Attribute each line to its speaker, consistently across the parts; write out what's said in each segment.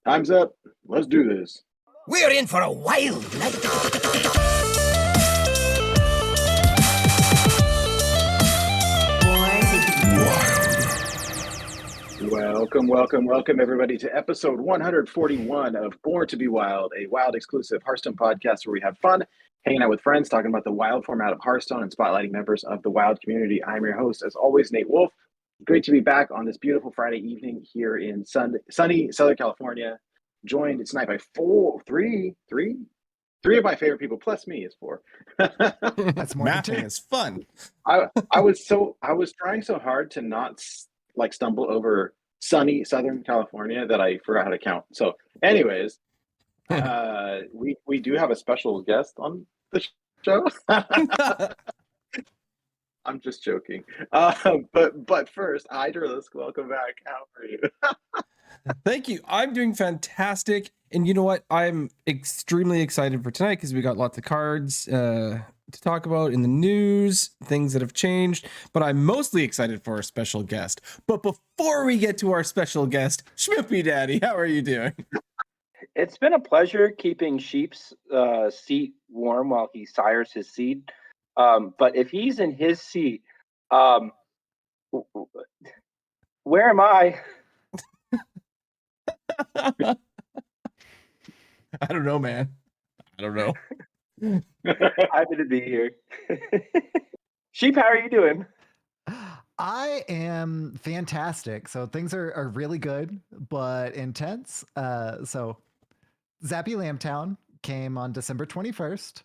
Speaker 1: Time's up. Let's do this.
Speaker 2: We're in for a wild night.
Speaker 1: Welcome, everybody, to episode 141 of Born to be Wild, a Wild exclusive Hearthstone podcast where we have fun, hanging out with friends, talking about the Wild format of Hearthstone and spotlighting members of the Wild community. I'm your host, as always, Nate Wolf. Great to be back on this beautiful Friday evening here in sunny Southern California, joined tonight by three of my favorite people, plus me is four.
Speaker 3: That's more
Speaker 4: Mapping
Speaker 3: than two.
Speaker 4: is fun.
Speaker 1: I was trying so hard to not stumble over sunny Southern California that I forgot how to count. So, anyways, we do have a special guest on the show. I'm just joking. But first, Hydralisk, welcome back. How are you?
Speaker 4: Thank you. I'm doing fantastic. And you know what? I'm extremely excited for tonight because we got lots of cards to talk about in the news, things that have changed. But I'm mostly excited for our special guest. But before we get to our special guest, SchmoopieDaddy, how are you doing?
Speaker 5: It's been a pleasure keeping Sheep's seat warm while he sires his seed. But if he's in his seat, where am I?
Speaker 4: I don't know, man. I don't know.
Speaker 5: Happy to be here. Sheep, how are you doing?
Speaker 3: I am fantastic. So things are really good, but intense. So Zappy Lambtown came on December 21st,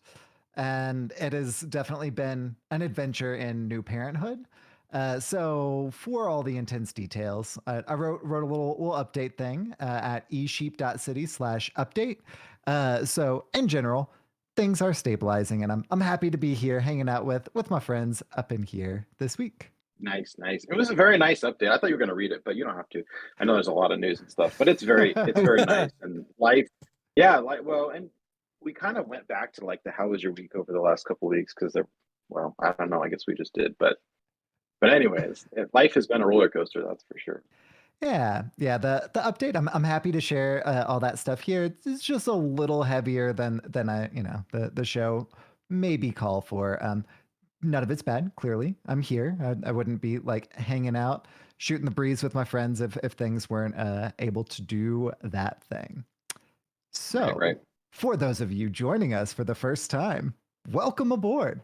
Speaker 3: and it has definitely been an adventure in new parenthood. So for all the intense details, I wrote a little update thing at esheep.city/update. So in general, things are stabilizing, and I'm happy to be here hanging out with my friends up in here this week.
Speaker 1: Nice. It was a very nice update. I thought you were going to read it, but you don't have to. I know there's a lot of news and stuff, but it's very nice and life. Yeah, and we kind of went back to the how was your week over the last couple of weeks because I don't know. I guess we just did, but anyways, life has been a roller coaster, that's for sure.
Speaker 3: Yeah. The update. I'm happy to share all that stuff here. It's just a little heavier than the show maybe call for. None of it's bad. Clearly, I'm here. I wouldn't be hanging out, shooting the breeze with my friends if things weren't able to do that thing. So,
Speaker 1: Right.
Speaker 3: For those of you joining us for the first time, welcome aboard.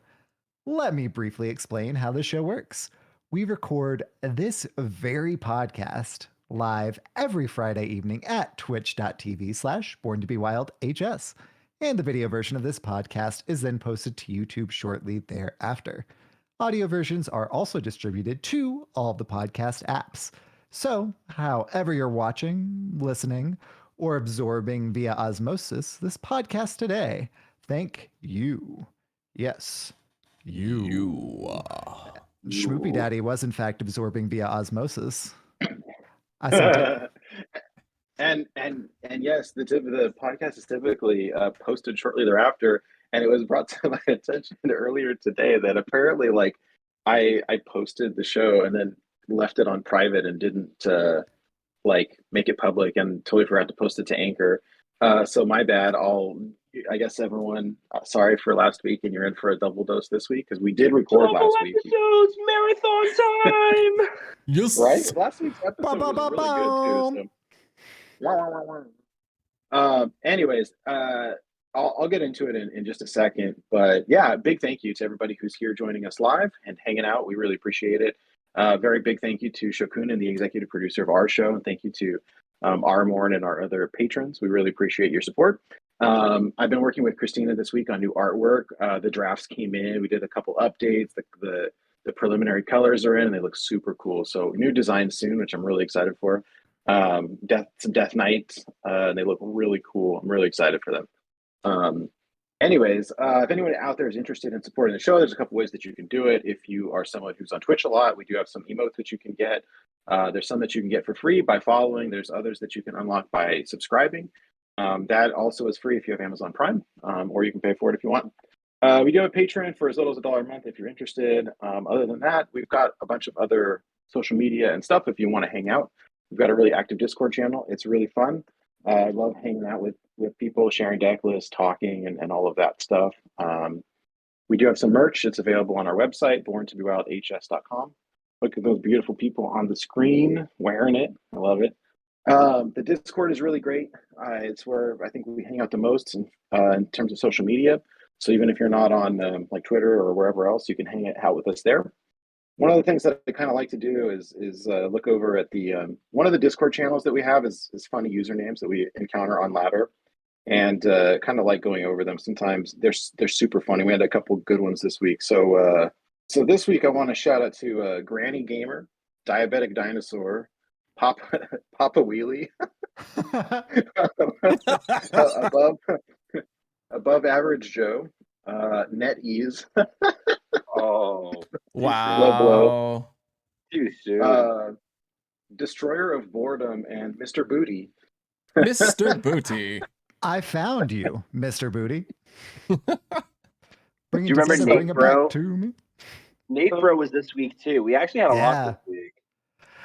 Speaker 3: Let me briefly explain how the show works. We record this very podcast live every Friday evening at twitch.tv/borntobewildhs. And the video version of this podcast is then posted to YouTube shortly thereafter. Audio versions are also distributed to all of the podcast apps. So, however you're watching, listening, or absorbing via osmosis this podcast today, thank you. Yes, you. SchmoopieDaddy was in fact absorbing via osmosis. I sent it.
Speaker 1: And yes, the tip of the podcast is typically posted shortly thereafter. And it was brought to my attention earlier today that apparently, I posted the show and then left it on private and didn't make it public, and totally forgot to post it to Anchor. So my bad. I guess everyone, sorry for last week, and you're in for a double dose this week because we did record last week.
Speaker 5: Episodes, marathon time.
Speaker 4: Yes.
Speaker 1: Right? Last week's episode was really good too. So. Anyways, I'll get into it in just a second, but yeah, big thank you to everybody who's here joining us live and hanging out. We really appreciate it. Very big thank you to Shokunin, the executive producer of our show, and thank you to Armorn and our other patrons. We really appreciate your support. I've been working with Christina this week on new artwork. The drafts came in. We did a couple updates. The preliminary colors are in, and they look super cool. So new designs soon, which I'm really excited for. Some Death Knights. They look really cool. I'm really excited for them. Anyways, if anyone out there is interested in supporting the show, there's a couple ways that you can do it. If you are someone who's on Twitch a lot, we do have some emotes that you can get. There's some that you can get for free by following. There's others that you can unlock by subscribing. That also is free if you have Amazon Prime, or you can pay for it if you want. We do have a Patreon for as little as $1 a month if you're interested. Other than that, we've got a bunch of other social media and stuff if you want to hang out. We've got a really active Discord channel. It's really fun. I love hanging out with people, sharing deck lists, talking, and all of that stuff. We do have some merch. It's available on our website, borntobewildhs.com. Look at those beautiful people on the screen wearing it. I love it. The Discord is really great. It's where I think we hang out the most in terms of social media. So even if you're not on like Twitter or wherever else, you can hang out with us there. One of the things that I kind of like to do is look over at the one of the Discord channels that we have is funny usernames that we encounter on Ladder, and kind of like going over them. Sometimes they're super funny. We had a couple good ones this week. So this week I want to shout out to Granny Gamer, Diabetic Dinosaur, Papa Wheelie, above above average Joe, NetEase,
Speaker 5: Oh,
Speaker 1: Low Blow,
Speaker 4: Wow.
Speaker 5: too soon.
Speaker 1: Destroyer of Boredom, and Mr. Booty.
Speaker 4: Mr. Booty.
Speaker 3: I found you, Mr. Booty. Bring
Speaker 5: Do
Speaker 3: it
Speaker 5: you remember
Speaker 3: together,
Speaker 5: Nate
Speaker 3: bring it
Speaker 5: Bro?
Speaker 3: back to me.
Speaker 5: Nate Bro was this week too. We actually had a lot
Speaker 3: Yeah.
Speaker 5: this week.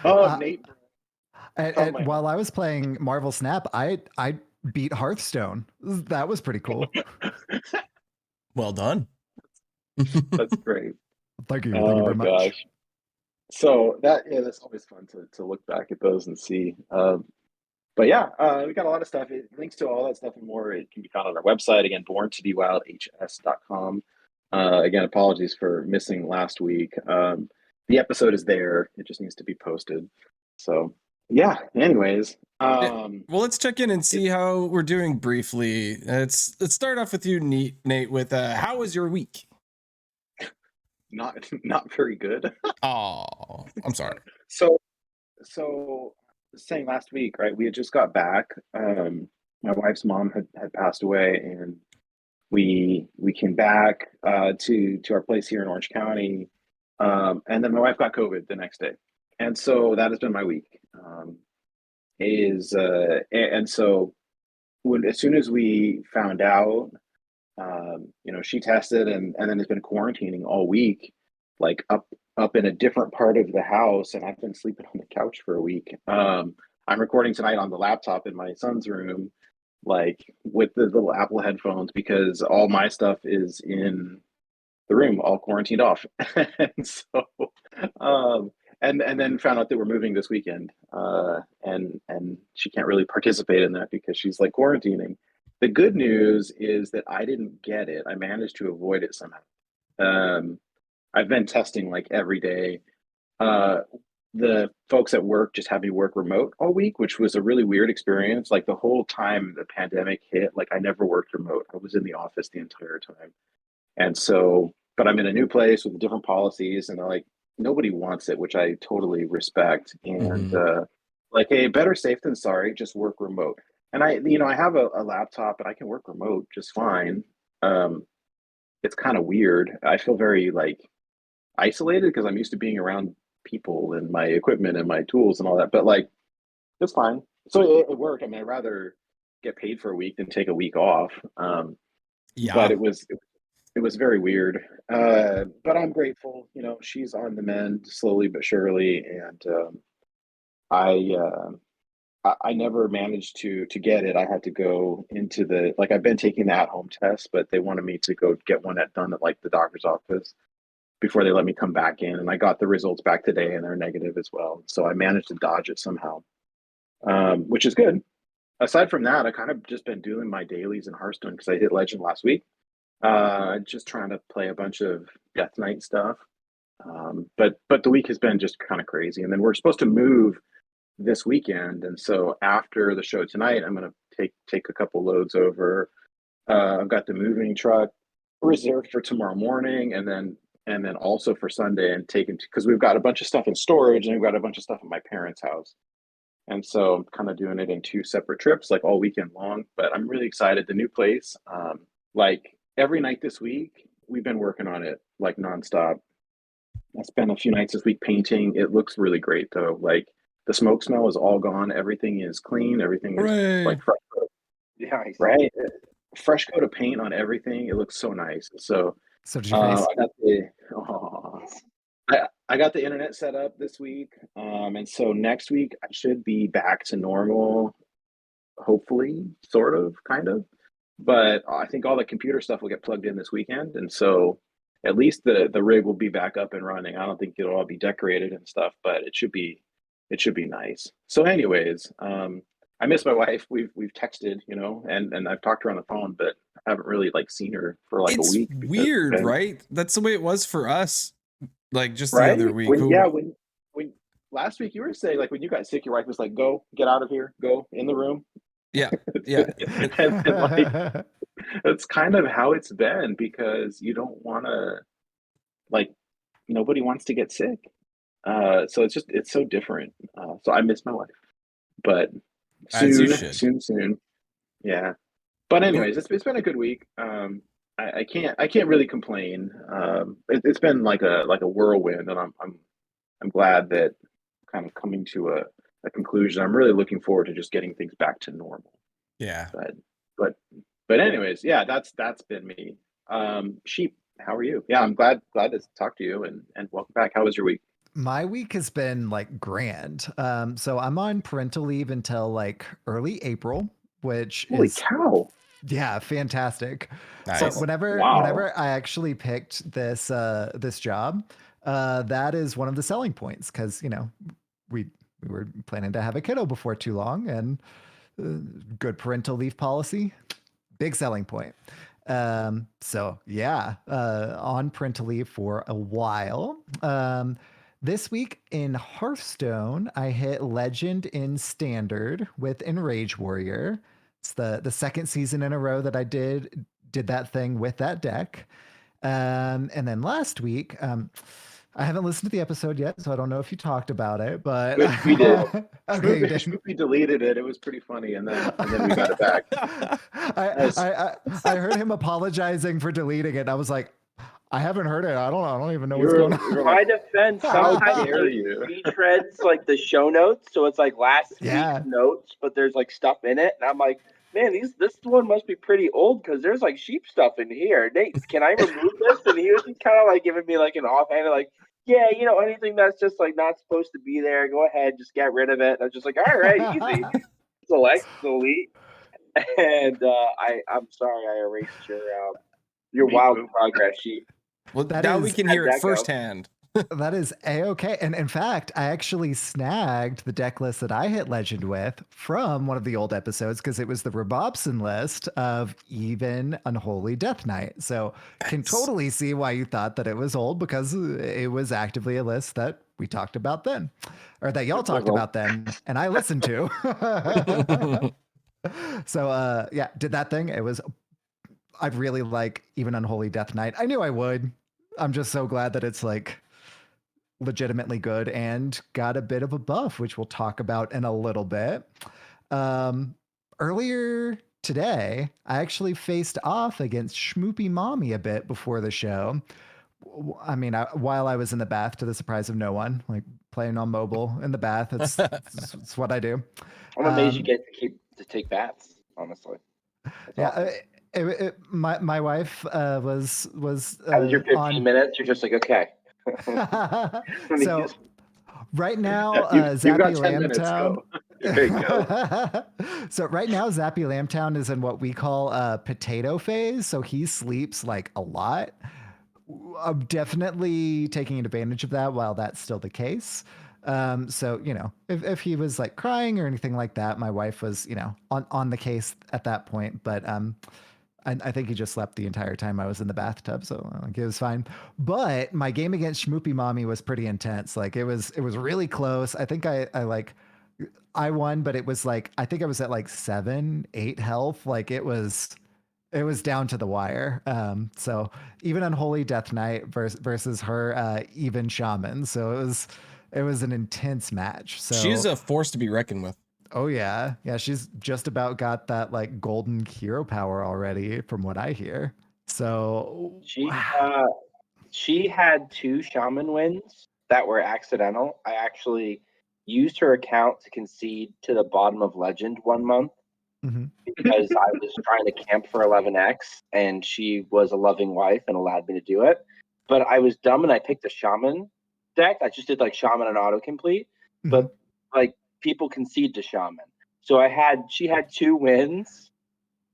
Speaker 1: Oh, Nate.
Speaker 3: And while I was playing Marvel Snap, I beat Hearthstone. That was pretty cool.
Speaker 4: Well done.
Speaker 1: That's great.
Speaker 3: Thank you. Thank you
Speaker 1: Oh
Speaker 3: very much.
Speaker 1: gosh. So that's always fun to look back at those and see. But yeah, we got a lot of stuff. Links to all that stuff and more, it can be found on our website. Again, borntobewildhs.com. Again, apologies for missing last week. The episode is there. It just needs to be posted. So yeah, anyways.
Speaker 4: Well, let's check in and see how we're doing briefly. Let's start off with you, Nate, with how was your week?
Speaker 1: Not very good.
Speaker 4: Oh, I'm sorry.
Speaker 1: So saying last week, right? We had just got back. My wife's mom had passed away, and we came back to our place here in Orange County, and then my wife got COVID the next day, and so that has been my week. And so as soon as we found out, she tested and then has been quarantining all week, like up in a different part of the house, and I've been sleeping on the couch for a week. I'm recording tonight on the laptop in my son's room, like with the little Apple headphones, because all my stuff is in the room, all quarantined off. And so, and then found out that we're moving this weekend, and she can't really participate in that because she's like quarantining. The good news is that I didn't get it. I managed to avoid it somehow. I've been testing like every day. The folks at work just had me work remote all week, which was a really weird experience. Like the whole time the pandemic hit, like I never worked remote. I was in the office the entire time. And so, but I'm in a new place with different policies, and they're like, nobody wants it, which I totally respect. And like, hey, better safe than sorry, just work remote. And I have a laptop and I can work remote just fine. It's kind of weird. I feel very like isolated because I'm used to being around people and my equipment and my tools and all that, but like, it's fine. So it worked. I mean, I'd rather get paid for a week than take a week off.
Speaker 4: Yeah.
Speaker 1: But it was very weird. But I'm grateful. She's on the mend slowly but surely, and I never managed to get it. I had to go into I've been taking the at-home test, but they wanted me to go get one done at like the doctor's office before they let me come back in. And I got the results back today, and they're negative as well. So I managed to dodge it somehow, which is good. Aside from that, I kind of just been doing my dailies in Hearthstone because I hit Legend last week. Just trying to play a bunch of Death Knight stuff. But the week has been just kind of crazy. And then we're supposed to move this weekend, and so after the show tonight, I'm gonna take a couple loads over. I've got the moving truck reserved for tomorrow morning, and then also for Sunday, and taken because we've got a bunch of stuff in storage and we've got a bunch of stuff at my parents' house. And so I'm kind of doing it in two separate trips, like all weekend long. But I'm really excited. The new place, like every night this week, we've been working on it like nonstop. I spent a few nights this week painting. It looks really great though. Like the smoke smell is all gone. Everything is clean. Everything is like fresh coat.
Speaker 5: Yeah,
Speaker 1: Right? Fresh coat of paint on everything. It looks so nice. So
Speaker 3: did your face?
Speaker 1: I got the internet set up this week. And so next week I should be back to normal. hopefully, sort of, kind of. But I think all the computer stuff will get plugged in this weekend, and so at least the rig will be back up and running. I don't think it'll all be decorated and stuff, but it should be nice. So, anyways, I miss my wife. We've texted, and I've talked to her on the phone, but I haven't really like seen her for like a
Speaker 4: It's
Speaker 1: week.
Speaker 4: weird, right? That's the way it was for us. Like just the
Speaker 1: Right?
Speaker 4: other week.
Speaker 1: When last week you were saying like when you got sick, your wife was like, "Go, get out of here, go in the room."
Speaker 4: Yeah. Yeah.
Speaker 1: and like that's kind of how it's been because you don't want to like nobody wants to get sick. So it's so different. So I miss my wife, but
Speaker 4: As you
Speaker 1: soon,
Speaker 4: should.
Speaker 1: soon. Yeah. But anyways, it's been a good week. I can't really complain. It's been like a whirlwind, and I'm glad that kind of coming to a conclusion. I'm really looking forward to just getting things back to normal.
Speaker 4: Yeah.
Speaker 1: But but but anyways, yeah, that's been me. Sheep, how are you? Yeah, I'm glad to talk to you and welcome back. How was your week?
Speaker 3: My week has been like grand. So I'm on parental leave until like early April, which
Speaker 1: Holy
Speaker 3: is
Speaker 1: cow!
Speaker 3: yeah, fantastic. So
Speaker 4: Nice.
Speaker 3: whenever
Speaker 1: Wow.
Speaker 3: whenever I actually picked this job, that is one of the selling points because we were planning to have a kiddo before too long, and good parental leave policy, big selling point. So yeah, on parental leave for a while. This week in Hearthstone, I hit Legend in Standard with Enrage Warrior. It's the second season in a row that I did that thing with that deck. And then last week, I haven't listened to the episode yet, so I don't know if you talked about it, but
Speaker 1: We did.
Speaker 3: okay, you did.
Speaker 1: Shmoopie deleted it. It was pretty funny, and then we got it back.
Speaker 3: I heard him apologizing for deleting it. And I was like, I haven't heard it. I don't even know what's
Speaker 1: You're,
Speaker 3: going on.
Speaker 1: you're
Speaker 5: My
Speaker 1: like,
Speaker 5: defense,
Speaker 1: how
Speaker 5: sometimes
Speaker 1: dare
Speaker 5: it
Speaker 1: you?
Speaker 5: retreads like the show notes, so it's like last
Speaker 3: Yeah.
Speaker 5: week's notes, but there's like stuff in it, and I'm like, man, this one must be pretty old because there's like sheep stuff in here. Nate, can I remove this? And he was just kind of like giving me like an offhand, like, yeah, anything that's just like not supposed to be there, go ahead, just get rid of it. And I was just like, all right, easy, select, delete, and I'm sorry I erased your
Speaker 1: Me
Speaker 5: wild
Speaker 1: too.
Speaker 5: progress sheet.
Speaker 4: Well,
Speaker 3: That
Speaker 4: now
Speaker 3: is-
Speaker 4: we can
Speaker 5: how'd
Speaker 4: hear
Speaker 5: that
Speaker 4: it
Speaker 5: go?
Speaker 4: firsthand.
Speaker 3: That is a-okay. And in fact, I actually snagged the deck list that I hit Legend with from one of the old episodes because it was the Robobson list of even Unholy Death Knight. So can
Speaker 4: Nice.
Speaker 3: totally see why you thought that it was old because it was actively a list that we talked about then, or that y'all talked about then, and I listened to. So yeah, did that thing. I really like even Unholy Death Knight. I knew I would. I'm just so glad that it's like legitimately good and got a bit of a buff, which we'll talk about in a little bit. Earlier today, I actually faced off against Schmoopie Mommy a bit before the show. I mean, while I was in the bath, to the surprise of no one, like playing on mobile in the bath. It's what I do.
Speaker 5: I'm amazed you get to take baths, honestly. That's awesome.
Speaker 3: My wife was
Speaker 5: How was your 15
Speaker 3: on.
Speaker 5: minutes? You're just like, okay.
Speaker 3: So right now,
Speaker 1: You've got
Speaker 3: Zappy
Speaker 1: 10 minutes.
Speaker 3: Lambtown.
Speaker 1: Go. There you go.
Speaker 3: So right now, Zappy Lambtown is in what we call a potato phase. So he sleeps like a lot. I'm definitely taking advantage of that while that's still the case. So if he was like crying or anything like that, my wife was on the case at that point. But I think he just slept the entire time I was in the bathtub, so it was fine. But my game against Schmoopie Mommy was pretty intense. Like it was really close. I think I won, but it was like I think I was at like 7-8 health. Like it was down to the wire. So even Unholy Death Knight versus her even Shaman. So it was an intense match. So
Speaker 4: She's a force to be reckoned with.
Speaker 3: oh yeah. She's just about got that like golden hero power already, from what I hear. So
Speaker 5: She had 2 shaman wins that were accidental. I actually used her account to concede to the bottom of Legend one month because I was trying to camp for 11x, and she was a loving wife and allowed me to do it. But I was dumb and I picked a shaman deck. I just did like shaman and autocomplete, but like people concede to shaman. So she had 2 wins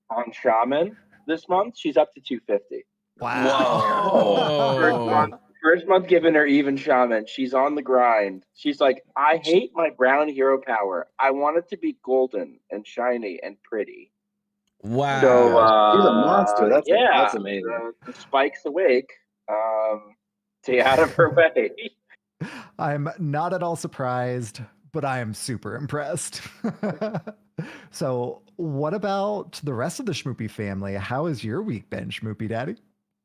Speaker 5: on Shaman this month. She's up to 250.
Speaker 4: Whoa.
Speaker 5: First month giving her even Shaman. She's on the grind. She's like, I hate my brown hero power. I want it to be golden and shiny and pretty.
Speaker 4: Wow.
Speaker 5: So
Speaker 1: She's a monster. That's amazing.
Speaker 5: The spike's awake. Stay out of her way.
Speaker 3: I'm not at all surprised, but I am super impressed. So, what about the rest of the Schmoopie family? How has your week been, SchmoopieDaddy?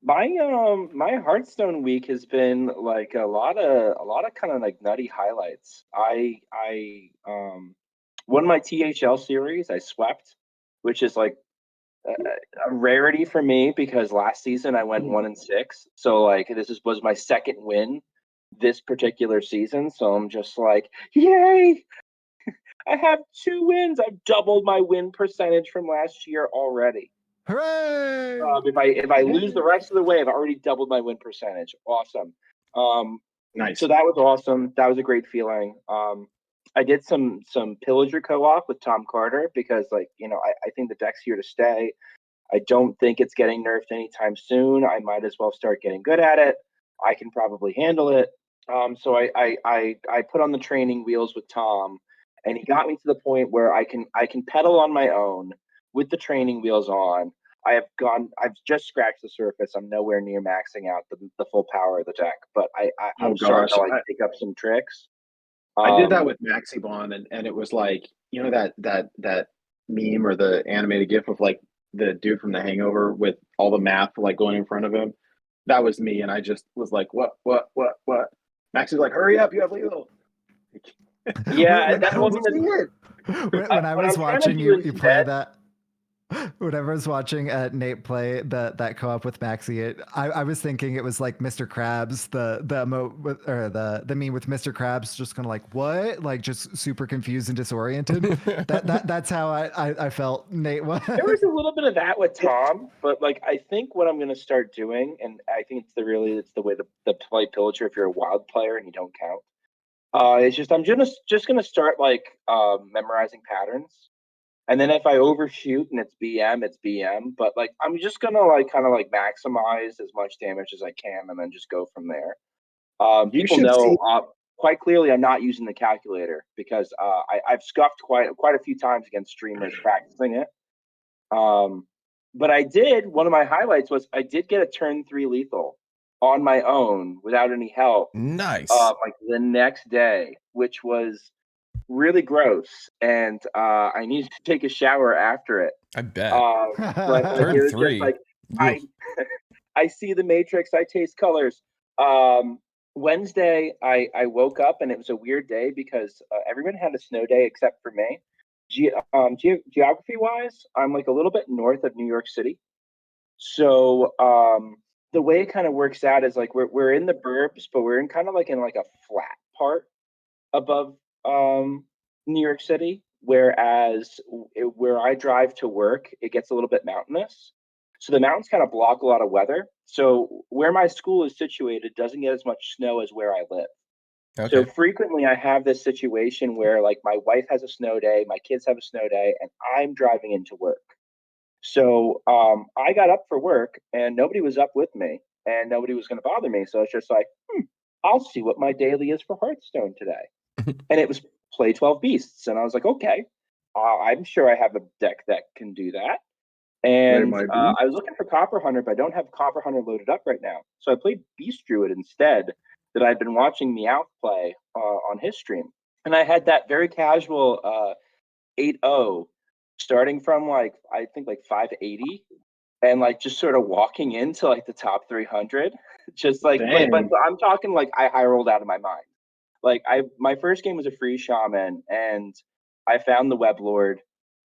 Speaker 5: My Hearthstone week has been like a lot of kind of like nutty highlights. I won my THL series. I swept, which is like a rarity for me because last season I went 1-6. So like was my second win this particular season. So I'm just like, yay! I have 2 wins. I've doubled my win percentage from last year already.
Speaker 3: Hooray!
Speaker 5: If I lose the rest of the way, I've already doubled my win percentage. Awesome.
Speaker 1: Nice.
Speaker 5: So that was awesome. That was a great feeling. I did some pillager co-op with Tom Carter because like, you know, I think the deck's here to stay. I don't think it's getting nerfed anytime soon. I might as well start getting good at it. I can probably handle it. So I put on the training wheels with Tom, and he got me to the point where I can pedal on my own with the training wheels on. I've just scratched the surface. I'm nowhere near maxing out the full power of the deck, but I'm starting to like pick up some tricks.
Speaker 1: I did that with Maxibon, and it was like, you know, that meme or the animated GIF of like the dude from The Hangover with all the math like going in front of him. That was me, and I just was like, what? Max is like, hurry up, you have lethal.
Speaker 5: Yeah,
Speaker 3: When-
Speaker 5: that wasn't
Speaker 3: when I was watching you play that, whenever I was watching Nate play that co-op with Maxi, I was thinking it was like Mr. Krabs, the emote with, or the meme with Mr. Krabs, just kind of like what, like just super confused and disoriented. That's how I felt. Nate was.
Speaker 5: There was a little bit of that with Tom, but like I think what I'm gonna start doing, and I think it's the way to play pillager if you're a wild player and you don't count. It's just I'm just gonna start like memorizing patterns. And then if I overshoot and it's BM, it's BM. But like I'm just gonna like kind of like maximize as much damage as I can, and then just go from there. People know quite clearly I'm not using the calculator because I've scuffed quite a few times against streamers practicing it. But one of my highlights was I did get a turn 3 lethal on my own without any help.
Speaker 4: Nice.
Speaker 5: Like the next day, which was really gross, and I needed to take a shower after it.
Speaker 4: I bet.
Speaker 5: But like,
Speaker 4: Turn
Speaker 5: it was
Speaker 4: 3.
Speaker 5: just like I see the matrix, I taste colors. Wednesday, I woke up and it was a weird day because everyone had a snow day except for me. Geography wise, I'm like a little bit north of New York City, so the way it kind of works out is like we're in the burbs, but we're in kind of like in like a flat part above New York City, whereas where I drive to work, it gets a little bit mountainous. So the mountains kind of block a lot of weather. So where my school is situated doesn't get as much snow as where I live.
Speaker 4: Okay.
Speaker 5: So frequently I have this situation where like my wife has a snow day, my kids have a snow day, and I'm driving into work. So I got up for work and nobody was up with me and nobody was going to bother me. So it's just like, I'll see what my daily is for Hearthstone today. And it was play 12 beasts. And I was like, okay, I'm sure I have a deck that can do that. And I was looking for Copper Hunter, but I don't have Copper Hunter loaded up right now. So I played Beast Druid instead that I'd been watching Meowth play on his stream. And I had that very casual 8-0 starting from like, I think like 580 and like just sort of walking into like the top 300. Just like, but I'm talking like I high rolled out of my mind. Like my first game was a free shaman and I found the web lord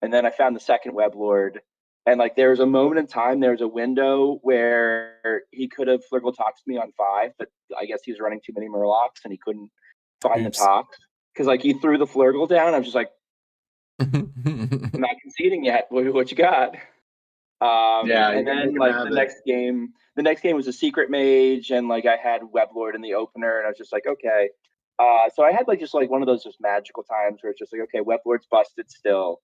Speaker 5: and then I found the second web lord. And like there was a moment in time, there was a window where he could have Flurgle Toxed me on 5, but I guess he was running too many Murlocs and he couldn't find the Tox. Because like he threw the Flurgle down. I was just like, I'm not conceding yet. What you got? And then like the next game was a secret mage, and like I had Weblord in the opener, and I was just like, okay. So I had like just like one of those just magical times where it's just like, okay, Weblord's busted still.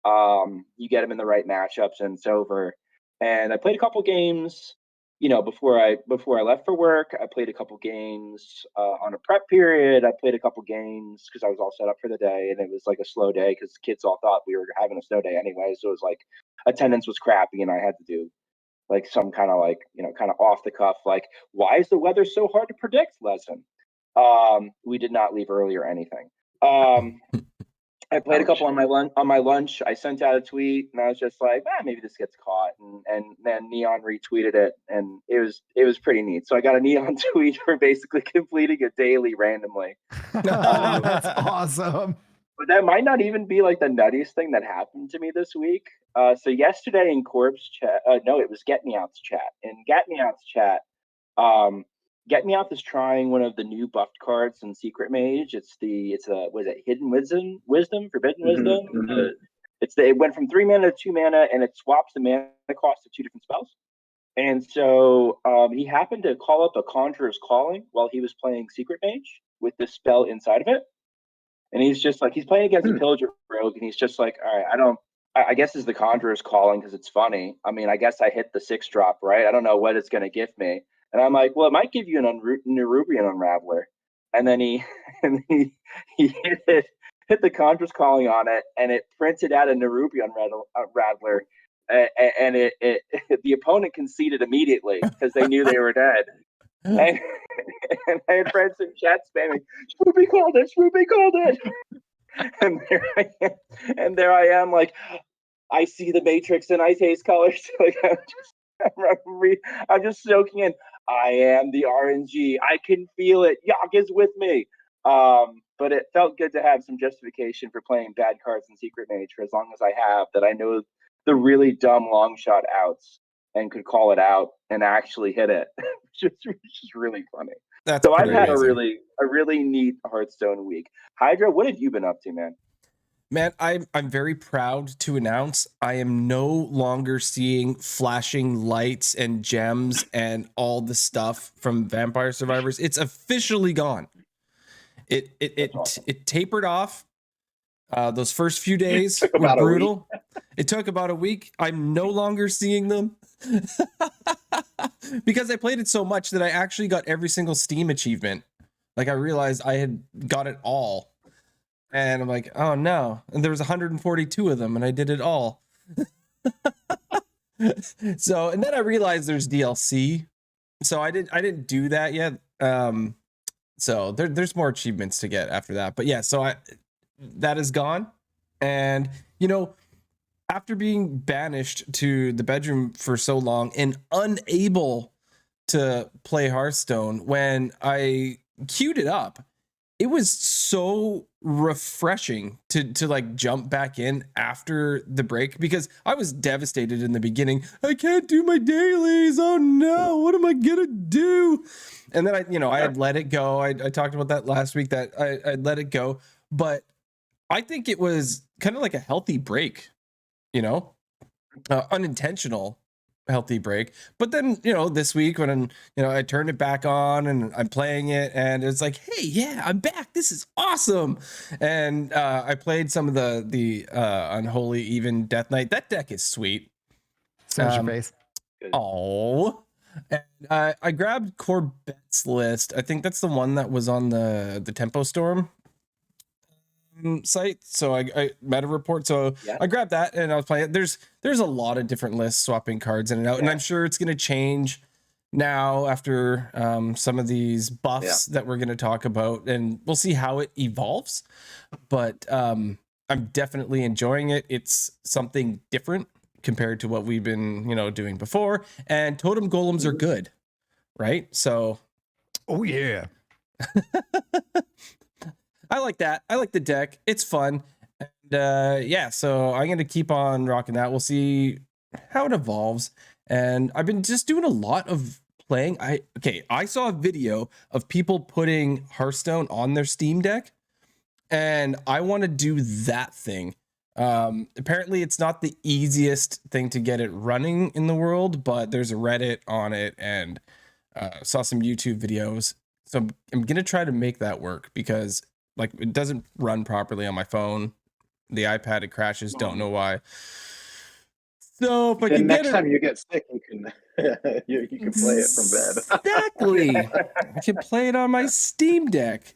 Speaker 5: You get them in the right matchups, and it's over. And I played a couple games, you know, before I left for work. I played a couple games on a prep period. I played a couple games because I was all set up for the day, and it was like a slow day because the kids all thought we were having a snow day anyway. So it was like attendance was crappy, and I had to do like some kind of like, you know, kind of off the cuff, like, why is the weather so hard to predict lesson. We did not leave early or anything. I played a couple on my lunch. I sent out a tweet, and I was just like, maybe this gets caught, and then Neon retweeted it, and it was pretty neat. So I got a Neon tweet for basically completing a daily randomly.
Speaker 3: That's awesome.
Speaker 5: But that might not even be like the nuttiest thing that happened to me this week. So yesterday in Corb's chat, no, it was Get Me Out's chat. In Get Me Out's chat, Get Me Out is trying one of the new buffed cards in Secret Mage. It's a was it Hidden Wisdom, Forbidden Wisdom. It went from 3 mana to 2 mana, and it swaps the mana cost to 2 different spells. And so he happened to call up a Conjurer's Calling while he was playing Secret Mage with this spell inside of it. And he's just like, he's playing against a Pillager Rogue, and he's just like, all right, I guess it's the Conjurer's Calling because it's funny. I mean, I guess I hit the 6-drop, right? I don't know what it's going to give me. And I'm like, well, it might give you an Nerubian Unraveler. And then he hit the Conjurer's Calling on it, and it printed out a Nerubian Rattler. And the opponent conceded immediately because they knew they were dead. And I had friends in chat spamming, Ruby called it. And there I am, like, I see the Matrix and I taste colors. Like, I'm just soaking in. I am the RNG. I can feel it. Yak is with me. But it felt good to have some justification for playing bad cards in Secret Mage for as long as I have, that I know the really dumb long shot outs and could call it out and actually hit it. Which is really funny. So I've had a really neat Hearthstone week. Hydra, what have you been up to, man?
Speaker 4: Man, I'm very proud to announce I am no longer seeing flashing lights and gems and all the stuff from Vampire Survivors. It's officially gone. It tapered off. Those first few days were brutal. It took about a week. I'm no longer seeing them because I played it so much that I actually got every single Steam achievement. Like, I realized I had got it all. And I'm like, oh no. And there was 142 of them, and I did it all. So, and then I realized there's DLC. So I didn't do that yet. So there's more achievements to get after that. But yeah, so that is gone. And, you know, after being banished to the bedroom for so long and unable to play Hearthstone, when I queued it up, it was so refreshing to like jump back in after the break, because I was devastated in the beginning. I can't do my dailies. Oh no, what am I gonna do? And then I had let it go. I talked about that last week, that I'd let it go, but I think it was kind of like a healthy break, unintentional healthy break. But then, this week when I turned it back on and I'm playing it, and it's like, hey, yeah, I'm back. This is awesome. And I played some of the Unholy Even Death Knight. That deck is sweet.
Speaker 3: Smash your face.
Speaker 4: Oh. And I grabbed Corbett's List. I think that's the one that was on the Tempo Storm site. So I meta report. So yeah. I grabbed that and I was playing it. There's a lot of different lists swapping cards in and out, yeah. And I'm sure it's going to change now after some of these buffs that we're going to talk about, and we'll see how it evolves. But I'm definitely enjoying it. It's something different compared to what we've been doing before, and totem golems are good, right? So
Speaker 3: oh yeah.
Speaker 4: I like that. I like the deck. It's fun. And so I'm going to keep on rocking that. We'll see how it evolves. And I've been just doing a lot of playing. I saw a video of people putting Hearthstone on their Steam Deck, and I want to do that thing. Apparently it's not the easiest thing to get it running in the world, but there's a Reddit on it, and saw some YouTube videos. So I'm going to try to make that work, because it doesn't run properly on my phone. the iPad it crashes. Don't know why. So if I
Speaker 1: Then
Speaker 4: can
Speaker 1: next
Speaker 4: get
Speaker 1: time
Speaker 4: it,
Speaker 1: you get sick, you can you can play it from bed.
Speaker 4: exactly, I can play it on my Steam Deck.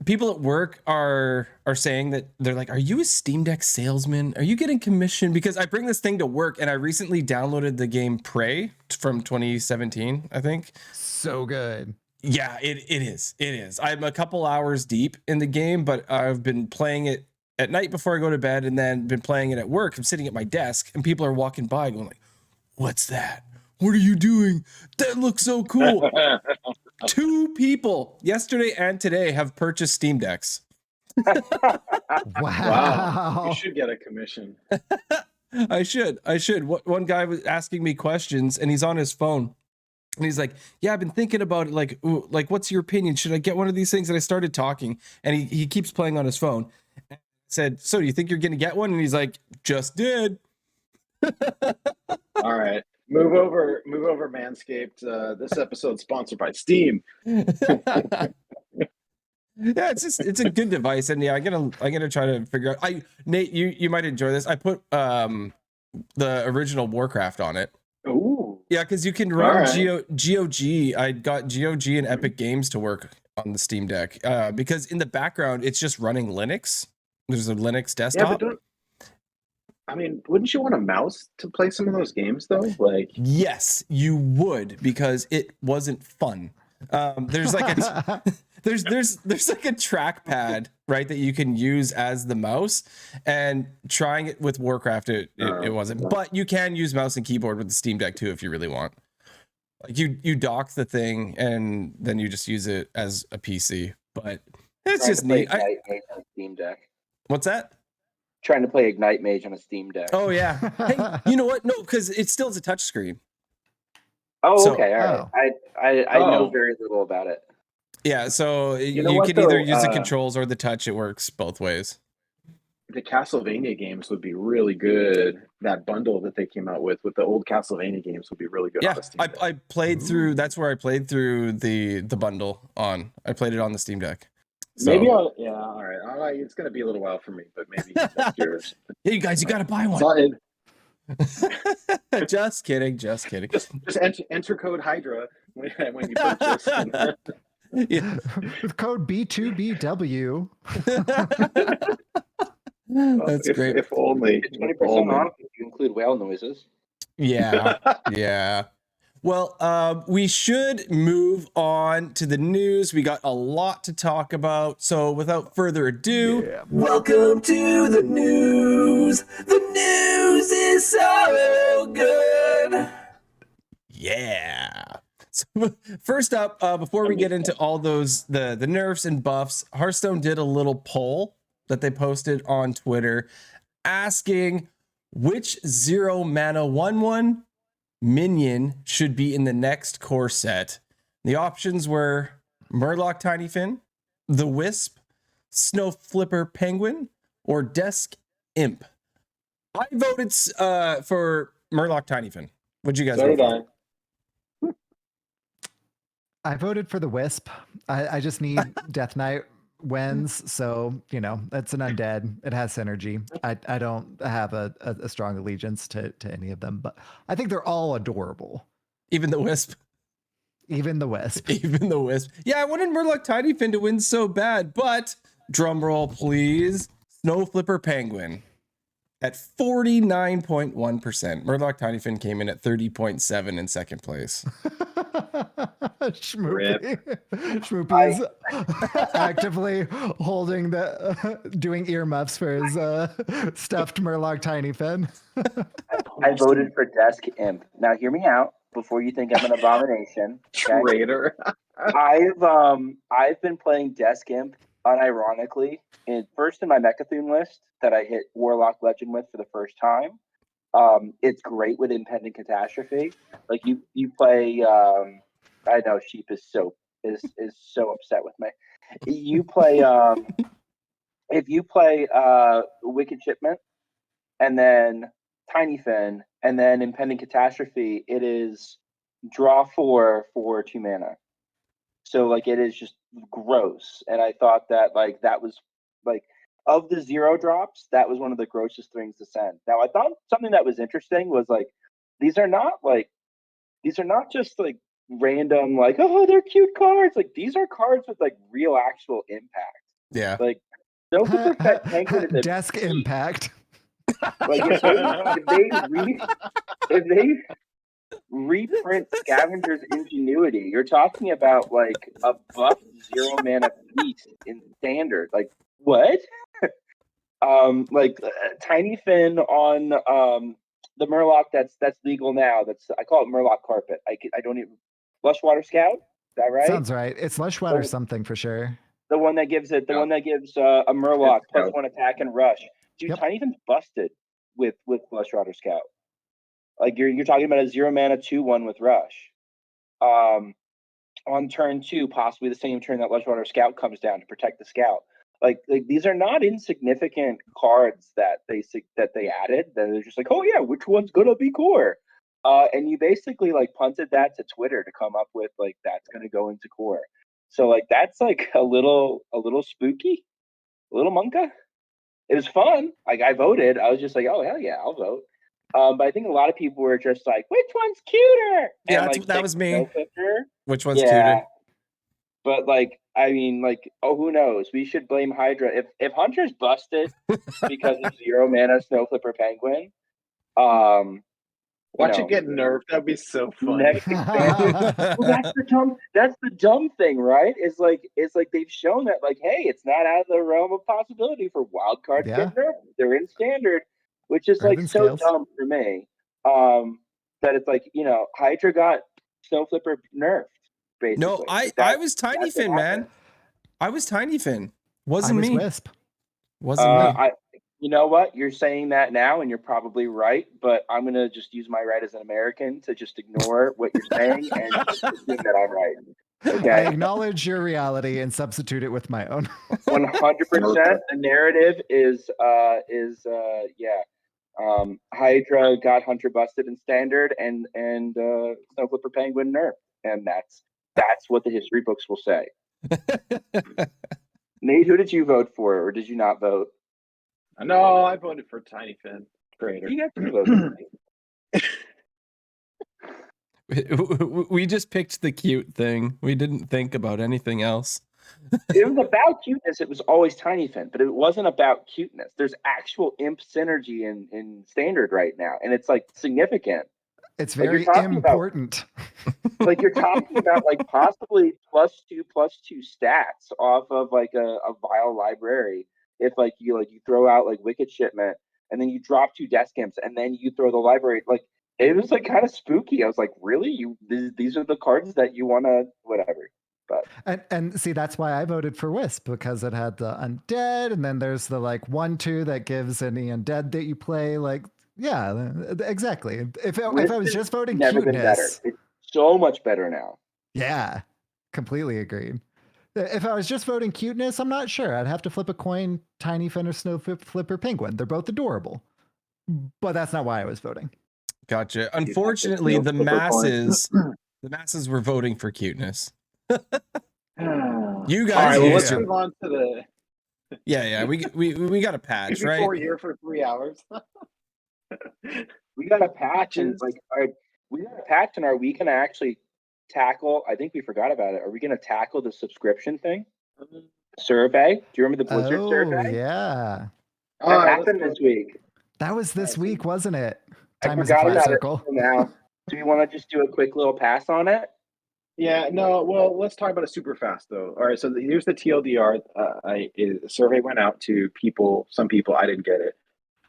Speaker 4: People at work are saying that they're like, "Are you a Steam Deck salesman? Are you getting commission?" Because I bring this thing to work, and I recently downloaded the game Prey from 2017, I think.
Speaker 3: So good.
Speaker 4: Yeah, it is. It is. I'm a couple hours deep in the game, but I've been playing it at night before I go to bed, and then been playing it at work. I'm sitting at my desk, and people are walking by going like, "What's that? What are you doing? That looks so cool." 2 people yesterday and today have purchased Steam Decks.
Speaker 1: Wow, you
Speaker 3: Wow.
Speaker 1: should get a commission.
Speaker 4: I should. One guy was asking me questions, and he's on his phone. And he's like, "Yeah, I've been thinking about it. Like, what's your opinion? Should I get one of these things?" And I started talking, and he keeps playing on his phone. I said, "So, do you think you're gonna get one?" And he's like, "Just did."
Speaker 1: All right, move over, Manscaped. This episode's sponsored by Steam.
Speaker 4: Yeah, it's a good device, and yeah, I'm gonna try to figure out. Nate, you might enjoy this. I put the original Warcraft on it.
Speaker 1: Ooh,
Speaker 4: Yeah, because you can run
Speaker 1: right.
Speaker 4: GOG. I got GOG and Epic Games to work on the Steam Deck because in the background it's just running Linux. There's a Linux
Speaker 1: Yeah, but
Speaker 4: desktop.
Speaker 1: wouldn't you want a mouse to play some of those games though? Like,
Speaker 4: Yes, you would, because it wasn't fun. There's like a there's like a trackpad, right, that you can use as the mouse, and trying it with Warcraft it wasn't. But you can use mouse and keyboard with the Steam Deck too if you really want. Like you dock the thing and then you just use it as a PC. But it's
Speaker 5: Trying
Speaker 4: just
Speaker 5: to play
Speaker 4: neat.
Speaker 5: Ignite Mage on a Steam Deck.
Speaker 4: What's that?
Speaker 5: Trying to play Ignite Mage on a Steam Deck.
Speaker 4: Oh yeah. Hey, you know what? No, because it still is a touchscreen.
Speaker 5: Oh,
Speaker 4: So-
Speaker 5: okay, all right. I know
Speaker 1: Oh.
Speaker 5: very little about it.
Speaker 4: Yeah, so
Speaker 1: You know
Speaker 4: you
Speaker 1: what,
Speaker 4: can either
Speaker 1: though?
Speaker 4: use the controls or the touch. It works both ways.
Speaker 1: The Castlevania games would be really good. That bundle that they came out with the old Castlevania games would be really good on
Speaker 4: Yeah,
Speaker 1: the Steam Deck.
Speaker 4: I played through.
Speaker 3: Ooh.
Speaker 4: That's where I played through the bundle on. I played it on the Steam Deck. So,
Speaker 1: Maybe I'll. Yeah, all right. It's gonna be a little while for me, but maybe next year or something.
Speaker 4: hey, you guys, you got to buy one.
Speaker 1: So
Speaker 4: Just kidding. Just
Speaker 1: enter code Hydra when you purchase.
Speaker 4: Yeah.
Speaker 3: With code B2BW.
Speaker 4: That's great.
Speaker 1: If only.
Speaker 5: It's 20% off if you include whale noises.
Speaker 4: Yeah. Yeah. Well, we should move on to the news. We got a lot to talk about. So without further ado,
Speaker 3: Yeah.
Speaker 2: Welcome to the news. The news is so good.
Speaker 4: yeah. So first up, before we get into all those the nerfs and buffs, Hearthstone did a little poll that they posted on Twitter asking which 0 mana 1/1 minion should be in the next core set. The options were Murloc Tinyfin, the Wisp, Snowflipper Penguin, or Desk Imp. I voted for Murloc Tinyfin. What'd you guys
Speaker 1: So
Speaker 4: vote
Speaker 1: did
Speaker 4: for?
Speaker 1: I.
Speaker 3: I voted for the Wisp. I just need Death Knight wins, so it's an undead. It has synergy. I don't have a strong allegiance to any of them, but I think they're all adorable.
Speaker 4: Even the Wisp.
Speaker 3: Even the Wisp.
Speaker 4: Even the Wisp. Yeah, I wanted Murloc Tinyfin to win so bad, but drum roll, please. Snowflipper Penguin at 49.1%. Murloc Tinyfin came in at 30.7 in second place.
Speaker 3: Schmoopie. Schmoopie is actively holding doing earmuffs for his stuffed Murloc Tinyfin.
Speaker 5: I voted for Desk Imp. Now hear me out before you think I'm an abomination. Okay?
Speaker 1: Traitor.
Speaker 5: I've been playing Desk Imp unironically first in my Mechathune list that I hit Warlock Legend with for the first time. It's great with Impending Catastrophe. Like you play. I know Sheep is so upset with me. You play. If you play Wicked Shipment and then Tinyfin and then Impending Catastrophe, it is draw 4 for 2 mana. So like it is just gross, and I thought that that was like of the zero drops, that was one of the grossest things to send. Now I thought something that was interesting was like these are not just like random like, oh, they're cute cards. Like these are cards with like real actual impact.
Speaker 4: Yeah.
Speaker 5: Like Snowflipper Penguin is a
Speaker 3: desk impact.
Speaker 5: like if they reprint Scavenger's Ingenuity, you're talking about like a buff 0 mana beast in standard. Like what? Tiny Fin on the Murloc that's legal now. I call it Murloc Carpet. I don't even Flushwater Scout. Is that right?
Speaker 3: Sounds right. It's Lushwater something for sure.
Speaker 5: The one that gives a Murloc +1 attack and rush. Dude,
Speaker 3: Yep.
Speaker 5: Tiny Fin's busted with Flushwater Scout. Like you're talking about a 0 mana 2/1 with rush. On turn 2, possibly the same turn that Lushwater Scout comes down to protect the scout. Like these are not insignificant cards that they added. That they're just like, oh yeah, which one's gonna be core? And you basically like punted that to Twitter to come up with like that's gonna go into core. So like that's like a little spooky, a little monka. It was fun. Like I voted. I was just like, oh hell yeah, I'll vote. But I think a lot of people were just like, which one's cuter?
Speaker 4: Yeah,
Speaker 5: and, like,
Speaker 4: that was me.
Speaker 5: Snowflipper.
Speaker 4: Which one's cuter?
Speaker 5: But like, I mean, like, oh, who knows? We should blame Hydra. If Hunter's busted because of 0 mana Snowflipper Penguin,
Speaker 1: watch it get nerfed. That'd be so funny.
Speaker 5: Next well, that's the dumb thing, right? It's like they've shown that like, hey, it's not out of the realm of possibility for wild cards to get nerfed. They're in standard, which is like so dumb for me. That it's like, you know, Hydra got Snowflipper nerfed. Basically.
Speaker 4: No, I was Tiny Fin, man. I was Tiny Fin. Wasn't me.
Speaker 3: Wisp.
Speaker 4: Wasn't me.
Speaker 5: You know what? You're saying that now, and you're probably right. But I'm gonna just use my right as an American to just ignore what you're saying and just assume that I'm right. Okay.
Speaker 3: I acknowledge your reality and substitute it with my own.
Speaker 5: 100%. The narrative is Hydra got Hunter busted in standard, and Snowflipper Penguin nerfed, and that's what the history books will say. Nate, who did you vote for, or did you not vote?
Speaker 1: No, I voted for Tiny Fin Creator.
Speaker 5: You got 2 votes.
Speaker 4: We just picked the cute thing. We didn't think about anything else.
Speaker 5: It was about cuteness. It was always Tiny Fin, but it wasn't about cuteness. There's actual imp synergy in standard right now, and it's like significant.
Speaker 3: It's very important.
Speaker 5: Like you're talking about like possibly +2/+2 stats off of like a vile library. If like you throw out like Wicked Shipment and then you drop 2 desk imps and then you throw the library, like it was like kind of spooky. I was like, really? These are the cards that you want to whatever. But
Speaker 3: and see, that's why I voted for Wisp, because it had the undead, and then there's the like 1/2 that gives any undead that you play. Like, yeah, exactly. If I was just voting
Speaker 5: never been better. It's so much better now.
Speaker 3: Yeah, completely agreed. If I was just voting cuteness, I'm not sure. I'd have to flip a coin, Tiny Fin or Snowflipper Penguin. They're both adorable, but that's not why I was voting.
Speaker 4: Gotcha. Unfortunately, the masses were voting for cuteness. You guys,
Speaker 1: all right, let's move on to the.
Speaker 4: Yeah. We got a patch, right?
Speaker 1: We're here for 3 hours.
Speaker 5: We got a patch, and like, we got a patch, and are we gonna actually tackle? I think we forgot about it. Are we gonna tackle the subscription thing? Survey? Do you remember the Blizzard survey?
Speaker 3: Yeah.
Speaker 5: That happened this week.
Speaker 3: That was this week, wasn't it?
Speaker 5: I forgot about it now. Do you want to just do a quick little pass on it?
Speaker 1: Yeah, no. Well, let's talk about it super fast, though. All right, so here's the TLDR. A survey went out to people. Some people, I didn't get it.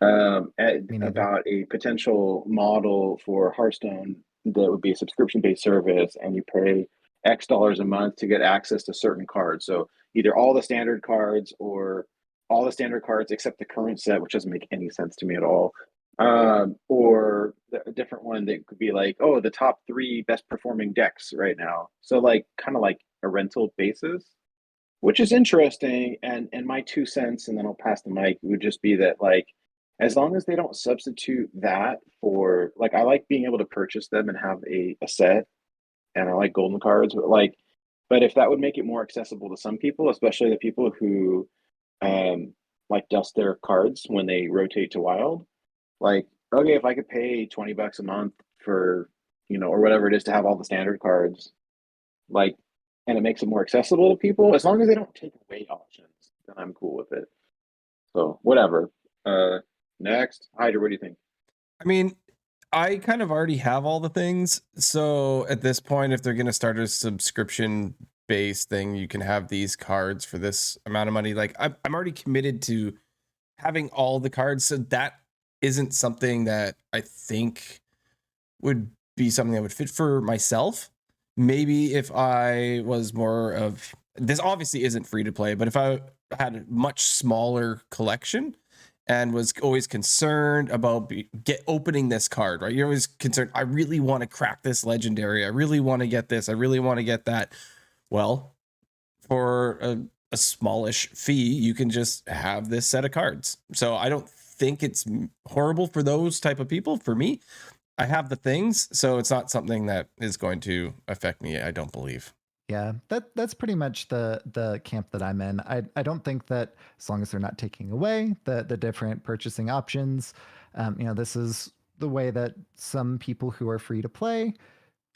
Speaker 1: About a potential model for Hearthstone that would be a subscription-based service, and you pay X dollars a month to get access to certain cards. So either all the standard cards or all the standard cards except the current set, which doesn't make any sense to me at all. Or a different one that could be like, oh, the top 3 best performing decks right now. So like kind of like a rental basis, which is interesting. And my 2 cents, and then I'll pass the mic, would just be that like, as long as they don't substitute that for like, I like being able to purchase them and have a set, and I like golden cards, but if that would make it more accessible to some people, especially the people who like dust their cards when they rotate to wild. Like, okay, if I could pay $20 a month for, or whatever it is to have all the standard cards, like, and it makes it more accessible to people, as long as they don't take away options, then I'm cool with it. So whatever. Next, Hydra, what do you think?
Speaker 4: I mean, I kind of already have all the things. So at this point, if they're going to start a subscription based thing, you can have these cards for this amount of money. Like I'm already committed to having all the cards. So that isn't something that I think would be something that would fit for myself. Maybe if I was more of this, obviously isn't free to play, but if I had a much smaller collection and was always concerned about opening this card, right? You're always concerned, I really want to crack this legendary. I really want to get this. I really want to get that. Well, for a smallish fee, you can just have this set of cards. So I don't think it's horrible for those type of people. For me, I have the things, so it's not something that is going to affect me, I don't believe.
Speaker 3: Yeah, that's pretty much the camp that I'm in. I don't think that as long as they're not taking away the different purchasing options, this is the way that some people who are free to play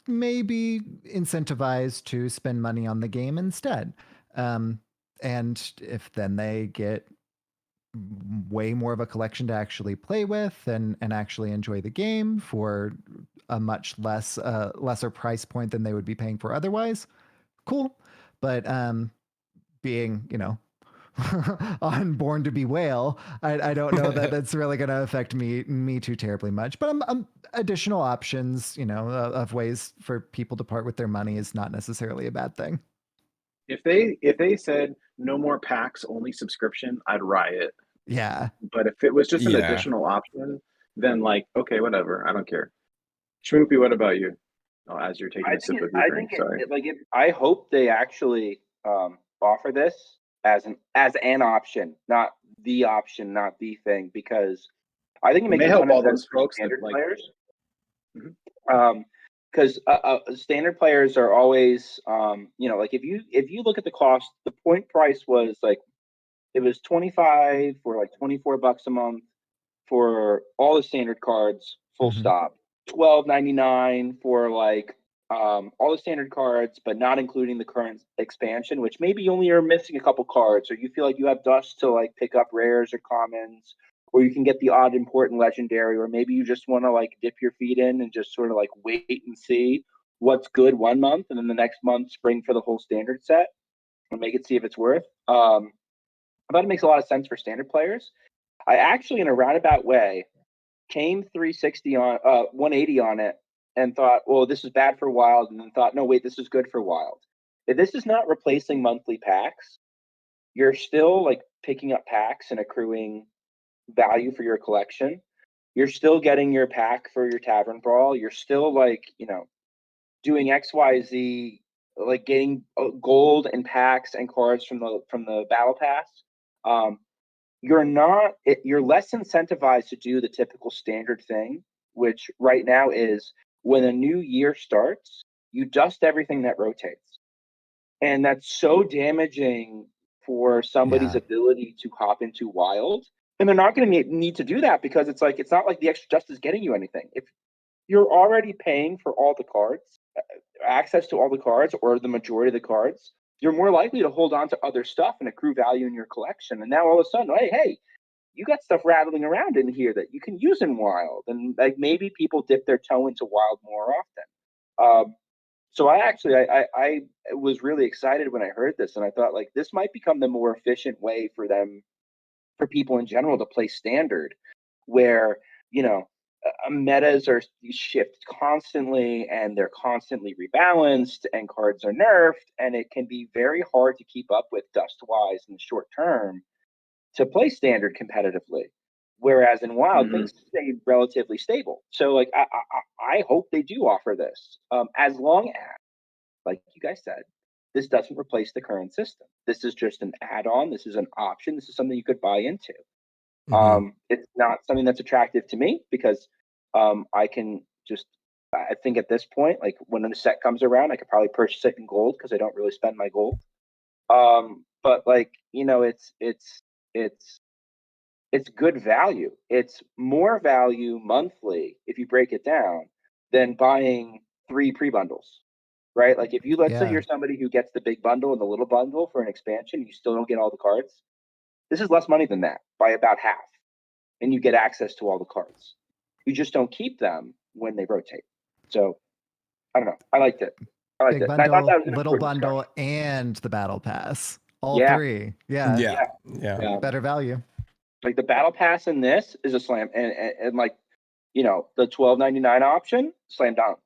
Speaker 3: may be incentivized to spend money on the game instead. And if then they get way more of a collection to actually play with and actually enjoy the game for a much lesser price point than they would be paying for otherwise, cool. But being, on Born to Be Whale, I don't know that that's really going to affect me too terribly much. But additional options, of ways for people to part with their money is not necessarily a bad thing.
Speaker 1: If they said no more packs, only subscription, I'd riot.
Speaker 3: Yeah.
Speaker 1: But if it was just an
Speaker 4: Yeah.
Speaker 1: additional option, then like, okay, whatever, I don't care. Schmoopie, what about you? Oh, as you're taking a sip of your drink, sorry.
Speaker 5: I hope they actually offer this as an option, not the option, not the thing, because I think it makes
Speaker 1: may
Speaker 5: a
Speaker 1: help
Speaker 5: ton of
Speaker 1: all
Speaker 5: sense
Speaker 1: those
Speaker 5: for
Speaker 1: folks that,
Speaker 5: standard
Speaker 1: like-
Speaker 5: players.
Speaker 1: Mhm.
Speaker 5: Because standard players are always, like if you look at the cost, the point price was like, it was 25 or like $24 a month for all the standard cards, full
Speaker 3: Mhm.
Speaker 5: stop. $12.99 for like all the standard cards, but not including the current expansion, which maybe you only are missing a couple cards, or you feel like you have dust to like pick up rares or commons, or you can get the odd important legendary, or maybe you just want to like dip your feet in and just sort of like wait and see what's good 1 month, and then the next month spring for the whole standard set and make it see if it's worth. I thought it makes a lot of sense for standard players. I actually, in a roundabout way, came 360 on 180 on it and thought, well, this is bad for Wild, and then thought, no, wait, this is good for Wild. If this is not replacing monthly packs, you're still like picking up packs and accruing value for your collection. You're still getting your pack for your Tavern Brawl. You're still like, doing XYZ, like getting gold and packs and cards from the Battle Pass. You're less incentivized to do the typical standard thing, which right now is when a new year starts, you dust everything that rotates. And that's so damaging for somebody's ability to hop into Wild. And they're not going to need to do that because it's not like the extra dust is getting you anything. If you're already paying for all the cards, access to all the cards, or the majority of the cards, you're more likely to hold on to other stuff and accrue value in your collection. And now all of a sudden, hey, you got stuff rattling around in here that you can use in Wild, and like maybe people dip their toe into Wild more often. So I was really excited when I heard this, and I thought like this might become the more efficient way for people in general to play standard, where metas are shift constantly and they're constantly rebalanced and cards are nerfed, and it can be very hard to keep up with dust wise in the short term to play standard competitively. Whereas in Wild, things stay relatively stable. So like I hope they do offer this, as long as, like you guys said, this doesn't replace the current system. This is just an add-on. This is an option. This is something you could buy into. It's not something that's attractive to me because I think at this point, like when the set comes around, I could probably purchase it in gold because I don't really spend my gold. But like, it's it's good value. It's more value monthly if you break it down than buying 3 pre-bundles, right? Like if you, let's say
Speaker 3: Yeah.
Speaker 5: you're somebody who gets the big bundle and the little bundle for an expansion, you still don't get all the cards. This is less money than that by about half, and you get access to all the cards. You just don't keep them when they rotate. So I don't know. I liked it.
Speaker 3: Big
Speaker 5: And I thought
Speaker 3: bundle,
Speaker 5: that was an
Speaker 3: little
Speaker 5: important
Speaker 3: bundle,
Speaker 5: discussion.
Speaker 3: and the battle pass. All
Speaker 5: Yeah.
Speaker 3: 3. Yeah.
Speaker 4: Yeah.
Speaker 3: Better value.
Speaker 5: Like the battle pass in this is a slam, and like, you know, the $12.99 option, slam dunk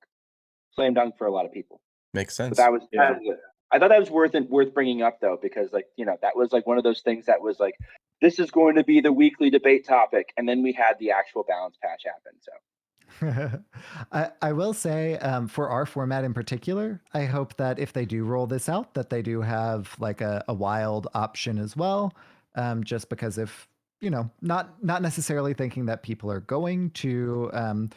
Speaker 5: for a lot of people.
Speaker 4: Makes sense.
Speaker 5: But that was good. I thought that was worth bringing up though, because like, you know, that was like one of those things that was like, this is going to be the weekly debate topic, and then we had the actual balance patch happen. So
Speaker 3: I will say, for our format in particular, I hope that if they do roll this out, that they do have like a wild option as well. Just because if, you know, not necessarily thinking that people are going to,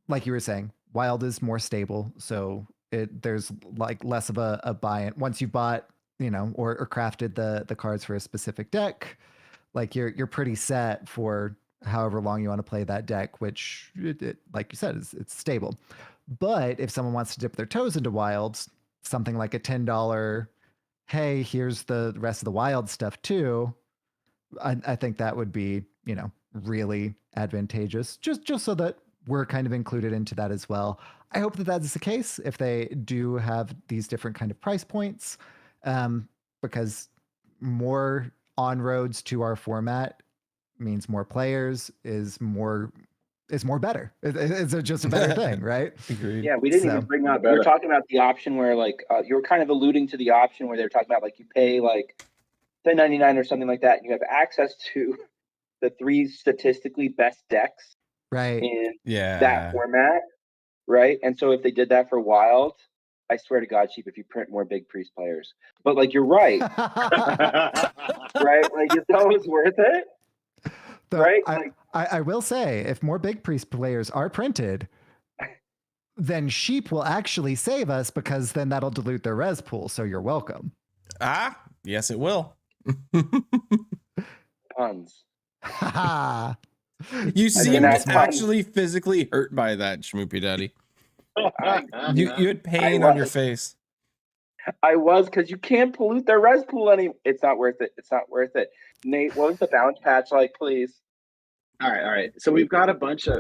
Speaker 3: like you were saying, wild is more stable. So there's like less of a buy-in. Once you bought, you know, or crafted the cards for a specific deck, like you're pretty set for however long you want to play that deck, which like you said, it's stable. But if someone wants to dip their toes into wilds, something like a $10, hey, here's the rest of the wild stuff too. I think that would be, you know, really advantageous, just so that we're kind of included into that as well. I hope that is the case if they do have these different kind of price points, because more on roads to our format means more players is more better. It's just a better thing, right?
Speaker 4: Agreed.
Speaker 5: yeah, we didn't even bring up. We were talking about the option where like you were kind of alluding to the option where they were talking about like you pay like $10.99 or something like that, and you have access to the 3 statistically best decks
Speaker 3: Right.
Speaker 5: in
Speaker 4: Yeah.
Speaker 5: that format, right? And so if they did that for Wild, I swear to God, Sheep, if you print more big priest players. But like you're right, right? Like it's always worth it, right?
Speaker 3: I will say, if more big priest players are printed, then Sheep will actually save us, because then that'll dilute their res pool. So you're welcome.
Speaker 4: Yes, it will.
Speaker 5: Puns.
Speaker 4: You seemed
Speaker 5: have
Speaker 4: actually physically hurt by that, SchmoopieDaddy. You had pain
Speaker 5: I
Speaker 4: on your
Speaker 5: was.
Speaker 4: face.
Speaker 5: I was, because you can't pollute their res pool anymore. It's not worth it. It's not worth it. Nate, what was the balance patch like, please?
Speaker 1: All right. So we've got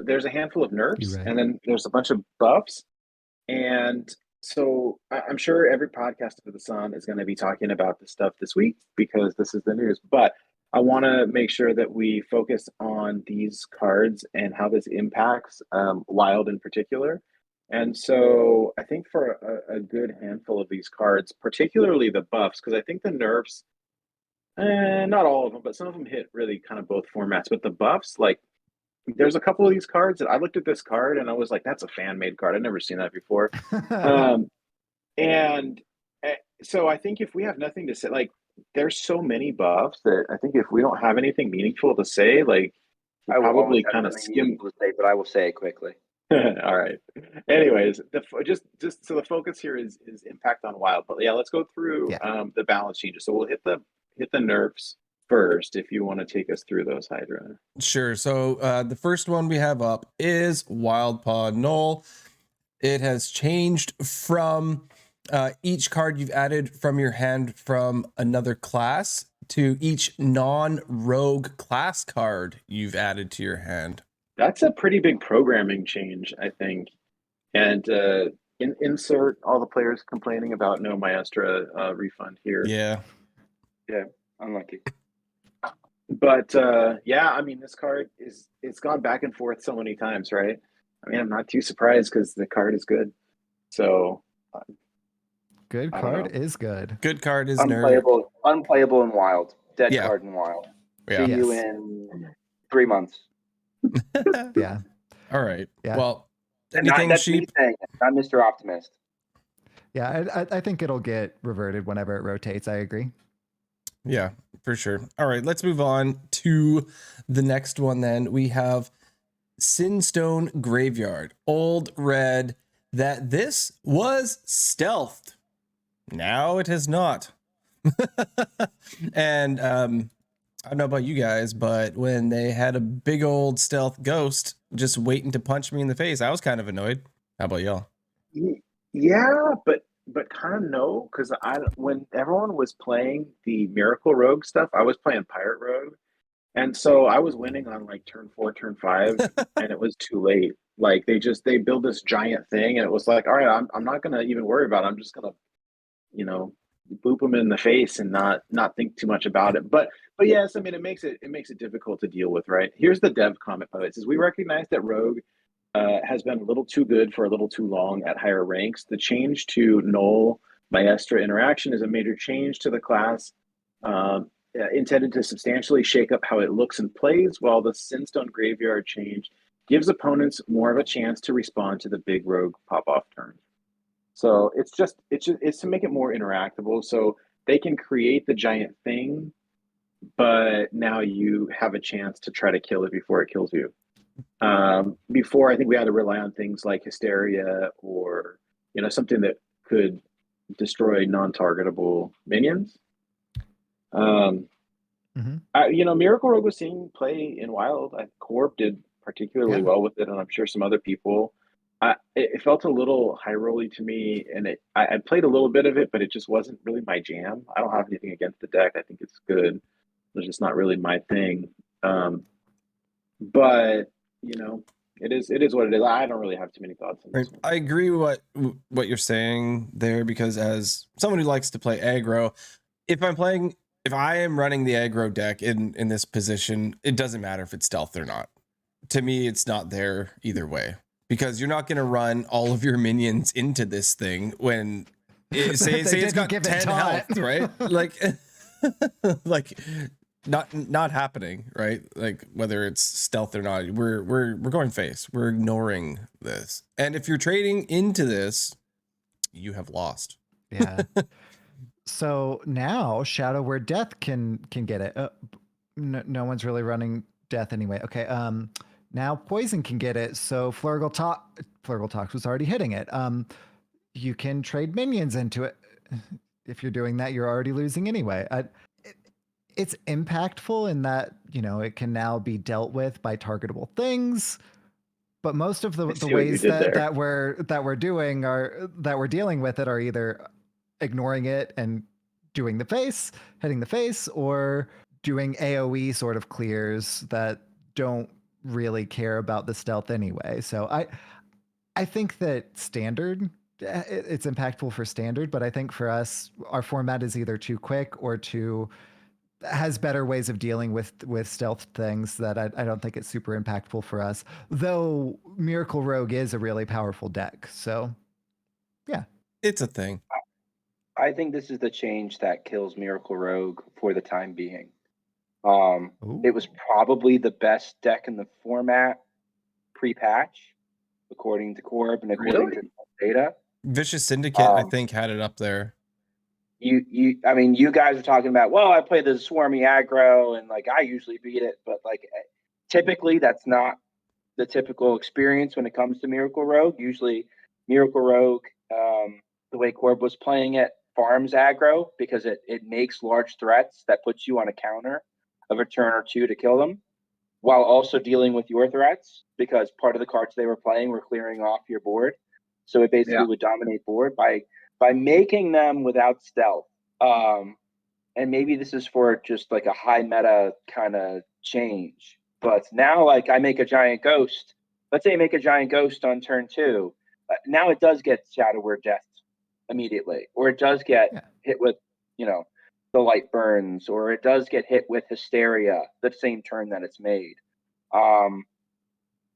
Speaker 1: there's a handful of nerfs,
Speaker 3: Right.
Speaker 1: and then there's a bunch of buffs. And so I'm sure every podcast under the sun is going to be talking about this stuff this week, because this is the news. But I want to make sure that we focus on these cards and how this impacts Wild in particular. And so I think for a good handful of these cards, particularly the buffs, because I think the nerfs, not all of them, but some of them hit really kind of both formats. But the buffs, like there's a couple of these cards that I looked at this card and I was like, that's a fan made card. I've never seen that before. And so I think if we have nothing to say, like there's so many buffs that I think if we don't have anything meaningful to say, like we
Speaker 5: I will
Speaker 1: probably
Speaker 5: always have
Speaker 1: kind of
Speaker 5: something
Speaker 1: skim.
Speaker 5: meaningful to say, but I will say it quickly.
Speaker 1: All right. Anyways, just so the focus here is impact on Wild. But yeah, let's go through the balance changes. So we'll hit the nerfs first, if you want to take us through those, Hydra.
Speaker 4: Sure. So the first one we have up is Wild Paw Null. It has changed from each card you've added from your hand from another class to each non-rogue class card you've added to your hand.
Speaker 1: That's a pretty big programming change, I think. And insert all the players complaining about no Maestra refund here.
Speaker 4: Yeah,
Speaker 5: unlucky.
Speaker 1: But yeah, I mean, this card it's gone back and forth so many times, right? I mean, I'm not too surprised because the card is good. So
Speaker 3: good card is good.
Speaker 4: Good card is
Speaker 5: unplayable in Wild. Dead card in Wild.
Speaker 4: Yeah.
Speaker 5: See you in 3 months.
Speaker 3: Yeah.
Speaker 4: All right.
Speaker 3: Yeah.
Speaker 4: Well, anything
Speaker 5: that's
Speaker 4: Sheep?
Speaker 5: me saying it, not Mr. Optimist.
Speaker 3: Yeah, I think it'll get reverted whenever it rotates. I agree.
Speaker 4: Yeah, for sure. All right, let's move on to the next one then. We have Sinstone Graveyard. Old red, that this was stealthed. Now it has not. And I don't know about you guys, but when they had a big old stealth ghost just waiting to punch me in the face, I was kind of annoyed. How about y'all?
Speaker 1: Yeah, but kind of no, because when everyone was playing the Miracle Rogue stuff, I was playing Pirate Rogue, and so I was winning on like turn 4, turn 5, and it was too late. Like they build this giant thing, and it was like, all right, I'm not gonna even worry about it. I'm just gonna, you know, boop them in the face and not think too much about it. But yes, I mean it makes it difficult to deal with, right? Here's the dev comment by it says we recognize that Rogue has been a little too good for a little too long at higher ranks. The change to Null Maestra interaction is a major change to the class, intended to substantially shake up how it looks and plays, while the Sinstone Graveyard change gives opponents more of a chance to respond to the big rogue pop-off turn. So it's to make it more interactable. So they can create the giant thing, but now you have a chance to try to kill it before it kills you. Before, I think we had to rely on things like hysteria or something that could destroy non-targetable minions. Miracle Rogue was seeing play in Wild. Corp did particularly well with it, and I'm sure some other people. It felt a little high rolly to me, and I played a little bit of it, but it just wasn't really my jam. I don't have anything against the deck. I think it's good. It's just not really my thing. But it is what it is. I don't really have too many thoughts on this one.
Speaker 4: I agree with what you're saying there, because as someone who likes to play aggro, if I am running the aggro deck in this position, it doesn't matter if it's stealth or not. To me, it's not there either way, because you're not going to run all of your minions into this thing when say it's got 10 health, right? Like not happening, right? Like whether it's stealth or not, we're going face. We're ignoring this. And if you're trading into this, you have lost.
Speaker 3: Yeah. So now Shadow Word Death can get it. No one's really running Death anyway. Okay. Now Poison can get it. So Flurgle Tox was already hitting it. You can trade minions into it. If you're doing that, you're already losing anyway. It's impactful in that it can now be dealt with by targetable things. But most of the ways that we're dealing with it are either ignoring it and doing the face, hitting the face, or doing AoE sort of clears that don't really care about the stealth anyway. So I think that standard, it's impactful for standard, but I think for us, our format is either too quick or has better ways of dealing with stealth things that I don't think it's super impactful for us. Though Miracle Rogue is a really powerful deck. So yeah.
Speaker 4: It's a thing.
Speaker 5: I think this is the change that kills Miracle Rogue for the time being. It was probably the best deck in the format pre-patch, according to Corp and according to data.
Speaker 4: Vicious Syndicate, I think, had it up there.
Speaker 5: I mean, you guys are talking about, well, I play the swarmy aggro and like I usually beat it, but like typically that's not the typical experience when it comes to Miracle Rogue. Usually Miracle Rogue, the way Corb was playing it, farms aggro because it makes large threats that puts you on a counter of a turn or two to kill them, while also dealing with your threats, because part of the cards they were playing were clearing off your board. So it basically would dominate board by making them without stealth. And maybe this is for just like a high meta kind of change. But now, like, I make a giant ghost. Let's say I make a giant ghost on turn 2. Now it does get Shadow Word Death immediately, or it does get hit with, the light burns, or it does get hit with hysteria the same turn that it's made.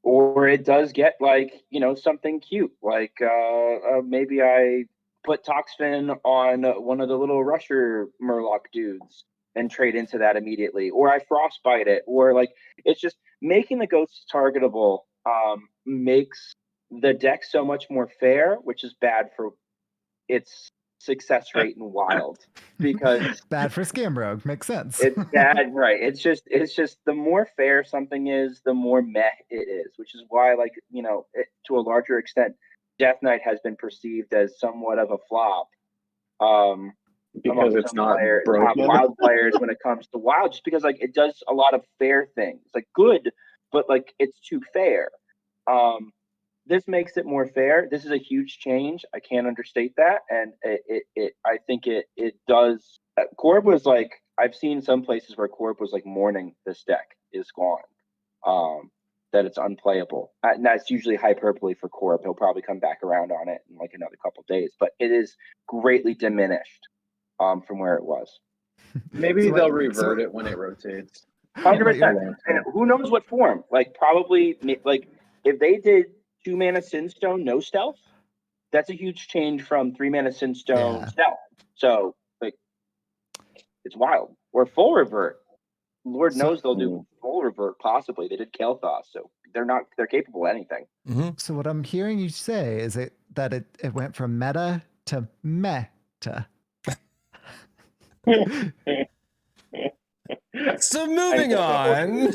Speaker 5: Or it does get like, something cute, like maybe I put Toxfin on one of the little Rusher Murloc dudes and trade into that immediately, or I frostbite it, or like it's just making the ghosts targetable makes the deck so much more fair, which is bad for its success rate in Wild, because
Speaker 3: bad for Scam Rogue, makes sense.
Speaker 5: It's bad, right? It's just the more fair something is, the more meh it is, which is why, like, to a larger extent, Death Knight has been perceived as somewhat of a flop.
Speaker 1: because it's not
Speaker 5: top
Speaker 1: broken.
Speaker 5: wild players when it comes to wild, just because like it does a lot of fair things, like good, but like it's too fair. This makes it more fair. This is a huge change. I can't understate that, and I think it does. Corb was like, I've seen some places where Corb was like mourning this deck is gone, that it's unplayable, and that's usually hyperbole for Corb. He'll probably come back around on it in like another couple days, but it is greatly diminished from where it was.
Speaker 1: Maybe
Speaker 3: So
Speaker 1: they'll
Speaker 3: what-
Speaker 1: revert
Speaker 3: so-
Speaker 1: it when it rotates.
Speaker 5: 100%. And who knows what form? Like probably like if they did 2-mana Sinstone no stealth, that's a huge change from 3-mana Sinstone
Speaker 3: Yeah.
Speaker 5: stealth. So like it's wild. Or full revert. Lord knows they'll do full revert possibly. They did Kael'thas, so they're capable of anything.
Speaker 3: So what I'm hearing you say is that it went from meta to meta.
Speaker 4: So moving on.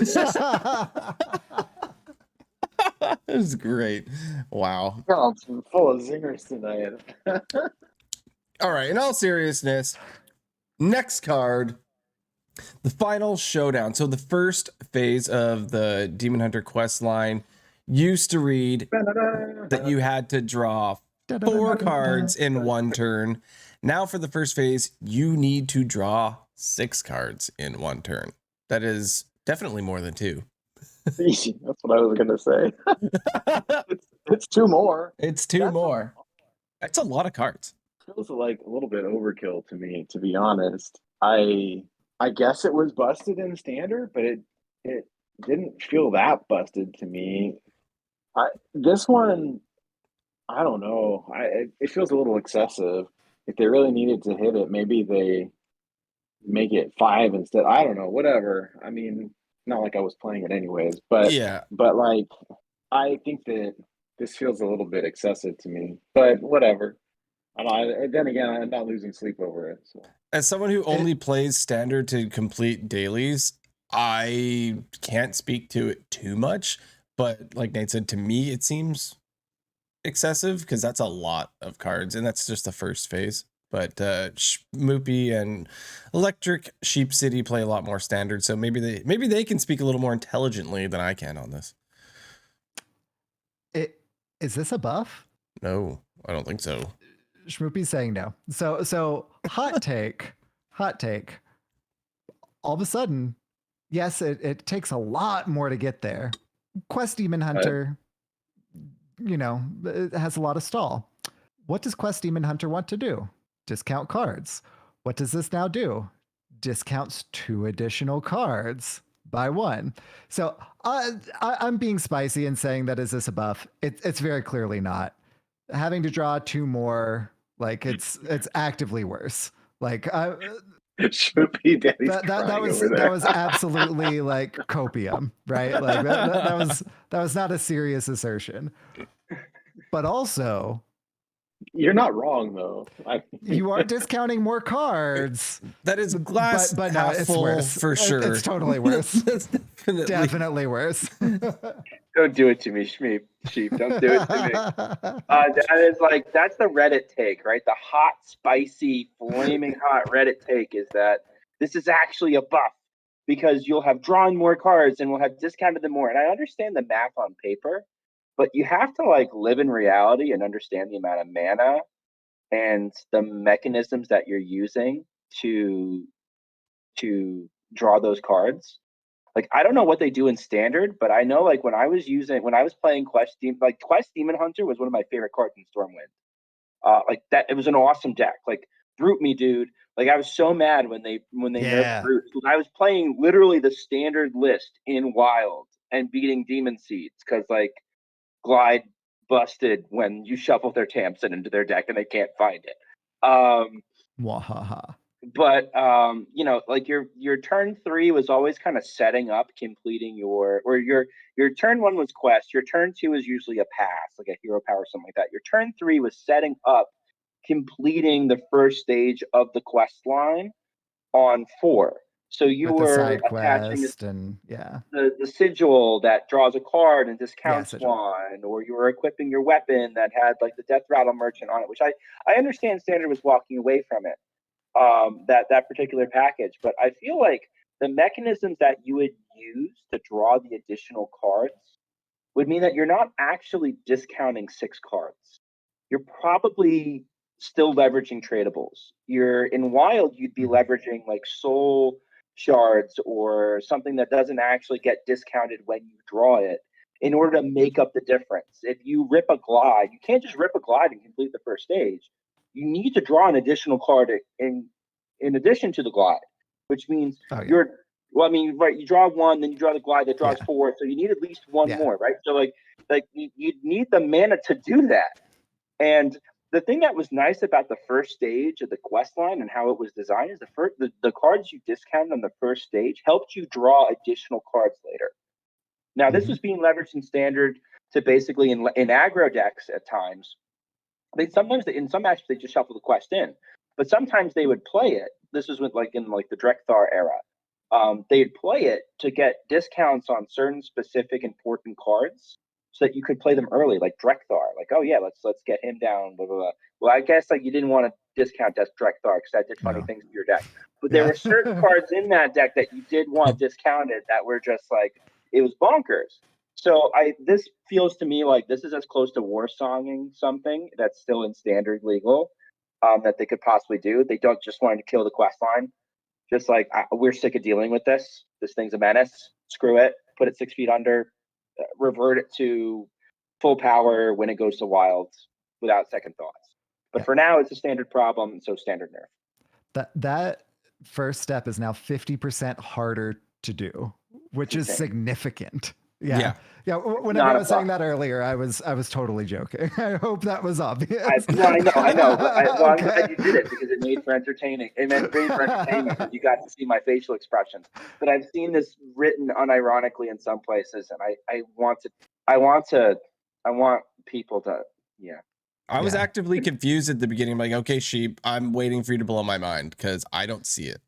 Speaker 4: That was great. Wow.
Speaker 1: God, I'm full of zingers tonight.
Speaker 4: All right, in all seriousness, next card, the final showdown. So the first phase of the Demon Hunter quest line used to read that you had to draw 4 cards in one turn. Now for the first phase, you need to draw 6 cards in one turn. That is definitely more than 2.
Speaker 1: That's what I was gonna say. It's 2 more.
Speaker 4: It's 2 more. That's a lot of cards.
Speaker 1: Feels like a little bit overkill to me, to be honest. I guess it was busted in standard, but it didn't feel that busted to me. This one, I don't know. It feels a little excessive. If they really needed to hit it, maybe they make it 5 instead. I don't know. Whatever. I mean, not like I was playing it anyways, but
Speaker 4: Yeah.
Speaker 1: but like I think that this feels a little bit excessive to me. But whatever. Then again, I'm not losing sleep over it. So.
Speaker 4: As someone who only plays standard to complete dailies, I can't speak to it too much. But like Nate said, to me, it seems excessive because that's a lot of cards, and that's just the first phase. But Schmoopie and Electric Sheep City play a lot more standard, so maybe they can speak a little more intelligently than I can on this.
Speaker 3: Is this a buff?
Speaker 4: No, I don't think so.
Speaker 3: Schmoopie's saying no. So hot take. All of a sudden, yes, it takes a lot more to get there. Quest Demon Hunter, it has a lot of stall. What does Quest Demon Hunter want to do? Discount cards. What does this now do? Discounts 2 additional cards by 1. So I'm being spicy and saying that is this a buff? It's very clearly not. Having to draw 2 more, like it's actively worse. Like
Speaker 1: SchmoopieDaddy's
Speaker 3: that was absolutely like copium, right? Like that was not a serious assertion. But also,
Speaker 1: you're not wrong though.
Speaker 3: you are discounting more cards.
Speaker 4: That is glass
Speaker 3: but no,
Speaker 4: half
Speaker 3: it's
Speaker 4: full
Speaker 3: worse.
Speaker 4: for sure.
Speaker 3: It's totally worse.
Speaker 4: That's
Speaker 3: Definitely worse.
Speaker 5: Don't do it to me, Sheep. Don't do it to me. That's the Reddit take, right? The hot, spicy, flaming hot Reddit take is that this is actually a buff because you'll have drawn more cards and we'll have discounted them more. And I understand the math on paper, but you have to like live in reality and understand the amount of mana and the mechanisms that you're using to draw those cards. Like I don't know what they do in standard, but I know like when I was playing Quest Demon Hunter was one of my favorite cards in Stormwind. Like that, it was an awesome deck. Like Brute me, dude. Like I was so mad when they nerfed Brute. I was playing literally the standard list in Wild and beating Demon Seeds because like Glide busted when you shuffle their Tamsin into their deck and they can't find it.
Speaker 3: Wahaha.
Speaker 5: But like your turn 3 was always kind of setting up completing your turn 1 was quest, your turn 2 is usually a pass, like a hero power or something like that. Your turn 3 was setting up completing the first stage of the quest line on 4. So you
Speaker 3: With the
Speaker 5: were
Speaker 3: side
Speaker 5: attaching
Speaker 3: quest and
Speaker 5: the sigil that draws a card and discounts
Speaker 3: sigil.
Speaker 5: one, or you were equipping your weapon that had like the death rattle merchant on it, which I understand standard was walking away from it. that particular package. But I feel like the mechanisms that you would use to draw the additional cards would mean that you're not actually discounting 6 cards. You're probably still leveraging tradables. You're in wild, you'd be leveraging like soul shards or something that doesn't actually get discounted when you draw it in order to make up the difference. If you rip a glide, you can't just rip a glide and complete the first stage. You need to draw an additional card in addition to the glide, which means right, you draw 1, then you draw the glide that draws 4, so you need at least 1 more, right? So like you need the mana to do that. And the thing that was nice about the first stage of the quest line and how it was designed is the cards you discounted on the first stage helped you draw additional cards later. Now, this was being leveraged in standard to basically in aggro decks at times. In some matches they just shuffle the quest in, but sometimes they would play it. This was in the Drekthar era. They'd play it to get discounts on certain specific important cards, so that you could play them early, like Drekthar. Like, oh yeah, let's get him down. Blah blah blah. Well, I guess like you didn't want to discount Drekthar because that did funny things to your deck. But there were certain cards in that deck that you did want discounted that were just like it was bonkers. So this feels to me like this is as close to war songing something that's still in standard legal that they could possibly do. They don't just want to kill the quest line. Just like we're sick of dealing with this. This thing's a menace. Screw it. Put it 6 feet under. Revert it to full power when it goes to wilds without second thoughts. But for now, it's a standard problem, so standard nerf.
Speaker 3: That first step is now 50% harder to do, which is significant. Yeah. Whenever I was saying that earlier, I was totally joking. I hope that was obvious.
Speaker 5: I know. But I'm glad you did it because it made for entertaining. It meant great for entertainment. You got to see my facial expressions. But I've seen this written unironically in some places, and I want people to.
Speaker 4: I was actively confused at the beginning. Like, okay, Sheep, I'm waiting for you to blow my mind because I don't see it.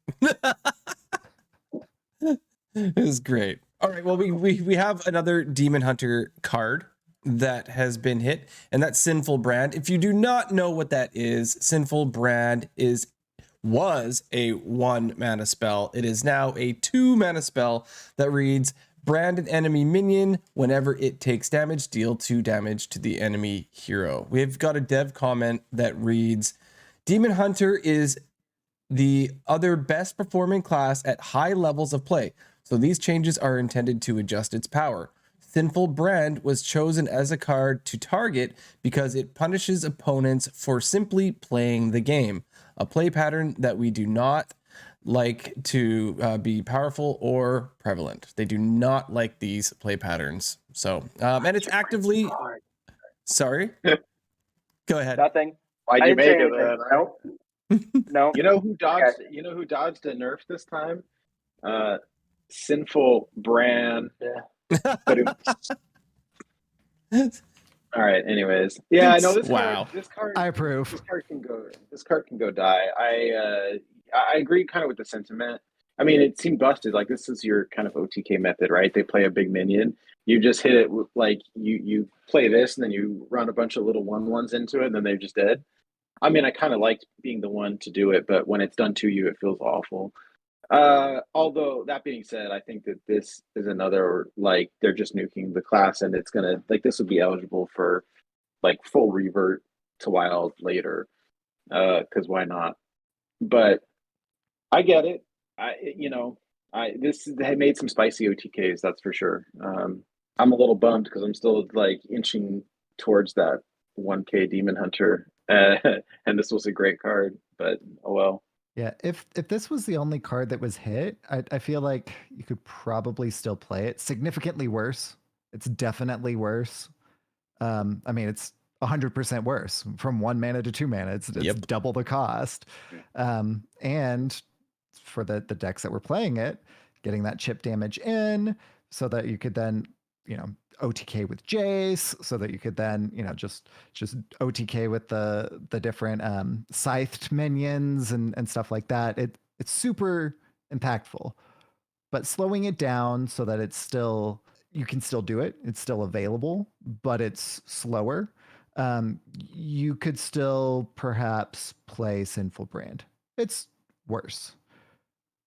Speaker 4: It was great. All right, well, we have another Demon Hunter card that has been hit, and that's Sinful Brand. If you do not know what that is, Sinful Brand was a 1 mana spell. It is now a 2 mana spell that reads, brand an enemy minion. Whenever it takes damage, deal 2 damage to the enemy hero. We've got a dev comment that reads, Demon Hunter is the other best performing class at high levels of play, so these changes are intended to adjust its power. Sinful Brand was chosen as a card to target because it punishes opponents for simply playing the game, a play pattern that we do not like to be powerful or prevalent. They do not like these play patterns. So, and it's actively... Sorry? Go ahead.
Speaker 5: Nothing.
Speaker 1: Why'd you make it?
Speaker 5: Nope. No.
Speaker 1: You know who dodged? You know who dodged a nerf this time? Sinful Brand. All right. Anyways, yeah, I know this card. This card.
Speaker 3: I approve.
Speaker 1: This card can go die. I agree kind of with the sentiment. I mean, it seemed busted. Like this is your kind of OTK method, right? They play a big minion. You just hit it with, like you play this, and then you run a bunch of little 1/1s into it, and then they're just dead. I mean, I kind of liked being the one to do it, but when it's done to you, it feels awful. Although that being said, I think that this is another, like, they're just nuking the class, and it's gonna, like, this would be eligible for like full revert to wild later, because why not? But I get it. They made some spicy OTKs, that's for sure. I'm a little bummed because I'm still like inching towards that 1K Demon Hunter, and this was a great card, but oh well.
Speaker 3: Yeah, if this was the only card that was hit, I feel like you could probably still play it. Significantly worse. It's definitely worse. I mean, it's 100% worse from 1 mana to 2 mana. It's double the cost. And for the decks that were playing it, getting that chip damage in so that you could then, OTK with Jace, so that you could then, just OTK with the different scythed minions and stuff like that. It's super impactful, but slowing it down so that it's still, you can still do it. It's still available, but it's slower. You could still perhaps play Sinful Brand. It's worse.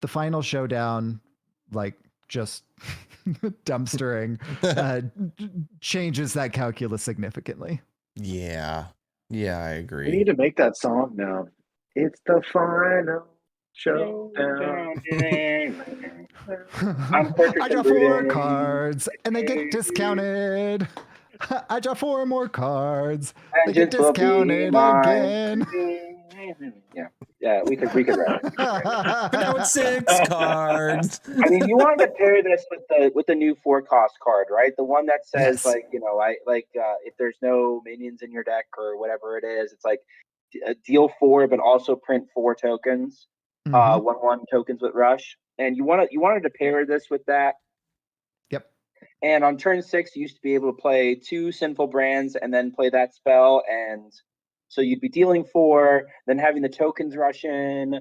Speaker 3: The final showdown, like just dumpstering, changes that calculus significantly.
Speaker 6: Yeah. Yeah, I
Speaker 1: We
Speaker 6: agree.
Speaker 1: need to make that song now. It's the final showdown.
Speaker 5: I'm purchasing
Speaker 3: I draw 4
Speaker 5: riddance.
Speaker 3: cards and they get discounted. I draw 4 more cards. They get
Speaker 5: Vengeance will be
Speaker 3: discounted
Speaker 5: mine.
Speaker 3: again.
Speaker 5: Yeah, we could write it.
Speaker 6: But now it's 6 cards.
Speaker 5: I mean, you want to pair this with the new 4-cost card, right? The one that says
Speaker 3: Yes.
Speaker 5: like, you know, if there's no minions in your deck or whatever it is, it's like deal 4 but also print 4 tokens,
Speaker 3: Mhm.
Speaker 5: 1/1 tokens with rush, and you wanted to pair this with that.
Speaker 3: Yep.
Speaker 5: And on turn 6, you used to be able to play 2 Sinful Brands and then play that spell, and so you'd be dealing 4, then having the tokens rush in,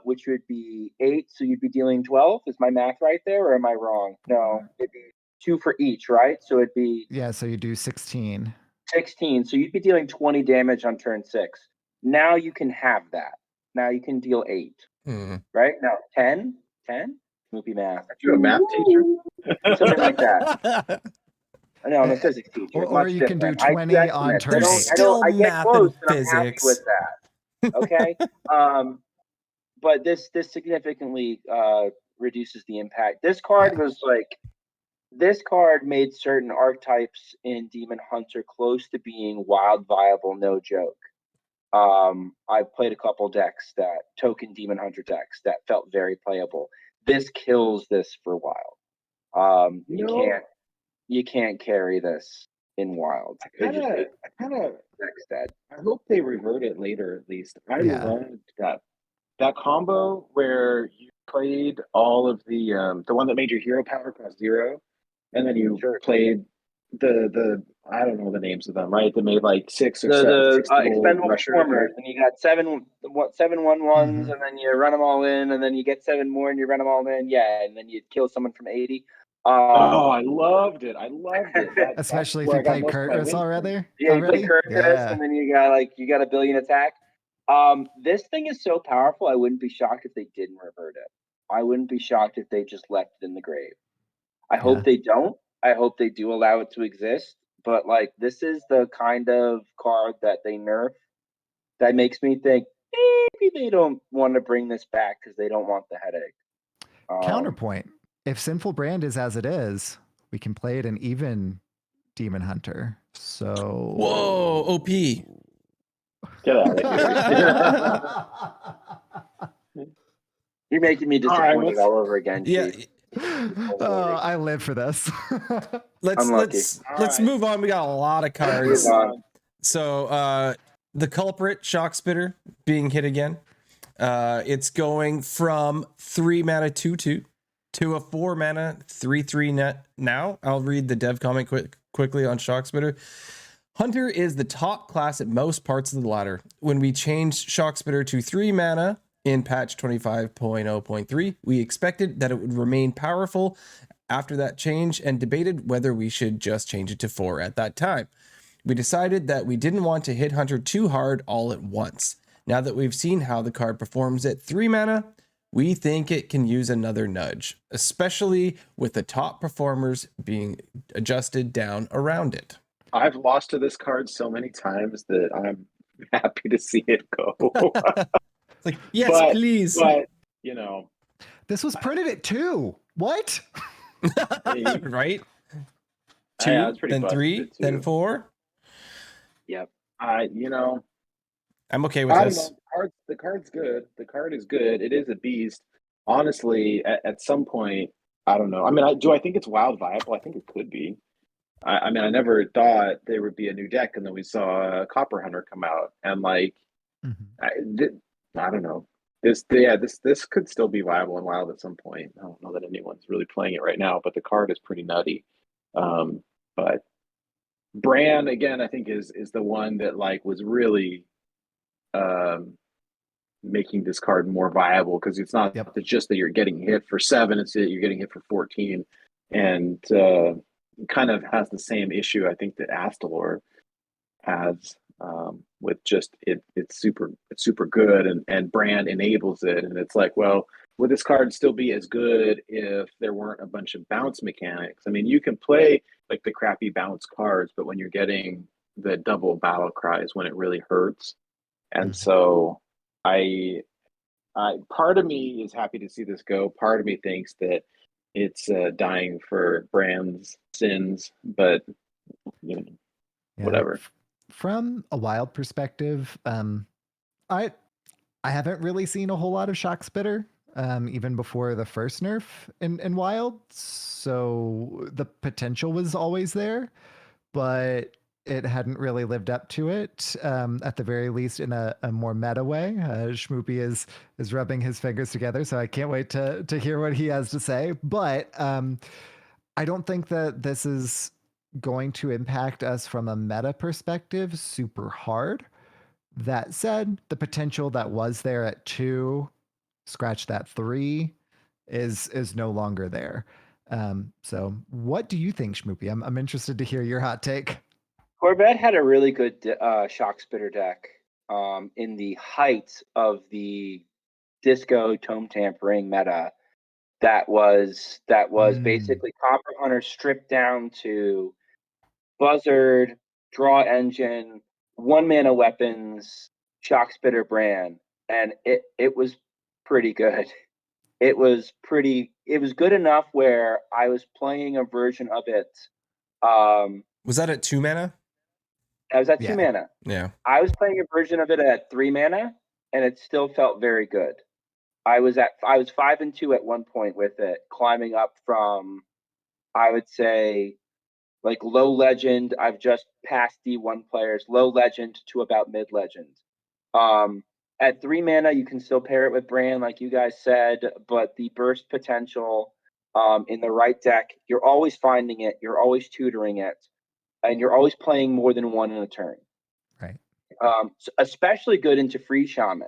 Speaker 5: which would be 8, so you'd be dealing 12. Is my math right there, or am I wrong? No, it'd be 2 for each, right? So it'd be
Speaker 3: Yeah, so you do 16.
Speaker 5: 16. So you'd be dealing 20 damage on turn 6. Now you can have that. Now you can deal 8, right? Now 10? Snoopy math.
Speaker 1: Are you a math teacher?
Speaker 5: Something like that. No, I'm a physics teacher.
Speaker 3: Or you can do
Speaker 5: different. I
Speaker 3: 20 on
Speaker 5: estimates.
Speaker 3: turn 8.
Speaker 6: Still
Speaker 5: I get
Speaker 6: math
Speaker 5: close,
Speaker 6: and
Speaker 5: and I'm happy
Speaker 6: physics.
Speaker 5: with that. Okay. But this significantly reduces the impact. This card was like, this card made certain archetypes in Demon Hunter close to being wild viable, no joke. I've played a couple decks that token Demon Hunter decks that felt very playable. This kills this for wild. You can't carry this in wild.
Speaker 1: I hope they revert it later at least. I loved that combo where you played all of the one that made your hero power cost 0, and then you played the I don't know the names of them, right? They made like 6 or 7
Speaker 5: expendable
Speaker 1: rusher,
Speaker 5: performers, and you got 7 1/1s,
Speaker 3: Mhm.
Speaker 5: and then you run them all in, and then you get 7 more, and you run them all in, and then you kill someone from 80.
Speaker 1: I loved it.
Speaker 3: Especially if you played Kurtris already.
Speaker 5: Yeah, you play Kurtris, and then you got a billion attack. This thing is so powerful. I wouldn't be shocked if they didn't revert it. I wouldn't be shocked if they just left it in the grave. I hope they don't. I hope they do allow it to exist. But like, this is the kind of card that they nerf that makes me think maybe they don't want to bring this back because they don't want the headache.
Speaker 3: Counterpoint: if Sinful Brand is as it is, we can play it in even Demon Hunter. So
Speaker 6: Whoa, OP.
Speaker 1: Get out of here.
Speaker 5: You're making me disappointed all over again,
Speaker 6: Yeah.
Speaker 5: Chief.
Speaker 3: I live for this.
Speaker 6: Let's move on. We got a lot of cards. So the culprit, Shock Spitter, being hit again. It's going from 3 mana 2/2 to a 4 mana 3/3 net. Now I'll read the dev comment quickly on Shock Spitter. Hunter is the top class at most parts of the ladder. When we changed Shock Spitter to 3 mana in patch 25.0.3, we expected that it would remain powerful after that change and debated whether we should just change it to 4 at that time. We decided that we didn't want to hit Hunter too hard all at once. Now that we've seen how the card performs at 3 mana, we think it can use another nudge, especially with the top performers being adjusted down around it.
Speaker 1: I've lost to this card so many times that I'm happy to see it go.
Speaker 6: It's like, yes, please.
Speaker 1: But, you know.
Speaker 3: This was printed at 2. What?
Speaker 6: Right? 2,
Speaker 1: Yeah, it's pretty
Speaker 6: then 3, then 4.
Speaker 5: Yep.
Speaker 1: You know.
Speaker 6: I'm okay with this.
Speaker 1: The card's good. The card is good. It is a beast. Honestly, at some point, I don't know. I mean, do I think it's wild viable? I think it could be. I mean, I never thought there would be a new deck, and then we saw Copper Hunter come out, and like, I don't know. This could still be viable and wild at some point. I don't know that anyone's really playing it right now, but the card is pretty nutty. But Bran again, I think is the one that like was really making this card more viable, because it's not just that you're getting hit for 7; it's that you're getting hit for 14, and kind of has the same issue I think that Astalor has, with just it's super good, and brand enables it, and it's like, well, would this card still be as good if there weren't a bunch of bounce mechanics? I mean, you can play like the crappy bounce cards, but when you're getting the double battle cries, when it really hurts. And so I part of me is happy to see this go. Part of me thinks that it's dying for brand's sins, but you know,
Speaker 3: Yeah.
Speaker 1: whatever.
Speaker 3: From a wild perspective, I haven't really seen a whole lot of Shock Spitter, even before the first nerf in Wild. So the potential was always there, but it hadn't really lived up to it, at the very least in a more meta way. Schmoopie is rubbing his fingers together, so I can't wait to hear what he has to say. But I don't think that this is going to impact us from a meta perspective super hard. That said, the potential that was there at 2, scratch that 3, is no longer there. So what do you think, Schmoopie? I'm interested to hear your hot take.
Speaker 5: Corvette had a really good Shock Spitter deck in the height of the Disco Tome Tampering meta. That was basically Copper Hunter stripped down to Buzzard, Draw Engine, 1-mana weapons, Shock Spitter brand, and it was pretty good. It was good enough where I was playing a version of it.
Speaker 6: Was that at 2 mana?
Speaker 5: I was at 2 mana.
Speaker 6: Yeah.
Speaker 5: I was playing a version of it at 3 mana, and it still felt very good. I was 5-2 at one point with it, climbing up from, I would say, like low legend. I've just passed D1 players, low legend to about mid legend. At 3 mana, you can still pair it with Bran, like you guys said, but the burst potential in the right deck, you're always finding it, you're always tutoring it, and you're always playing more than one in a turn.
Speaker 3: Right.
Speaker 5: So especially good into free shaman,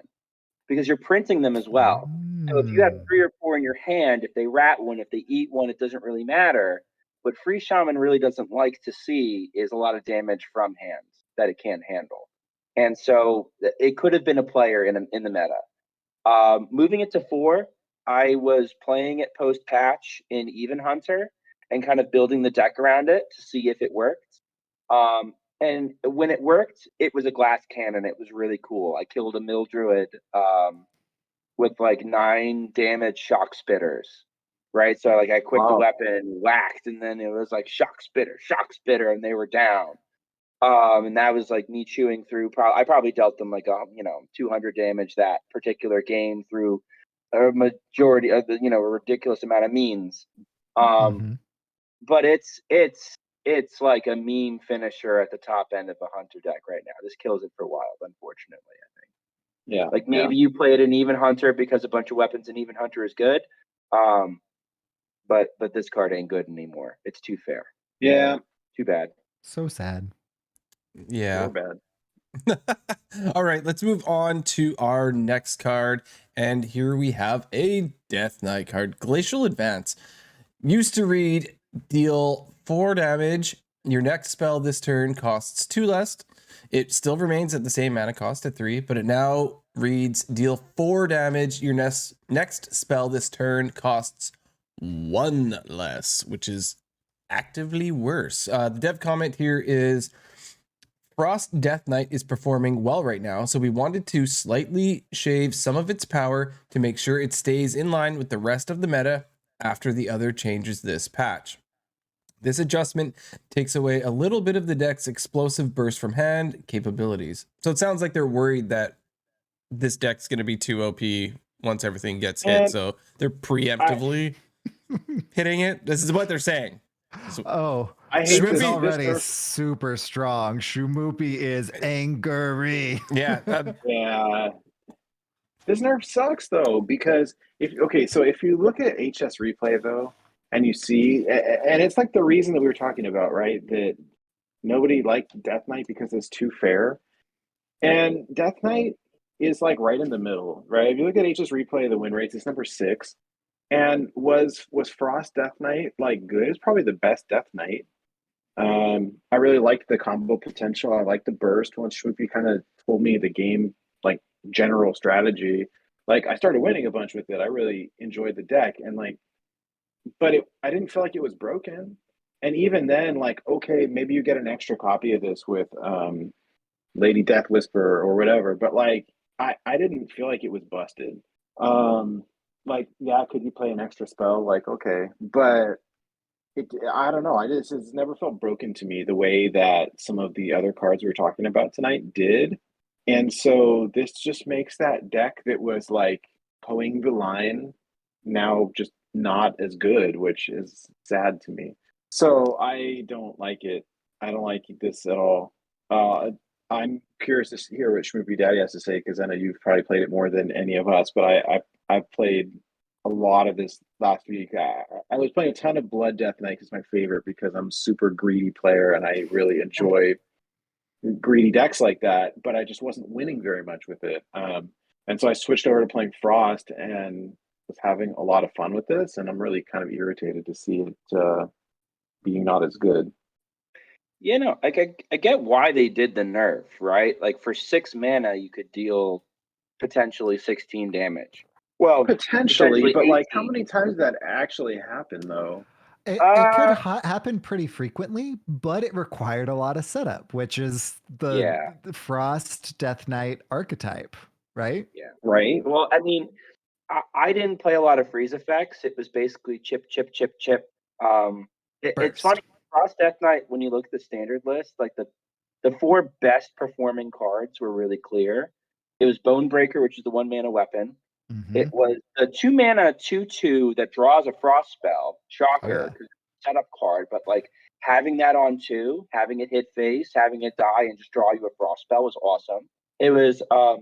Speaker 5: because you're printing them as well. So if you have 3 or 4 in your hand, if they rat one, if they eat one, it doesn't really matter. What free shaman really doesn't like to see is a lot of damage from hands that it can't handle. And so it could have been a player in the meta. Moving it to 4, I was playing it post patch in Even Hunter and kind of building the deck around it to see if it worked. And when it worked, it was a glass cannon. It was really cool. I killed a Mill Druid with like 9 damage shock spitters, right? So like I equipped the weapon, whacked, and then it was like shock spitter, and they were down. And that was like me chewing through. I probably dealt them like 200 damage that particular game through a majority of the a ridiculous amount of means. But it's like a meme finisher at the top end of a hunter deck right now. This kills it for Wild, unfortunately, I think.
Speaker 1: Yeah.
Speaker 5: Like maybe you play it in Even Hunter because a bunch of weapons in Even Hunter is good. But this card ain't good anymore. It's too fair.
Speaker 1: Yeah.
Speaker 5: Too bad.
Speaker 3: So sad.
Speaker 6: Yeah.
Speaker 1: So bad.
Speaker 6: All right, let's move on to our next card. And here we have a Death Knight card, Glacial Advance. Used to read, deal 4 damage. Your next spell this turn costs 2 less. It still remains at the same mana cost at 3, but it now reads, deal 4 damage. Your next spell this turn costs 1 less, which is actively worse. The dev comment here is, Frost Death Knight is performing well right now, so we wanted to slightly shave some of its power to make sure it stays in line with the rest of the meta after the other changes this patch. This adjustment takes away a little bit of the deck's explosive burst from hand capabilities. So it sounds like they're worried that this deck's going to be too OP once everything gets hit, so they're preemptively hitting it. This is what they're saying.
Speaker 3: Oh,
Speaker 1: I hate
Speaker 3: it's
Speaker 1: this
Speaker 3: already super strong. Schmoopie is angry.
Speaker 6: Yeah.
Speaker 1: Yeah. This nerf sucks though, because if you look at HS replay though, and you see, and it's like the reason that we were talking about, right? That nobody liked Death Knight because it's too fair. And Death Knight is like right in the middle, right? If you look at HS replay, the win rates, it's number 6. And was Frost Death Knight like good? It's probably the best Death Knight. I really liked the combo potential. I liked the burst. Once Shmoopy kind of told me the game, like general strategy, like I started winning a bunch with it. I really enjoyed the deck, and like, but I didn't feel like it was broken. And even then, like, okay, maybe you get an extra copy of this with Lady Death Whisperer or whatever, but like, I didn't feel like it was busted. Um, like, yeah, could you play an extra spell? Like, okay, but I don't know. It's never felt broken to me the way that some of the other cards we were talking about tonight did. And so this just makes that deck that was like towing the line now just not as good, which is sad to me. So I don't like it. I don't like this at all. Uh, I'm curious to hear what SchmoopieDaddy has to say because I know you've probably played it more than any of us, but I've played a lot of this last week. I was playing a ton of Blood Death Knight is my favorite because I'm a super greedy player and I really enjoy greedy decks like that. But I just wasn't winning very much with it, and so I switched over to playing Frost and was having a lot of fun with this. And I'm really kind of irritated to see it being not as good.
Speaker 5: You know, like I get why they did the nerf, right? Like for 6 mana, you could deal potentially 16 damage. Well,
Speaker 1: Potentially, but like, how
Speaker 5: 18.
Speaker 1: many times did that actually happen though?
Speaker 3: It could happen pretty frequently, but it required a lot of setup, which is
Speaker 5: Yeah.
Speaker 3: the Frost Death Knight archetype, right?
Speaker 5: Yeah.
Speaker 1: Right?
Speaker 5: Well, I mean, I didn't play a lot of freeze effects. It was basically chip, chip, chip, chip. It's
Speaker 3: Burst.
Speaker 5: funny. Frost Death Knight, when you look at the standard list, like the 4 best performing cards were really clear. It was Bonebreaker, which is the 1 mana weapon.
Speaker 3: Mm-hmm.
Speaker 5: It was a 2 mana 2/2 that draws a frost spell.
Speaker 3: Oh,
Speaker 5: Shocker,
Speaker 3: yeah.
Speaker 5: because setup card, but like having that on 2, having it hit face, having it die, and just draw you a frost spell was awesome. It was uh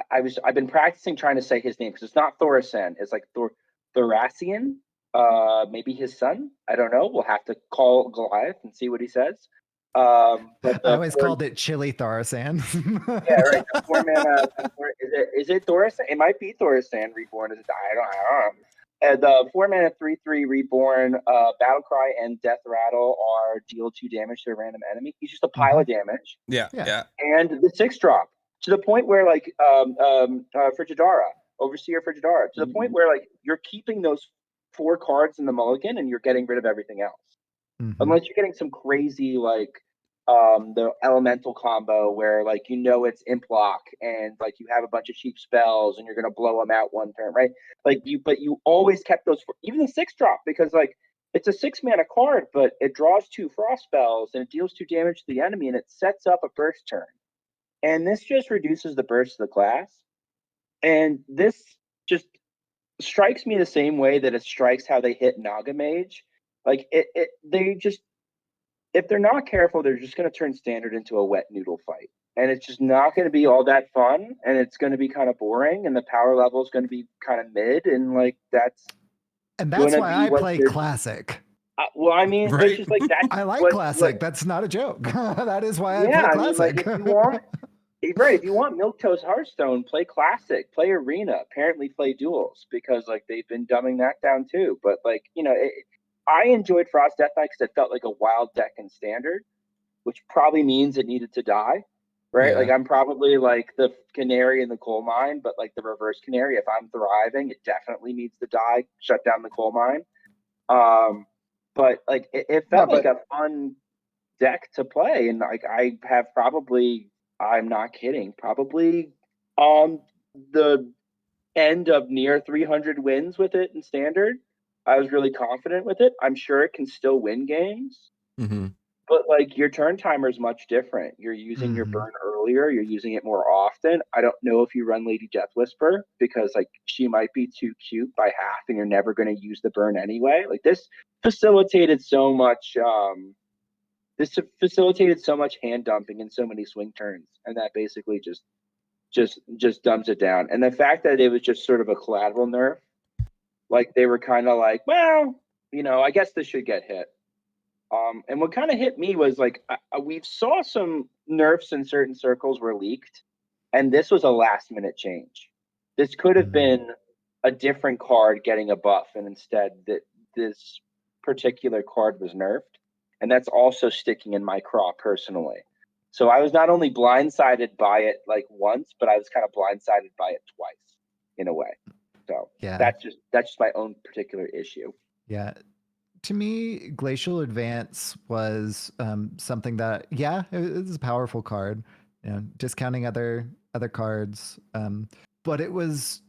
Speaker 5: I've been practicing trying to say his name because it's not Thoracen, it's like Thoracian. Maybe his son. I don't know. We'll have to call Goliath and see what he says. But
Speaker 3: I
Speaker 5: the
Speaker 3: always
Speaker 5: four,
Speaker 3: called it Chili Tharasan.
Speaker 5: yeah, right. The 4 mana. Is it Thoracen? It might be Thoracen reborn as a die. I don't know. And the 4 mana 3/3 reborn, Battlecry and Death Rattle are deal 2 damage to a random enemy. He's just a pile of damage.
Speaker 6: Yeah.
Speaker 3: Yeah.
Speaker 6: Yeah.
Speaker 5: And the 6-drop to the point where like Frigidara, Overseer Frigidara, to the point where like you're keeping those 4 cards in the mulligan and you're getting rid of everything else.
Speaker 3: Mhm.
Speaker 5: Unless you're getting some crazy like the elemental combo where like it's imp lock and like you have a bunch of cheap spells and you're gonna blow them out one turn, right? Like but you always kept those even the 6-drop because like it's a 6 mana card, but it draws 2 frost spells and it deals 2 damage to the enemy and it sets up a burst turn. And this just reduces the burst of the class. And this just strikes me the same way that it strikes how they hit Naga Mage. Like they just if they're not careful, they're just going to turn standard into a wet noodle fight. And it's just not going to be all that fun. And it's going to be kind of boring. And the power level is going to be kind of mid. And like that's
Speaker 3: why I play Classic.
Speaker 5: Well, I mean,
Speaker 6: Right.
Speaker 5: it's just like that.
Speaker 3: I like Classic. That's not a joke. That is why I play
Speaker 5: I
Speaker 3: Classic.
Speaker 5: mean, like if you want, if you want Milquetoast Hearthstone, play Classic, play Arena. Apparently, play Duels because like they've been dumbing that down too. But like I enjoyed Frost Death Knight because it felt like a wild deck in Standard, which probably means it needed to die, right?
Speaker 6: Yeah.
Speaker 5: Like I'm probably like the canary in the coal mine, but like the reverse canary. If I'm thriving, it definitely needs to die. Shut down the coal mine. But like it felt like a fun deck to play, and like I have probably, I'm not kidding, probably the end of near 300 wins with it in Standard. I was really confident with it. I'm sure it can still win games,
Speaker 6: Mm-hmm.
Speaker 5: but like your turn timer is much different. You're using your burn earlier. You're using it more often. I don't know if you run Lady Death Whisper because like she might be too cute by half, and you're never going to use the burn anyway. Like this facilitated so much. This facilitated so much hand dumping and so many swing turns, and that basically just dumps it down. And the fact that it was just sort of a collateral nerf, like they were kind of like, well, I guess this should get hit. And what kind of hit me was like we saw some nerfs in certain circles were leaked, and this was a last minute change. This could have been a different card getting a buff, and instead that this particular card was nerfed, and that's also sticking in my craw personally. So I was not only blindsided by it like once, but I was kind of blindsided by it twice in a way. So
Speaker 3: Yeah.
Speaker 5: that's just my own particular issue.
Speaker 3: Yeah. To me, Glacial Advance was something that, yeah, it was a powerful card, discounting other cards. But it was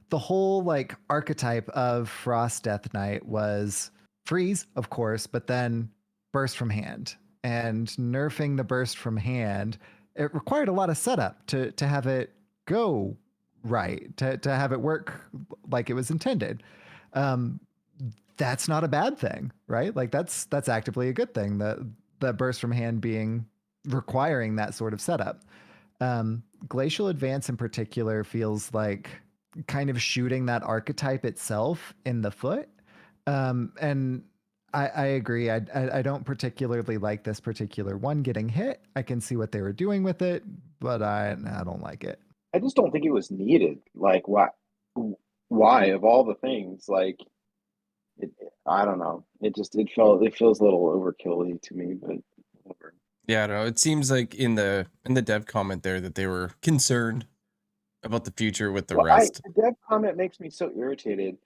Speaker 3: the whole like archetype of Frost Death Knight was freeze, of course, but then burst from hand. And nerfing the burst from hand, it required a lot of setup to have it go right, to have it work like it was intended. That's not a bad thing, right? Like that's actively a good thing. The burst from hand requiring that sort of setup. Glacial Advance in particular feels like kind of shooting that archetype itself in the foot. And I agree. I don't particularly like this particular one getting hit. I can see what they were doing with it, but I don't like it.
Speaker 1: I just don't think it was needed. Like, why of all the things? Like, I don't know. It feels a little overkill-y to me, but whatever.
Speaker 6: Yeah, I don't know. It seems like in the dev comment there that they were concerned about the future with the rest.
Speaker 1: The dev comment makes me so irritated.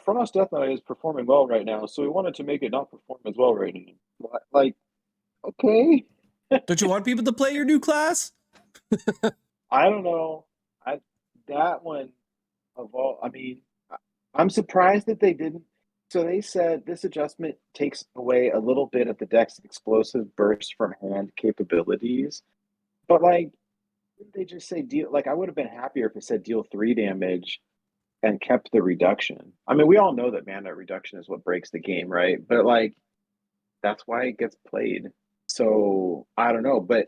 Speaker 1: Frost Death Knight is performing well right now, so we wanted to make it not perform as well right now. Like, okay.
Speaker 6: Don't you want people to play your new class?
Speaker 1: I don't know. That one of all, I mean, I'm surprised that they didn't. So they said this adjustment takes away a little bit of the deck's explosive burst from hand capabilities. But like, didn't they just say deal? Like, I would have been happier if it said deal 3 damage and kept the reduction. I mean, we all know that mana reduction is what breaks the game, right? But like, that's why it gets played. So I don't know, but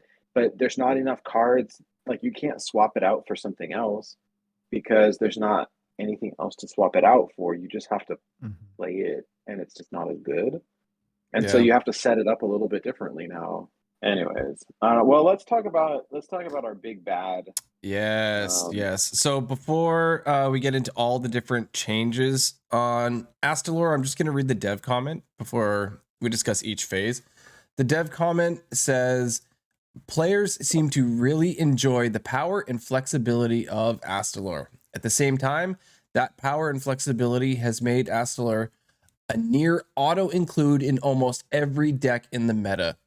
Speaker 1: there's not enough cards. Like, you can't swap it out for something else because there's not anything else to swap it out for. You just have to play it, and it's just not as good. And so you have to set it up a little bit differently now. Anyways, well, let's talk about our big bad.
Speaker 6: Yes. So before we get into all the different changes on Astalor, I'm just going to read the dev comment before we discuss each phase. The dev comment says, players seem to really enjoy the power and flexibility of Astalor. At the same time, that power and flexibility has made Astalor a near auto include in almost every deck in the meta.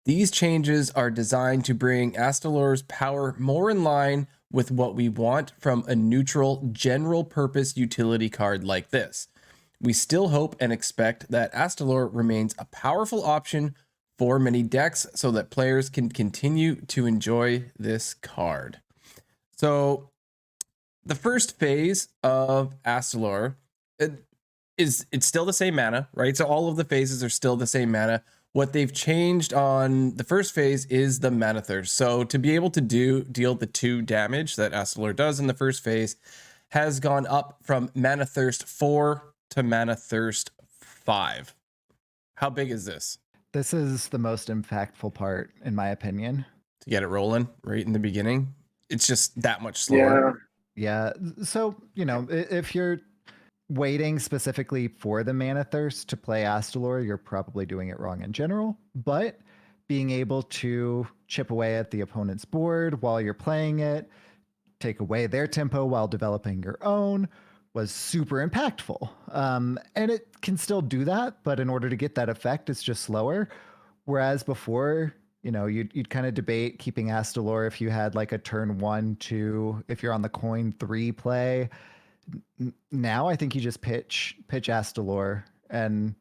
Speaker 6: These changes are designed to bring Astalor's power more in line with what we want from a neutral general purpose utility card like this. We still hope and expect that Astalor remains a powerful option for many decks so that players can continue to enjoy this card. So the first phase of Astalor, it's still the same mana, right? So all of the phases are still the same mana. What they've changed on the first phase is the Mana Thirst. So to be able to deal the 2 damage that Astalor does in the first phase has gone up from Mana Thirst 4 to Mana Thirst 5. How big is this?
Speaker 3: This is the most impactful part, in my opinion.
Speaker 6: To get it rolling right in the beginning. It's just that much slower.
Speaker 3: Yeah. So, if you're waiting specifically for the Mana Thirst to play Astalor, you're probably doing it wrong in general. But being able to chip away at the opponent's board while you're playing it, take away their tempo while developing your own, was super impactful. And it can still do that, but in order to get that effect, it's just slower. Whereas before, you'd kind of debate keeping Astalor if you had like a turn 1, 2, if you're on the coin 3 play. Now I think you just pitch Astalor, and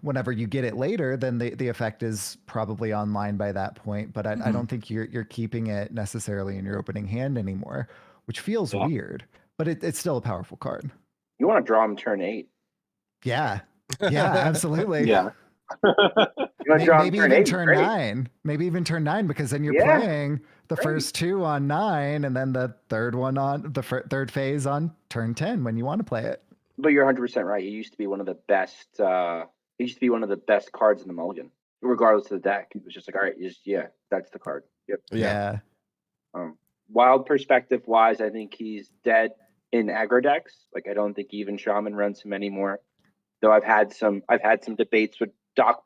Speaker 3: whenever you get it later, then the effect is probably online by that point. But I don't think you're keeping it necessarily in your opening hand anymore, which feels weird. But it's still a powerful card.
Speaker 5: You want to draw him turn 8.
Speaker 3: Yeah, absolutely.
Speaker 1: Yeah.
Speaker 3: Maybe even turn 9. Maybe even turn 9, because then you're playing the first 2 on 9, and then the third one on the third phase on turn 10 when you want to play it.
Speaker 5: But you're 100% right. It used to be one of the best. It used to be one of the best cards in the mulligan, regardless of the deck. It was just like, all right, that's the card. Yep.
Speaker 3: Yeah.
Speaker 5: Wild perspective wise, I think he's dead in aggro decks. Like, I don't think even Shaman runs him anymore. though I've had some debates with Doc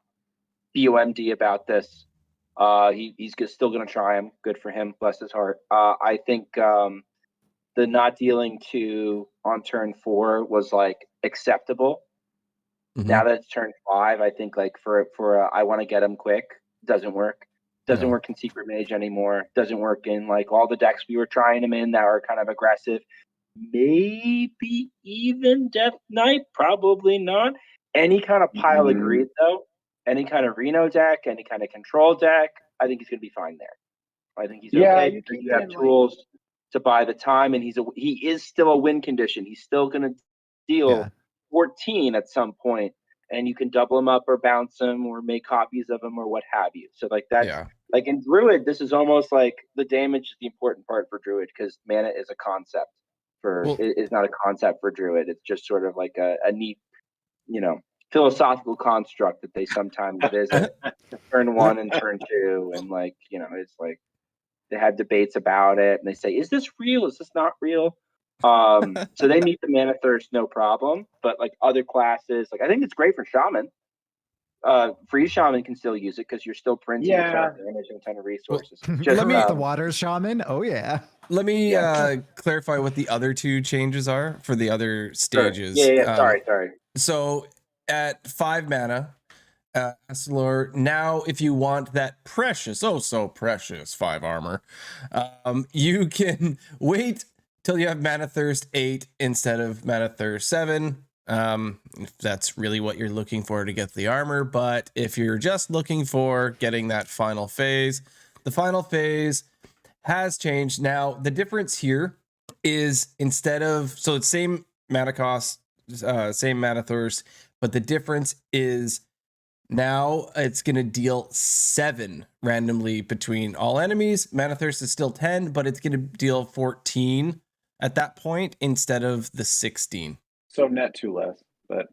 Speaker 5: BOMD about this. He's still going to try him. Good for him. Bless his heart. I think the not dealing 2 on turn 4 was like acceptable. Now that it's turn 5, I think like for I want to get him quick doesn't work. Doesn't work in Secret Mage anymore. Doesn't work in like all the decks we were trying him in that are kind of aggressive. Maybe even Death Knight, probably not. Any kind of pile of greed though, any kind of Reno deck, any kind of control deck, I think he's gonna be fine there. I think he's okay because you have tools to buy the time, and he is still a win condition. He's still gonna deal 14 at some point, and you can double him up or bounce him or make copies of him or what have you. So like that's like in Druid, this is almost like the damage is the important part for Druid because mana is a concept is not a concept for Druid. It's just sort of like a neat, philosophical construct that they sometimes visit turn 1 and turn 2, and like it's like they have debates about it, and they say, "Is this real? Is this not real?" So they meet the mana thirst no problem, but like other classes, like I think it's great for Shaman. Free Shaman can still use it because you're still printing a ton of damage and a ton of resources.
Speaker 3: Just the Waters Shaman. Oh yeah.
Speaker 6: Let me clarify what the other 2 changes are for the other stages.
Speaker 5: Sure. Yeah. Sorry.
Speaker 6: So at 5 mana, Astalor, now if you want that precious, oh so precious 5 armor, you can wait till you have Mana Thirst 8 instead of Mana Thirst 7. If that's really what you're looking for to get the armor, but if you're just looking for getting that final phase, the final phase has changed. Now the difference here is instead of, so it's same mana cost, same Mana Thirst, but the difference is now it's going to deal 7 randomly between all enemies. Mana Thirst is still 10, but it's going to deal 14 at that point instead of the 16.
Speaker 1: So net 2 less, but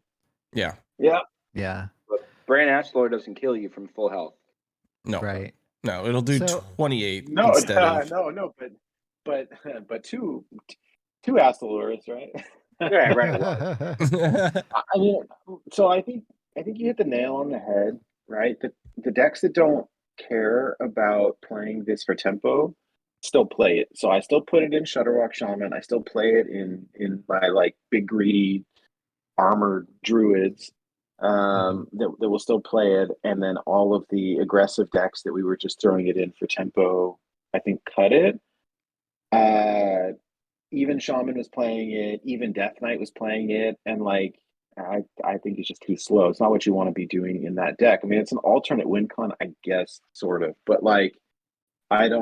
Speaker 6: yeah.
Speaker 5: But Brand Astalor doesn't kill you from full health.
Speaker 6: No,
Speaker 3: right.
Speaker 6: No, it'll do 28.
Speaker 1: No,
Speaker 6: instead of...
Speaker 1: no, but two Astalors, right?
Speaker 5: Yeah, right.
Speaker 1: I mean, so I think you hit the nail on the head, right? The decks that don't care about playing this for tempo still play it. So I still put it in Shutterwalk Shaman. I still play it in my like big greedy armored druids that will still play it, and then all of the aggressive decks that we were just throwing it in for tempo, I think cut it. Even Shaman was playing it, even Death Knight was playing it, and like I think it's just too slow. It's not what you want to be doing in that deck. I mean, it's an alternate win con, I guess, sort of, but like I'd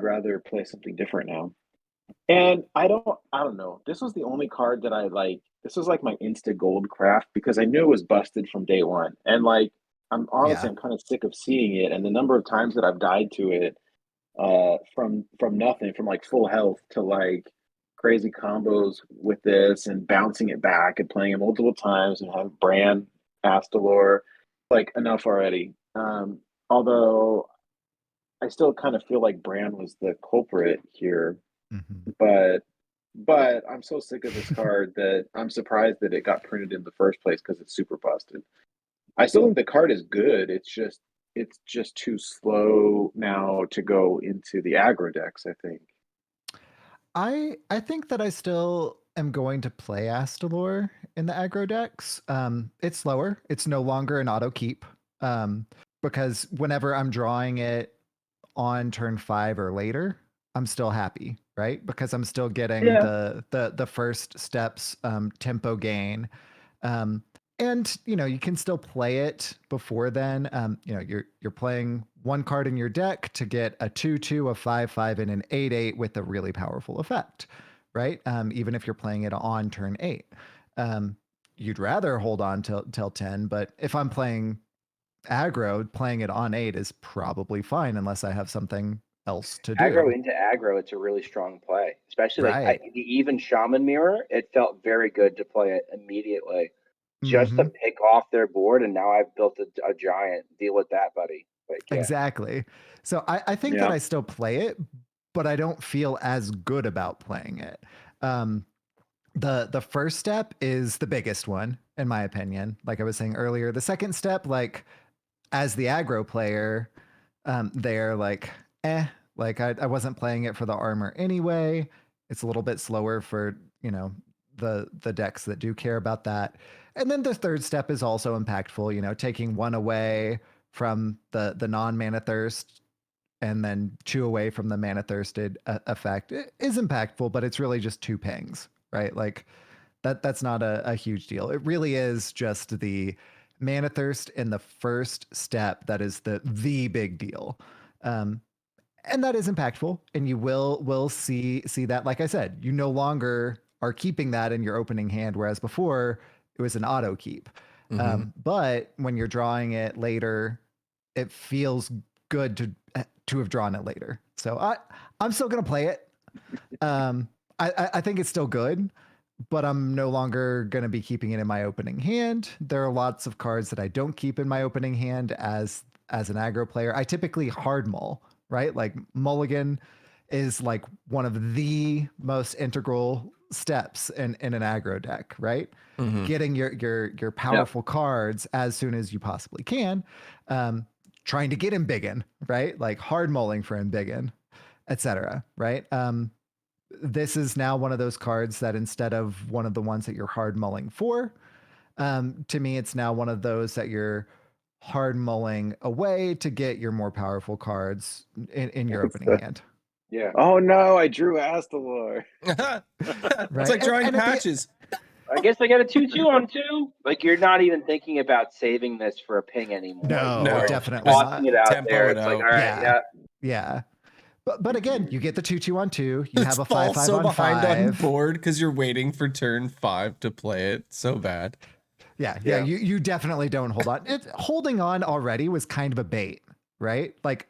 Speaker 1: rather play something different now. And I don't know. This was the only card that I like. This was like my insta gold craft because I knew it was busted from day one. And like I'm honestly I'm kind of sick of seeing it, and the number of times that I've died to it from nothing, from like full health to like crazy combos with this and bouncing it back and playing it multiple times and have Bran, Astalor, like enough already. Although I still kind of feel like Bran was the culprit here, but I'm so sick of this card that I'm surprised that it got printed in the first place because it's super busted. I still think the card is good. It's just too slow now to go into the aggro decks, I think.
Speaker 3: I think that I still am going to play Astalor in the aggro decks. It's slower. It's no longer an auto keep. Because whenever I'm drawing it on turn 5 or later, I'm still happy, right? Because I'm still getting the first steps tempo gain. And you can still play it before then. You're playing one card in your deck to get a 2/2, a 5/5, and an 8/8 with a really powerful effect, right? Even if you're playing it on turn 8. You'd rather hold on till 10, but if I'm playing aggro, playing it on 8 is probably fine unless I have something else to do.
Speaker 5: Aggro into aggro, it's a really strong play, especially like even Shaman Mirror. It felt very good to play it immediately, just to pick off their board, and now I've built a giant. Deal with that, buddy. Like,
Speaker 3: Exactly. So I think that I still play it, but I don't feel as good about playing it. The first step is the biggest one, in my opinion. Like I was saying earlier, the second step, like as the aggro player, they're like, like I wasn't playing it for the armor anyway. It's a little bit slower for, the decks that do care about that. And then the third step is also impactful, taking one away from the non-mana thirst and then 2 away from the mana thirsted effect. It is impactful, but it's really just 2 pings, right? Like that's not a huge deal. It really is just the mana thirst in the first step that is the big deal. And that is impactful, and you will see that. Like I said, you no longer are keeping that in your opening hand, whereas before it was an auto keep. But when you're drawing it later, it feels good to have drawn it later. So I'm still gonna play it. I think it's still good, but I'm no longer gonna be keeping it in my opening hand. There are lots of cards that I don't keep in my opening hand as an aggro player. I typically hard mull, right? Like mulligan is like one of the most integral steps in an aggro deck, right? Getting your powerful cards as soon as you possibly can. Trying to get Embiggen, right? Like hard mulling for Embiggen, etc. Right? This is now one of those cards that instead of one of the ones that you're hard mulling for, to me, it's now one of those that you're hard mulling away to get your more powerful cards in your opening hand.
Speaker 5: Yeah.
Speaker 1: Oh no, I drew Astalor.
Speaker 6: It's like drawing patches.
Speaker 5: I guess I got a 2/2 on 2. Like you're not even thinking about saving this for a ping anymore.
Speaker 3: No,
Speaker 5: You're
Speaker 3: definitely
Speaker 5: tossing
Speaker 3: not.
Speaker 5: it out
Speaker 6: Tempo
Speaker 5: there.
Speaker 6: it
Speaker 5: It's like,
Speaker 6: out.
Speaker 5: all right,
Speaker 3: Yeah. But again, you get the 2/2 on 2. You have a 5/5
Speaker 6: so
Speaker 3: on
Speaker 6: behind
Speaker 3: 5
Speaker 6: on board because you're waiting for turn 5 to play it. So bad.
Speaker 3: Yeah.
Speaker 5: Yeah.
Speaker 3: You definitely don't hold on. Holding on already was kind of a bait, right? Like,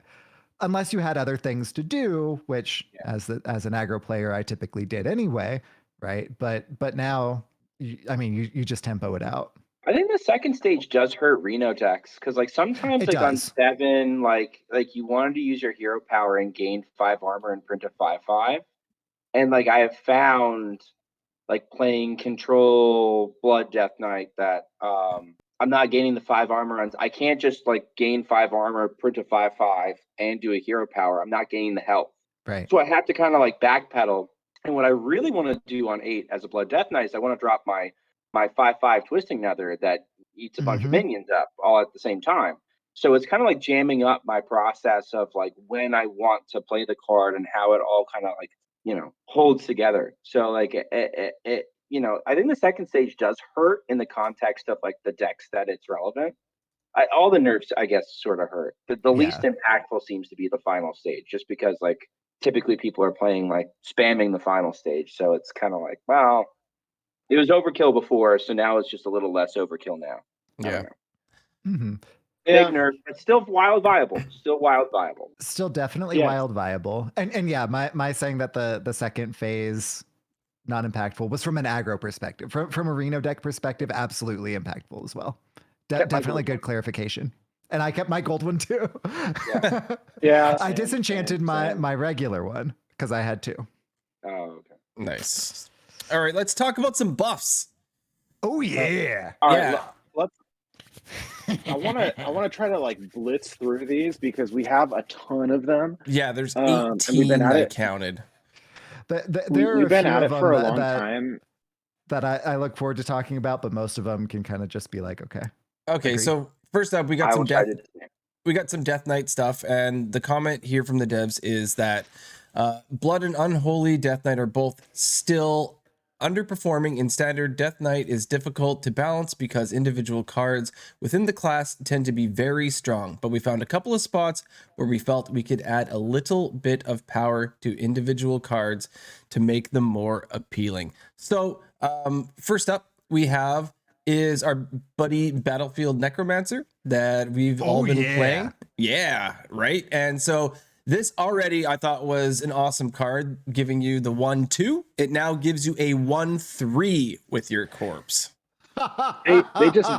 Speaker 3: unless you had other things to do, which as an aggro player I typically did anyway, right? But now, you just tempo it out.
Speaker 5: I think the second stage does hurt Reno decks because like sometimes
Speaker 3: It
Speaker 5: like on
Speaker 3: does.
Speaker 5: 7, like you wanted to use your hero power and gain 5 armor and print a 5/5, and like I have found like playing control Blood Death Knight that I'm not gaining the 5 armor and I can't just like gain 5 armor, print a 5/5, and do a hero power. I'm not gaining the health,
Speaker 3: Right.
Speaker 5: so I have to kind of like backpedal. And what I really want to do on 8 as a Blood Death Knight is I want to drop my 5/5 Twisting Nether that eats a bunch of minions up all at the same time. So it's kind of like jamming up my process of like when I want to play the card and how it all kind of like holds together. So like it I think the second stage does hurt in the context of like the decks that it's relevant. All the nerfs, I guess, sort of hurt. The least impactful seems to be the final stage, just because like typically people are playing like spamming the final stage. So it's kind of like, well, it was overkill before, so now it's just a little less overkill now.
Speaker 6: Yeah.
Speaker 5: Big nerf, but still wild viable.
Speaker 3: Still definitely wild viable. And yeah, my saying that the second phase not impactful was from an aggro perspective. From a Reno deck perspective, absolutely impactful as well. Definitely good clarification. And I kept my gold one too.
Speaker 1: Yeah.
Speaker 3: I disenchanted my regular one because I had 2.
Speaker 5: Oh, okay.
Speaker 6: Nice. All right, let's talk about some buffs.
Speaker 3: Oh yeah.
Speaker 1: All right, let's I want to try to like blitz through these because we have a ton of them.
Speaker 6: Yeah, there's 18
Speaker 1: and we've been at
Speaker 6: I
Speaker 1: it.
Speaker 6: counted.
Speaker 1: We've been at it for a long time.
Speaker 3: That I look forward to talking about, but most of them can kind of just be like, okay.
Speaker 6: Okay,
Speaker 3: Agreed.
Speaker 6: so first up, we got some Death Knight stuff, and the comment here from the devs is that Blood and Unholy Death Knight are both still underperforming in standard. Death Knight is difficult to balance because individual cards within the class tend to be very strong, but we found a couple of spots where we felt we could add a little bit of power to individual cards to make them more appealing. So first up we have is our buddy Battlefield Necromancer that we've all been playing. Yeah, right. And so this already I thought was an awesome card, giving you the 1/2. It now gives you a 1/3 with your corpse.
Speaker 1: They just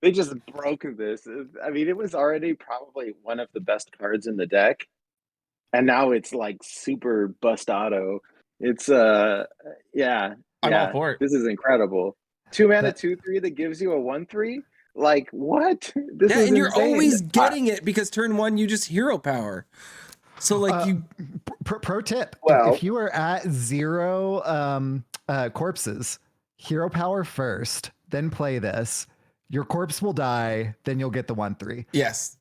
Speaker 1: they just broke this. I mean, it was already probably one of the best cards in the deck, And now it's like super bustado. It's yeah,
Speaker 6: I'm all
Speaker 1: yeah.
Speaker 6: for it.
Speaker 1: This is incredible. 2 mana,
Speaker 3: That-
Speaker 1: 2/3 that gives you a 1/3. Like what? This
Speaker 6: Yeah,
Speaker 1: is
Speaker 6: and you're
Speaker 1: insane.
Speaker 6: always getting it because turn 1 you just hero power. So like you
Speaker 3: pro tip:
Speaker 5: Well-
Speaker 3: if you are at 0 corpses, hero power first, then play this. Your corpse will die, then you'll get the 1/3.
Speaker 6: yes.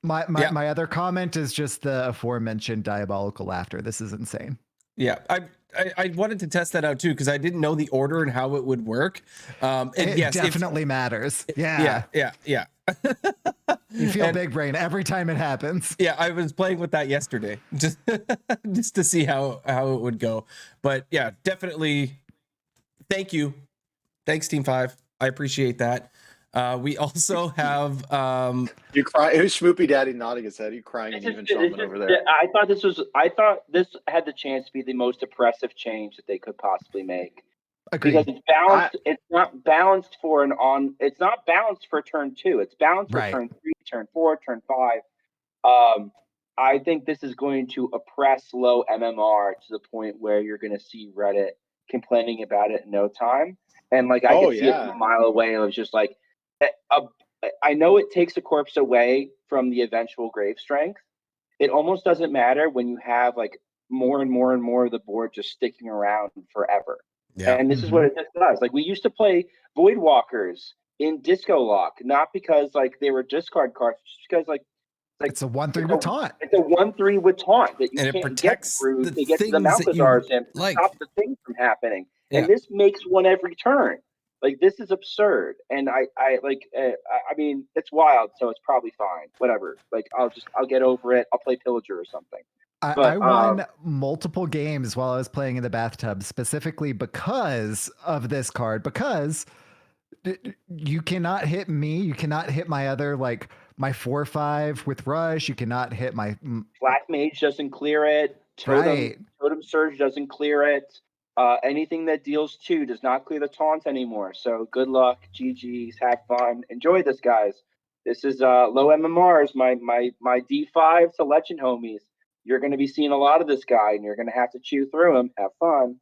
Speaker 3: My other comment is just the aforementioned diabolical laughter. This is insane.
Speaker 6: Yeah, I wanted to test that out too because I didn't know the order and how it would work. And
Speaker 3: It
Speaker 6: yes,
Speaker 3: definitely matters. Yeah.
Speaker 6: yeah.
Speaker 3: You feel
Speaker 6: And-
Speaker 3: big brain every time it happens.
Speaker 6: Yeah, I was playing with that yesterday just to see how it would go. But yeah, definitely. Thank you. Thanks, Team 5. I appreciate that. We also have
Speaker 1: You cry. Who's SchmoopieDaddy nodding his head? You crying and even Shaman over there.
Speaker 5: I thought this had the chance to be the most oppressive change that they could possibly make.
Speaker 3: Agreed.
Speaker 5: Because it's balanced. It's not balanced for It's not balanced for turn 2. It's balanced for
Speaker 3: Right.
Speaker 5: turn 3, turn 4, turn 5. I think this is going to oppress low MMR to the point where you're going to see Reddit complaining about it in no time. And like I can see it from a mile away. It was just like, I know it takes a corpse away from the eventual grave strength. It almost doesn't matter when you have like more and more and more of the board just sticking around forever.
Speaker 6: Yeah.
Speaker 5: And this is what it just does. Like we used to play Void Walkers in Disco Lock, not because like they were discard cards, just because like
Speaker 3: it's a 1/3 with taunt.
Speaker 5: It's a 1/3 with taunt that you
Speaker 6: And it
Speaker 5: can't
Speaker 6: protects
Speaker 5: get through
Speaker 6: the
Speaker 5: to get to the
Speaker 6: things that you
Speaker 5: Malthazars and
Speaker 6: like.
Speaker 5: stop the things from happening.
Speaker 6: Yeah.
Speaker 5: And this makes one every turn. Like this is absurd. And I mean, it's wild, so it's probably fine. Whatever. Like I'll get over it. I'll play Pillager or something.
Speaker 3: I won multiple games while I was playing in the bathtub, specifically because of this card. Because you cannot hit me. You cannot hit my other, like my 4/5 with Rush. You cannot hit my
Speaker 5: Black Mage doesn't clear it. Totem Surge doesn't clear it. Anything that deals 2 does not clear the taunt anymore. So good luck, GG's, have fun, enjoy this, guys. This is low MMRs, my D5 to Legend homies. You're going to be seeing a lot of this guy, and you're going to have to chew through him. Have fun.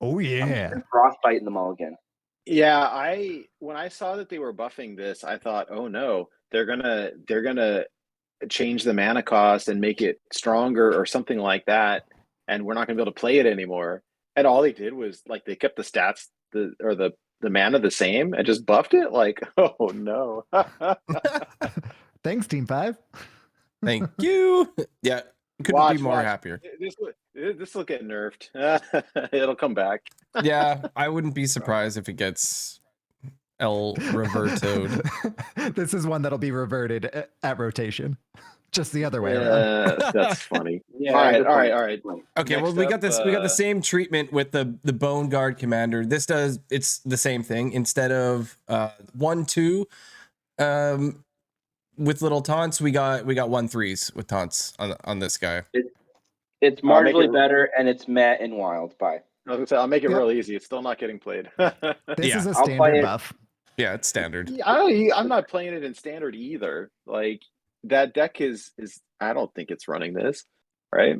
Speaker 3: Oh yeah,
Speaker 5: frostbiting them all again.
Speaker 1: Yeah, when I saw that they were buffing this, I thought, oh no, they're gonna change the mana cost and make it stronger or something like that, and we're not gonna be able to play it anymore. And all they did was like they kept the stats the mana the same and just buffed it. Like, oh no.
Speaker 3: Thanks, Team 5.
Speaker 6: Thank you. Yeah, couldn't be more happier.
Speaker 1: This will get nerfed. It'll come back.
Speaker 6: Yeah, I wouldn't be surprised if it gets El Revertoed.
Speaker 3: This is one that'll be reverted at rotation. Just the other way around.
Speaker 1: That's funny.
Speaker 5: Yeah,
Speaker 1: all right.
Speaker 6: Okay,
Speaker 1: Next
Speaker 6: well, we got
Speaker 1: up,
Speaker 6: this. We got the same treatment with the Bone Guard Commander. It's the same thing. Instead of 1/2 with little taunts, we got 1/3s with taunts on this guy.
Speaker 5: It's marginally better, and it's met in wild. Bye.
Speaker 1: I was gonna say, I'll make it real easy. It's still not getting played.
Speaker 3: This is a
Speaker 5: I'll play
Speaker 3: standard
Speaker 5: it.
Speaker 3: buff.
Speaker 6: Yeah, it's standard.
Speaker 1: I'm not playing it in standard either. Like that deck is I don't think it's running this, right?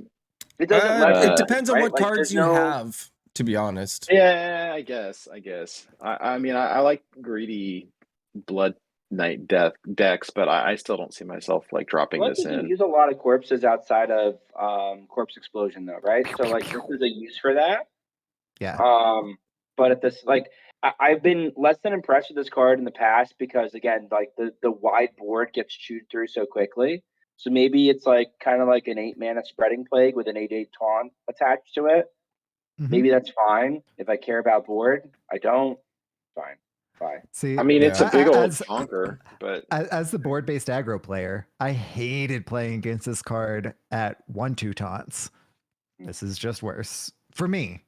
Speaker 5: It doesn't.
Speaker 6: It depends on
Speaker 5: right?
Speaker 6: what
Speaker 5: Like,
Speaker 6: cards
Speaker 5: there's
Speaker 6: you have, to be honest.
Speaker 1: Yeah, I guess. I mean, I like greedy Blood Knight decks, but I still don't see myself like dropping
Speaker 5: Blood
Speaker 1: this
Speaker 5: doesn't
Speaker 1: in.
Speaker 5: use a lot of corpses outside of Corpse Explosion, though, right? So like this is a use for that.
Speaker 3: Yeah.
Speaker 5: But at this, like, I've been less than impressed with this card in the past because, again, like the wide board gets chewed through so quickly. So maybe it's like kind of like an 8-mana Spreading Plague with an 8/8 taunt attached to it. Maybe that's fine if I care about board. I don't. Fine. Bye.
Speaker 3: See,
Speaker 1: I mean, it's a big old chonker, but
Speaker 3: as the board-based aggro player, I hated playing against this card at 1/2 taunts. This is just worse for me.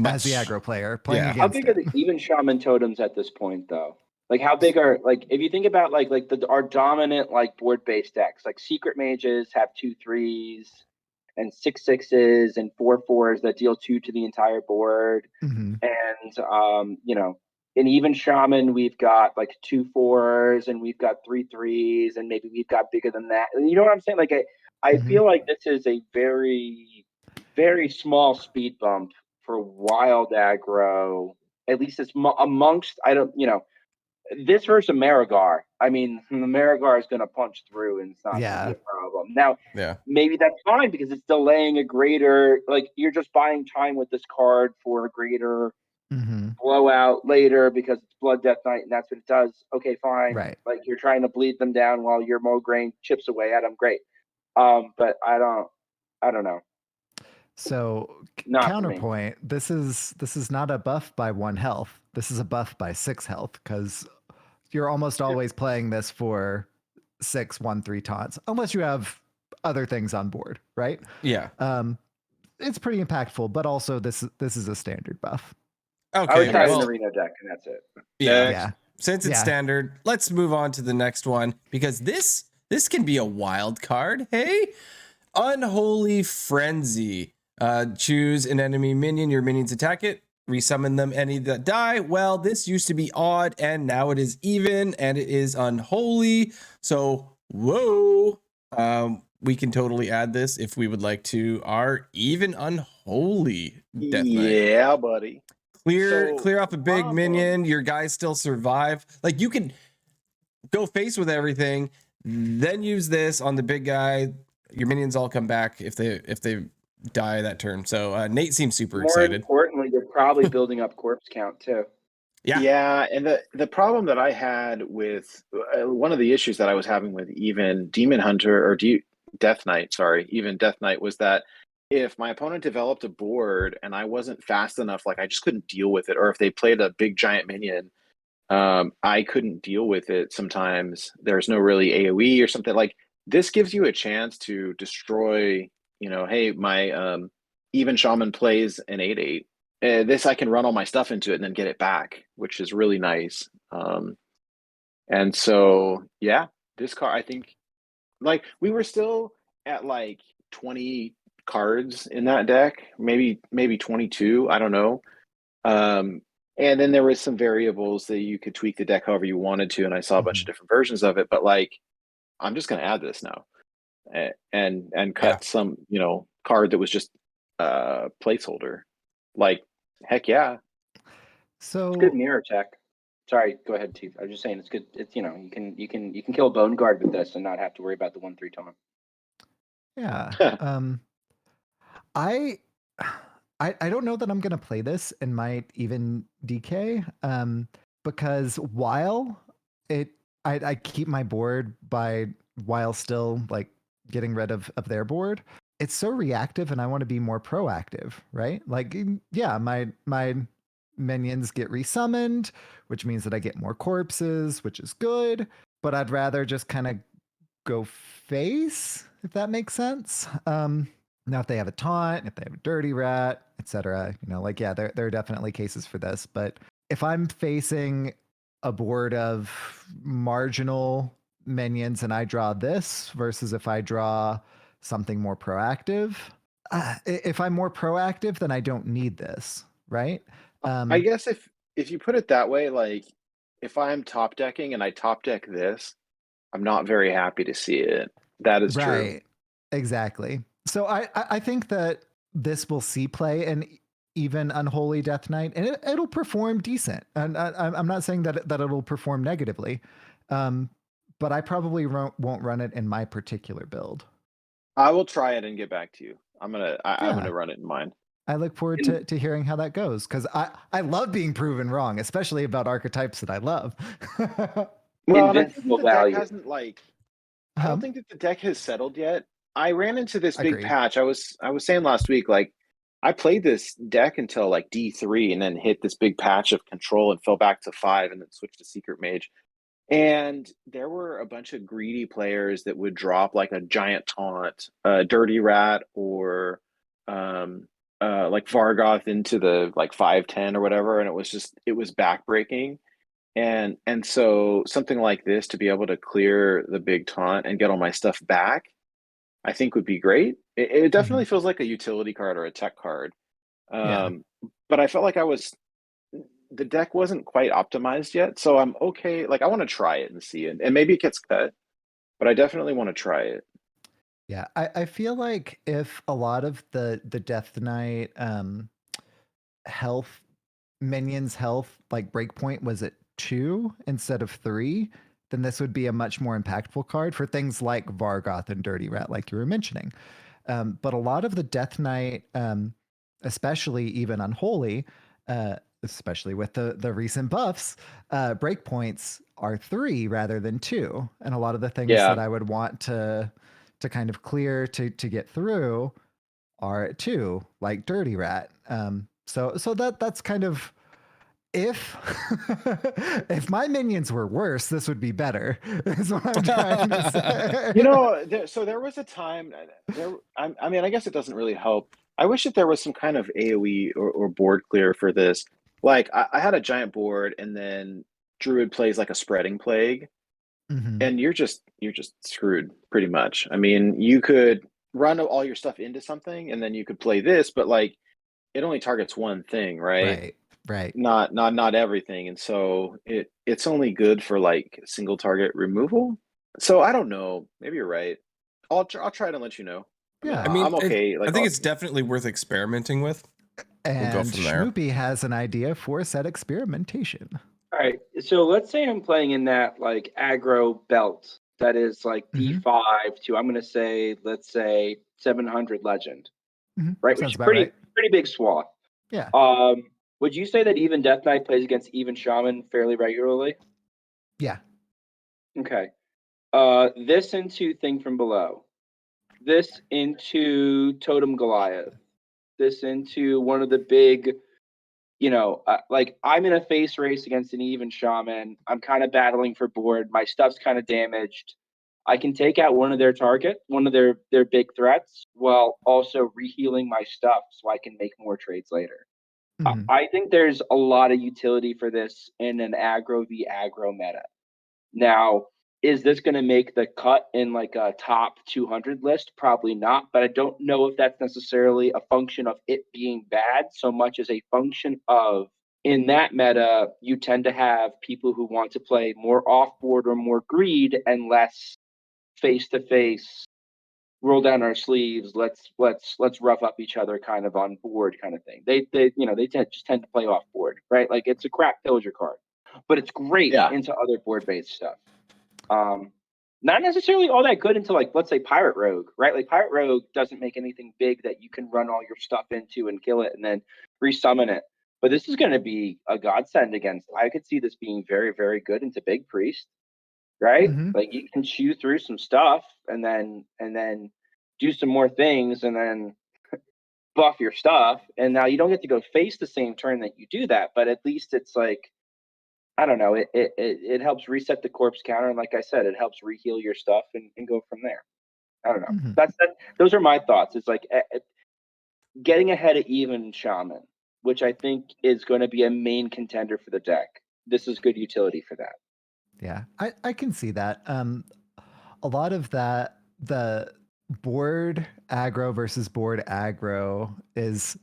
Speaker 3: As the aggro player playing against
Speaker 5: how big are the even shaman totems at this point, though? Like, how big are, like, if you think about like our dominant like board based decks, like Secret Mages have 2/3s and 6/6s and 4/4s that deal 2 to the entire board, and you know, in even shaman we've got like 2/4s and we've got 3/3s and maybe we've got bigger than that. You know what I'm saying? Like I
Speaker 3: Mhm.
Speaker 5: feel like this is a very, very small speed bump for wild aggro. At least it's amongst, I don't, this versus Marigar. I mean, the Marigar is going to punch through and it's not going to be
Speaker 3: Yeah.
Speaker 5: a problem. Now,
Speaker 6: Yeah.
Speaker 5: maybe that's fine because it's delaying a greater, like, you're just buying time with this card for a greater
Speaker 3: Mhm.
Speaker 5: blowout later because it's Blood Death Knight and that's what it does. Okay, fine.
Speaker 3: Right.
Speaker 5: Like, you're trying to bleed them down while your Mograine chips away at them. Great. But I don't know.
Speaker 3: So
Speaker 5: Not for me.
Speaker 3: counterpoint, this is not a buff by 1 health. This is a buff by 6 health because you're almost always playing this for 6/1/3 taunts, unless you have other things on board, right?
Speaker 6: Yeah.
Speaker 3: It's pretty impactful, but also this is a standard buff.
Speaker 5: I would
Speaker 6: Okay.
Speaker 5: try an
Speaker 6: Well,
Speaker 5: arena deck and that's it.
Speaker 6: yeah.
Speaker 3: Yeah.
Speaker 6: Since it's
Speaker 3: Yeah.
Speaker 6: standard, let's move on to the next one because this can be a wild card. Hey, Unholy Frenzy. Choose an enemy minion. Your minions attack it. Resummon them. Any that die. Well, this used to be odd, and now it is even, and it is unholy. So, whoa. We can totally add this if we would like to our even unholy Death Knight.
Speaker 1: Yeah, buddy. So,
Speaker 6: Clear off a big
Speaker 1: problem-
Speaker 6: minion. Your guys still survive. Like, you can go face with everything, then use this on the big guy. Your minions all come back if they die that turn. So Nate seems super
Speaker 5: More
Speaker 6: excited.
Speaker 5: importantly, you're probably building up corpse count too.
Speaker 6: Yeah.
Speaker 1: and the problem that I had with one of the issues that I was having with even Demon Hunter or Death Knight, sorry, even Death Knight was that if my opponent developed a board and I wasn't fast enough, like I just couldn't deal with it, or if they played a big giant minion, I couldn't deal with it. Sometimes there's no really AoE or something. Like this gives you a chance to destroy, hey, my even shaman plays an 8/8. This I can run all my stuff into it and then get it back, which is really nice. And so yeah, this card, I think, like we were still at like 20 cards in that deck, maybe 22, I don't know. And then there was some variables that you could tweak the deck however you wanted to, and I saw a bunch of different versions of it. But like, I'm just going to add this now, and cut some card that was just placeholder. Like, heck yeah.
Speaker 3: So
Speaker 5: It's good mirror tech. Sorry, go ahead, Chief. I was just saying it's good. It's you can kill a Bone Guard with this and not have to worry about the 1/3 taunt.
Speaker 3: yeah. I don't know that I'm gonna play this and might even DK. Because while I keep my board while still like getting rid of their board, it's so reactive and I want to be more proactive, right? Like yeah, my minions get resummoned, which means that I get more corpses, which is good, but I'd rather just kind of go face, if that makes sense. Now if they have a taunt, if they have a dirty rat, etc., like yeah, there are definitely cases for this. But if I'm facing a board of marginal minions and I draw this versus if I draw something more proactive, if I'm more proactive, then I don't need this, right?
Speaker 1: I guess if you put it that way, like if I'm top decking and I top deck this, I'm not very happy to see it. That is true.
Speaker 3: Right. Exactly. So I think that this will see play and even Unholy Death Knight, and it'll perform decent. And I'm not saying that it'll perform negatively, but I probably won't run it in my particular build.
Speaker 1: I will try it and get back to you. I'm gonna run it in mine.
Speaker 3: I look forward to hearing how that goes because I love being proven wrong, especially about archetypes that I love.
Speaker 1: Well,
Speaker 5: Invincible
Speaker 1: the deck
Speaker 5: value.
Speaker 1: hasn't I don't think that the deck has settled yet. I ran into this big
Speaker 3: Agreed.
Speaker 1: patch. I was saying last week, like I played this deck until like D3 and then hit this big patch of control and fell back to 5 and then switched to Secret Mage. And there were a bunch of greedy players that would drop like a giant taunt, Dirty Rat, or like Vargoth into the like 5/10 or whatever, and it was backbreaking. And so something like this to be able to clear the big taunt and get all my stuff back, I think would be great. It definitely feels like a utility card or a tech card.
Speaker 3: Yeah.
Speaker 1: But I felt like the deck wasn't quite optimized yet, so I'm okay. Like I want to try it and see it, and maybe it gets cut, but I definitely want to try it.
Speaker 3: Yeah, I feel like if a lot of the Death Knight health minions health like breakpoint was at 2 instead of 3, then this would be a much more impactful card for things like Vargoth and Dirty Rat, like you were mentioning. But a lot of the Death Knight, especially even Unholy, especially with the recent buffs, breakpoints are 3 rather than 2, and a lot of the things
Speaker 1: Yeah.
Speaker 3: that I would want to kind of clear to get through are at 2, like Dirty Rat. So that's kind of if if my minions were worse, this would be better. Is what I'm trying to say.
Speaker 1: You know, so there was a time I mean, I guess it doesn't really help. I wish that there was some kind of AoE or board clear for this. Like I had a giant board and then Druid plays like a spreading plague,
Speaker 3: Mhm.
Speaker 1: and you're just screwed pretty much. I mean, you could run all your stuff into something and then you could play this, but like it only targets one thing, right?
Speaker 3: Right, right.
Speaker 1: Not everything. And so it's only good for like single target removal. So I don't know. Maybe you're right. I'll try to let you know. I mean,
Speaker 3: Yeah.
Speaker 6: I mean,
Speaker 1: I'm okay.
Speaker 6: I
Speaker 1: Like,
Speaker 6: think it's definitely worth experimenting with. We'll go
Speaker 3: And
Speaker 6: from there.
Speaker 3: Schmoopie has an idea for said experimentation.
Speaker 5: All right, so let's say I'm playing in that like aggro belt that is like
Speaker 3: Mhm.
Speaker 5: D5 to, I'm gonna say, let's say 700 legend,
Speaker 3: Mhm.
Speaker 5: right? Which
Speaker 3: Sounds
Speaker 5: is
Speaker 3: about
Speaker 5: pretty
Speaker 3: right.
Speaker 5: big swath.
Speaker 3: Yeah.
Speaker 5: Would you say that even Death Knight plays against even Shaman fairly regularly?
Speaker 3: Yeah.
Speaker 5: Okay. This into Thing from Below. This into Totem Goliath. This into one of the big, like I'm in a face race against an even Shaman. I'm kind of battling for board. My stuff's kind of damaged. I can take out one of their big threats, while also rehealing my stuff so I can make more trades later.
Speaker 3: Mhm.
Speaker 5: I think there's a lot of utility for this in an aggro v aggro meta. Now, is this going to make the cut in like a top 200 list? Probably not, but I don't know if that's necessarily a function of it being bad so much as a function of, in that meta, you tend to have people who want to play more off board or more greed and less face to face, roll down our sleeves, let's rough up each other kind of on board kind of thing. They just tend to play off board, right? Like it's a crap pillager card, but it's great
Speaker 1: yeah,
Speaker 5: into other board based stuff. Not necessarily all that good into like, let's say, Pirate Rogue, right? Like Pirate Rogue doesn't make anything big that you can run all your stuff into and kill it and then resummon it. But this is going to be a godsend against. I could see this being very, very good into Big Priest, right?
Speaker 3: Mhm.
Speaker 5: Like you can chew through some stuff and then do some more things and then buff your stuff. And now you don't get to go face the same turn that you do that, but at least it's like, I don't know. It helps reset the corpse counter, and like I said, it helps reheal your stuff and go from there. I don't know.
Speaker 3: Mhm.
Speaker 5: Those are my thoughts. It's like getting ahead of even Shaman, which I think is going to be a main contender for the deck. This is good utility for that.
Speaker 3: Yeah. I can see that. A lot of that, the board aggro versus board aggro is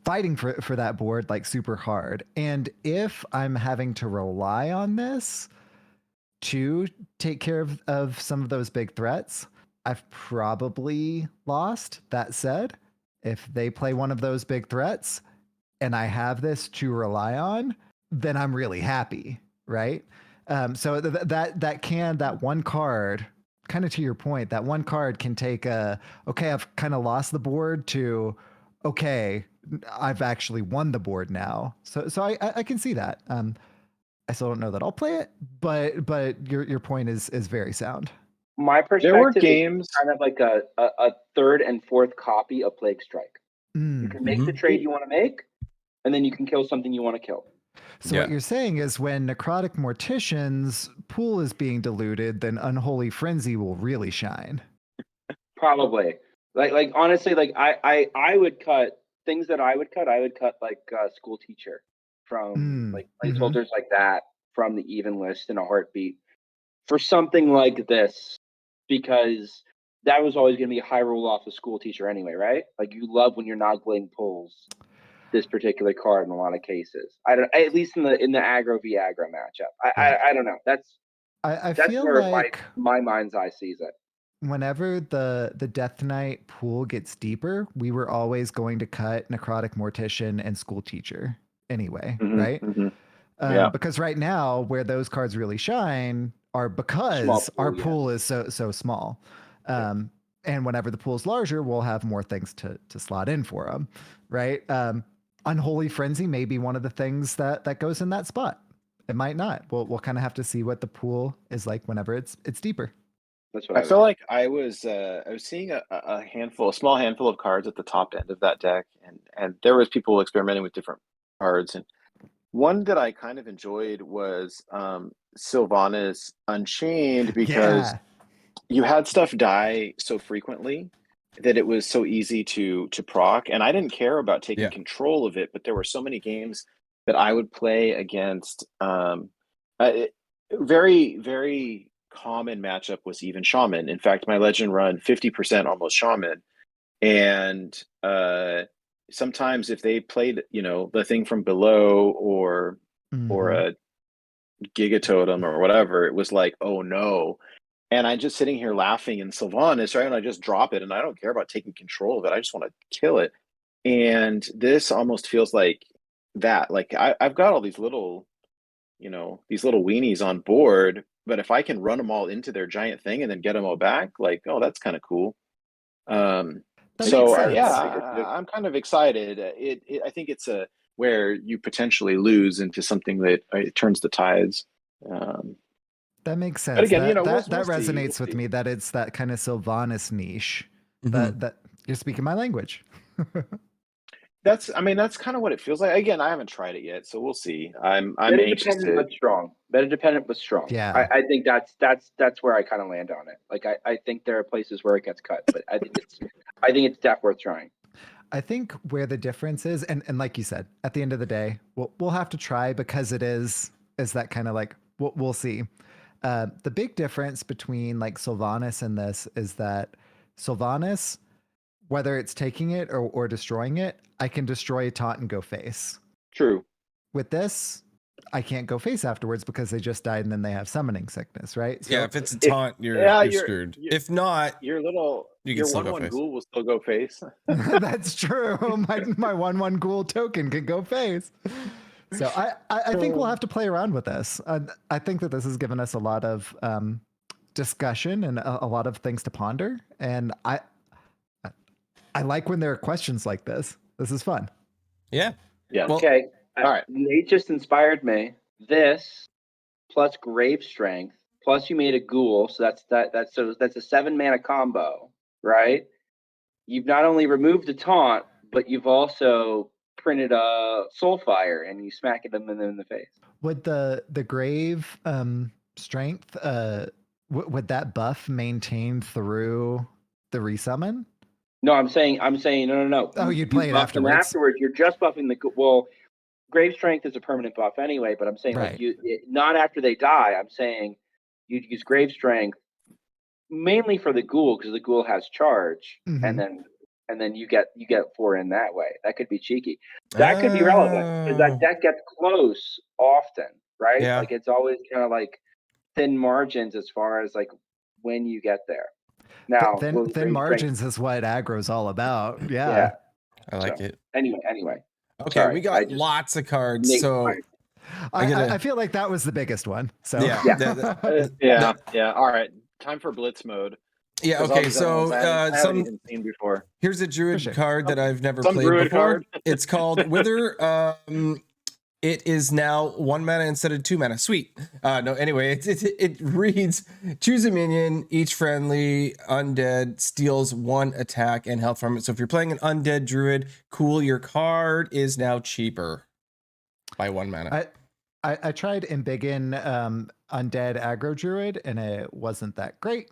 Speaker 3: fighting for that board like super hard. And if I'm having to rely on this to take care of some of those big threats, I've probably lost. That said, if they play one of those big threats and I have this to rely on, then I'm really happy, right? So that one card, kind of to your point, that one card can take okay, I've kind of lost the board to okay, I've actually won the board now. So I can see that. I still don't know that I'll play it, but your point is very sound.
Speaker 5: My
Speaker 1: there were
Speaker 5: perspective is
Speaker 1: games.
Speaker 5: kind of like a third and fourth copy of Plague Strike. You
Speaker 3: Mm.
Speaker 5: can make the trade you want to make, and then you can kill something you want to kill.
Speaker 3: So
Speaker 6: Yeah.
Speaker 3: what you're saying is when Necrotic Mortician's pool is being diluted, then Unholy Frenzy will really shine.
Speaker 5: Probably. Like honestly, like I would cut things that I would cut. I would cut like School Teacher from like
Speaker 3: Mhm.
Speaker 5: placeholders like that from the even list in a heartbeat for something like this, because that was always going to be a high roll off the School Teacher anyway, right? Like you love when your Nogling pulls this particular card in a lot of cases. I don't, at least in the aggro v aggro matchup.
Speaker 3: Yeah.
Speaker 5: I don't know.
Speaker 3: I
Speaker 5: That's
Speaker 3: feel
Speaker 5: where
Speaker 3: like
Speaker 5: my mind's eye sees it.
Speaker 3: whenever the Death Knight pool gets deeper, we were always going to cut Necrotic Mortician and School Teacher anyway, right?
Speaker 1: Yeah.
Speaker 3: Because right now, where those cards really shine are because
Speaker 5: Small pool,
Speaker 3: our
Speaker 5: yeah.
Speaker 3: pool is so small. And whenever the pool's larger, we'll have more things to slot in for them, right? Unholy Frenzy may be one of the things that goes in that spot. It might not. We'll kind of have to see what the pool is like whenever it's deeper.
Speaker 5: That's what
Speaker 1: I feel like I was seeing a small handful of cards at the top end of that deck, and there was people experimenting with different cards, and one that I kind of enjoyed was Sylvanas Unchained, because
Speaker 3: Yeah.
Speaker 1: you had stuff die so frequently that it was so easy to proc, and I didn't care about taking
Speaker 6: Yeah.
Speaker 1: control of it, but there were so many games that I would play against. Very, very common matchup was even Shaman. In fact, my Legend run 50% almost Shaman, and sometimes if they played, the thing from below or
Speaker 3: Mhm.
Speaker 1: a Gigatotem or whatever, it was like, oh no. And I'm just sitting here laughing in Sylvanas, right? And I just drop it, and I don't care about taking control of it. I just want to kill it. And this almost feels like that. Like I've got all these little, these little weenies on board, but if I can run them all into their giant thing and then get them all back, like, oh, that's kind of cool.
Speaker 3: That makes sense.
Speaker 1: Yeah, I'm kind of excited. I think it's where you potentially lose into something that it turns the tides.
Speaker 3: That makes sense.
Speaker 1: But again,
Speaker 3: that
Speaker 1: we'll
Speaker 3: resonates
Speaker 1: see.
Speaker 3: with me. That it's that kind of Sylvanas niche.
Speaker 6: Mhm.
Speaker 3: That you're speaking my language.
Speaker 1: That's kind of what it feels like. Again, I haven't tried it yet, so we'll see. I'm
Speaker 5: Meta
Speaker 1: anxious
Speaker 5: dependent
Speaker 1: to.
Speaker 5: but strong. Meta dependent but strong.
Speaker 3: Yeah.
Speaker 5: I think that's where I kind of land on it. Like I think there are places where it gets cut, but I think it's definitely worth trying.
Speaker 3: I think where the difference is, and like you said, at the end of the day, we'll have to try, because it is that kind of like we'll see. The big difference between like Sylvanas and this is that Sylvanas, whether it's taking it or destroying it, I can destroy a taunt and go face.
Speaker 1: True.
Speaker 3: With this, I can't go face afterwards because they just died and then they have summoning sickness, right? So
Speaker 6: Yeah, if it's a taunt, you're screwed. If not,
Speaker 1: your
Speaker 6: you can still go
Speaker 1: 1/1
Speaker 6: face.
Speaker 1: ghoul will still go face.
Speaker 3: that's true. My 1/1 ghoul token can go face. So I think we'll have to play around with this. I think that this has given us a lot of discussion and a lot of things to ponder. And I like when there are questions like this. This is fun.
Speaker 6: Yeah.
Speaker 1: Yeah.
Speaker 6: Well,
Speaker 5: Okay.
Speaker 1: all right.
Speaker 5: Nate just inspired me. This plus Grave Strength plus you made a ghoul, so that's a 7-mana combo, right? You've not only removed a taunt, but you've also printed a Soulfire and you smack it them in the face.
Speaker 3: Would the grave strength would that buff maintain through the resummon?
Speaker 5: No, I'm saying no.
Speaker 3: Oh, you'd play it
Speaker 5: buff them
Speaker 3: afterwards.
Speaker 5: afterwards. You're just buffing well. Grave Strength is a permanent buff anyway, but I'm saying
Speaker 3: Right.
Speaker 5: not after they die. I'm saying you'd use Grave Strength mainly for the ghoul because the ghoul has charge,
Speaker 3: Mhm.
Speaker 5: and then you get 4 in that way. That could be cheeky. That could be relevant because that deck gets close often, right?
Speaker 6: Yeah.
Speaker 5: Like it's always kind of like thin margins as far as like when you get there. Now,
Speaker 3: thin margins is what aggro's all about. Yeah.
Speaker 6: I like it.
Speaker 5: Anyway.
Speaker 6: Okay,
Speaker 5: Sorry,
Speaker 6: we got lots of cards,
Speaker 5: Nate,
Speaker 6: so
Speaker 5: fine.
Speaker 3: I feel like that was the biggest one. So
Speaker 6: yeah,
Speaker 1: Yeah. All right. Time for blitz mode.
Speaker 6: yeah. Okay, so
Speaker 1: I haven't even seen before.
Speaker 6: here's a druid
Speaker 3: sure.
Speaker 6: card that I've never
Speaker 1: Some
Speaker 6: played
Speaker 1: druid
Speaker 6: before.
Speaker 1: card.
Speaker 6: It's called Wither. It is now 1 mana instead of 2 mana. Sweet. No, anyway, it reads: choose a minion. Each friendly undead steals 1 attack and health from it. So if you're playing an undead druid, cool. Your card is now cheaper by 1 mana.
Speaker 3: I tried Embiggen undead aggro druid and it wasn't that great.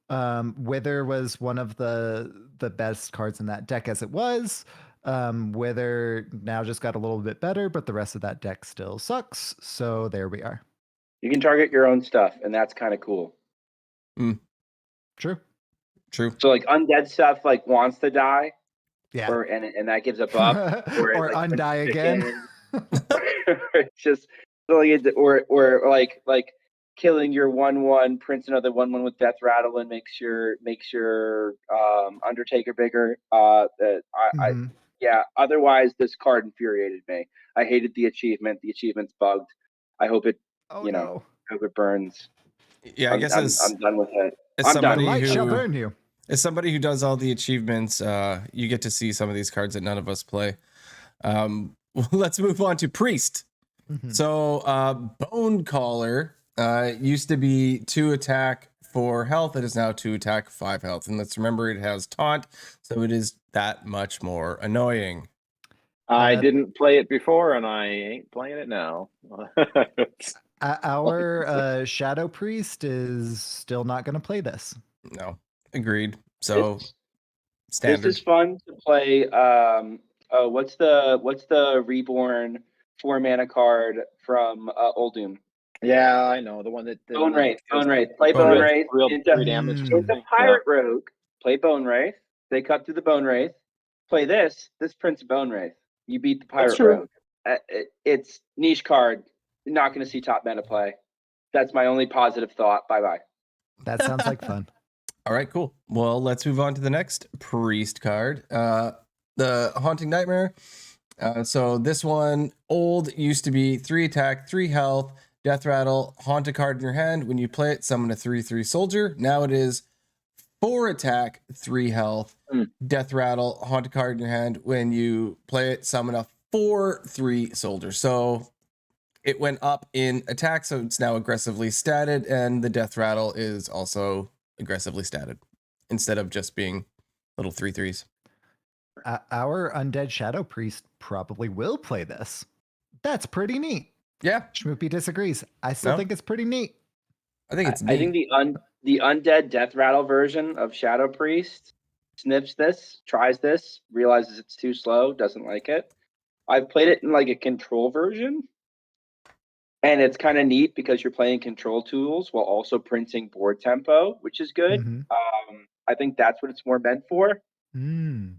Speaker 3: Wither was one of the best cards in that deck as it was. Wither now just got a little bit better, but the rest of that deck still sucks. So there we are.
Speaker 5: You can target your own stuff, and that's kind of cool.
Speaker 3: True.
Speaker 5: So like undead stuff like wants to die,
Speaker 3: Yeah.
Speaker 5: and that gives a buff,
Speaker 3: or
Speaker 5: like,
Speaker 3: undie again.
Speaker 5: it's just so like or like killing your 1/1, prints another 1/1 with Death Rattle, and makes your Undertaker bigger.
Speaker 3: Mhm.
Speaker 5: Yeah. Otherwise, this card infuriated me. I hated the achievement. The achievement's bugged. I hope it,
Speaker 3: Oh
Speaker 5: you know,
Speaker 3: no.
Speaker 5: I hope it burns.
Speaker 6: Yeah, I guess
Speaker 5: I'm done with it.
Speaker 6: as
Speaker 5: I'm
Speaker 3: The
Speaker 5: done.
Speaker 6: somebody
Speaker 3: light shall
Speaker 6: who
Speaker 3: burn you.
Speaker 6: as somebody who does all the achievements, you get to see some of these cards that none of us play. Let's move on to Priest.
Speaker 3: Mhm.
Speaker 6: So Bone Caller used to be 2 attack 4 health. It is now 2 attack 5 health. And let's remember it has taunt, so it is that much more annoying.
Speaker 1: I
Speaker 3: Uh,
Speaker 1: didn't play it before, and I ain't playing it now.
Speaker 3: Our Shadow Priest is still not going to play this.
Speaker 6: No, agreed. So
Speaker 5: This
Speaker 6: standard.
Speaker 5: is fun to play. What's the reborn 4-mana card from Olddoom?
Speaker 1: Yeah, I know the one that
Speaker 5: Bone Wraith.
Speaker 1: kills
Speaker 5: Bone Wraith. Play
Speaker 6: Bone
Speaker 5: Bone
Speaker 6: Wraith.
Speaker 5: Wraith.
Speaker 1: real
Speaker 5: Into
Speaker 1: 3 damage.
Speaker 3: Mm.
Speaker 1: or
Speaker 5: Into
Speaker 1: something.
Speaker 5: Pirate Rogue. Play Bone Wraith. They cut through the Bone Wraith. Play this. This prints Bone Wraith. You beat the Pirate
Speaker 1: true.
Speaker 5: Rogue. It's niche card. You're not going to see top meta play. That's my only positive thought. Bye bye.
Speaker 3: That sounds like fun.
Speaker 6: All right, cool. Well, let's move on to the next Priest card. The Haunting Nightmare. So this one, old, used to be 3 attack, 3 health, Death Rattle, haunt a card in your hand. When you play it, summon a 3/3 soldier. Now it is 4 attack, 3 health, Death Rattle, haunt a card in your hand. When you play it, summon a 4/3 soldier. So it went up in attack, so it's now aggressively statted, and the Death Rattle is also aggressively statted instead of just being little 3/3s.
Speaker 3: Our Undead Shadow Priest probably will play this. That's pretty neat.
Speaker 6: Yeah,
Speaker 3: Schmoopie disagrees. I still
Speaker 6: No?
Speaker 3: think it's pretty neat.
Speaker 6: I think it's
Speaker 5: I think
Speaker 6: neat.
Speaker 5: the undead Death Rattle version of Shadow Priest sniffs this, tries this, realizes it's too slow, doesn't like it. I've played it in like a control version, and it's kind of neat because you're playing control tools while also printing board tempo, which is good.
Speaker 3: Mhm.
Speaker 5: I think that's what it's more meant for,
Speaker 3: Mm.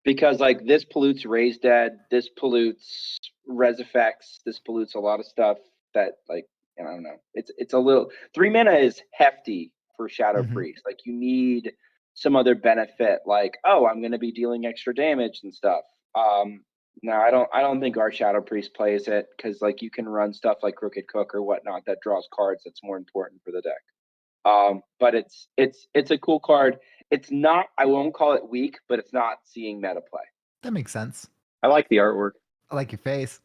Speaker 5: because like this pollutes Raise Dead, this pollutes Res Effects, this pollutes a lot of stuff that like, I don't know. It's a little 3 mana is hefty for Shadow
Speaker 3: Mhm.
Speaker 5: Priest. Like you need some other benefit, like, oh, I'm gonna be dealing extra damage and stuff. No, I don't think our Shadow Priest plays it because like you can run stuff like Crooked Cook or whatnot that draws cards that's more important for the deck. But it's a cool card. It's not, I won't call it weak, but it's not seeing meta play.
Speaker 3: That makes sense.
Speaker 1: I like the artwork.
Speaker 3: I like your face.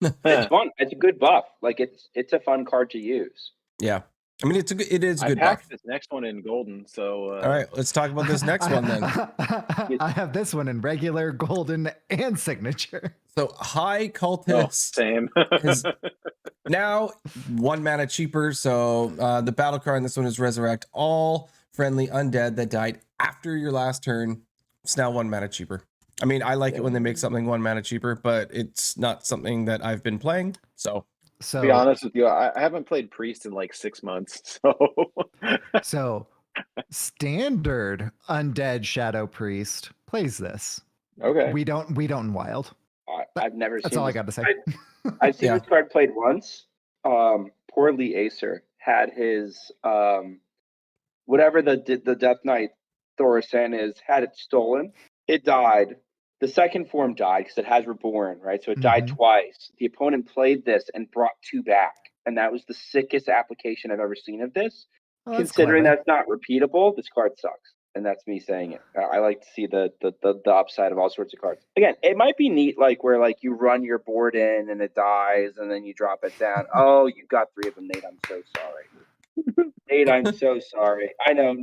Speaker 5: It's fun. It's a good buff. Like it's a fun card to use.
Speaker 6: Yeah. I mean, it is a
Speaker 1: I
Speaker 6: good buff.
Speaker 1: packed this next one in golden, so
Speaker 6: All right, let's talk about this next one then.
Speaker 3: I have this one in regular, golden, and signature.
Speaker 6: So High
Speaker 1: oh,
Speaker 6: Cultist
Speaker 1: same.
Speaker 6: is now 1 mana cheaper. So the battle card in this one is Resurrect all friendly undead that died after your last turn. It's now 1 mana cheaper. I mean, I like it when they make something 1 mana cheaper, but it's not something that I've been playing. So
Speaker 3: So,
Speaker 1: to be honest with you, I haven't played Priest in like 6 months, so
Speaker 3: so standard Undead Shadow Priest plays this.
Speaker 1: okay.
Speaker 3: We don't in Wild.
Speaker 5: I've never
Speaker 3: That's
Speaker 5: seen
Speaker 3: all I
Speaker 5: this.
Speaker 3: got to say.
Speaker 5: I've seen
Speaker 6: Yeah.
Speaker 5: this card played once. Poor Lee Acer had his whatever the Death Knight Thorsan is, had it stolen. It died. The second form died because it has Reborn, right? So it died
Speaker 3: Mhm.
Speaker 5: twice. The opponent played this and brought 2 back, and that was the sickest application I've ever seen of this.
Speaker 3: Well, that's
Speaker 5: Considering
Speaker 3: clever.
Speaker 5: that's not repeatable, this card sucks, and that's me saying it. I like to see the upside of all sorts of cards. Again, it might be neat, like where like you run your board in and it dies, and then you drop it down. Oh, you got 3 of them, Nate. I'm so sorry. Nate, I'm so sorry. I know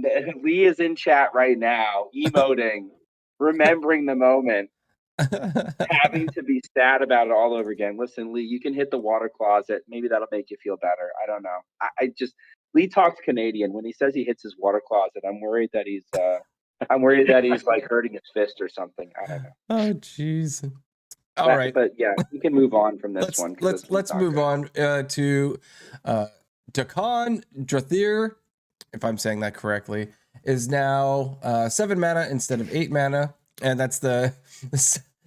Speaker 5: Lee is in chat right now, emoting, remembering the moment, having to be sad about it all over again. Listen, Lee, you can hit the water closet. Maybe that'll make you feel better. I don't know. I just Lee talks Canadian. When he says he hits his water closet, I'm worried that he's like hurting his fist or something. I don't know.
Speaker 6: Oh, jeez. All right.
Speaker 5: But yeah, we can move on from this one.
Speaker 6: Let's move on to Dakan Drathir, if I'm saying that correctly, is now 7 mana instead of 8 mana, and that's the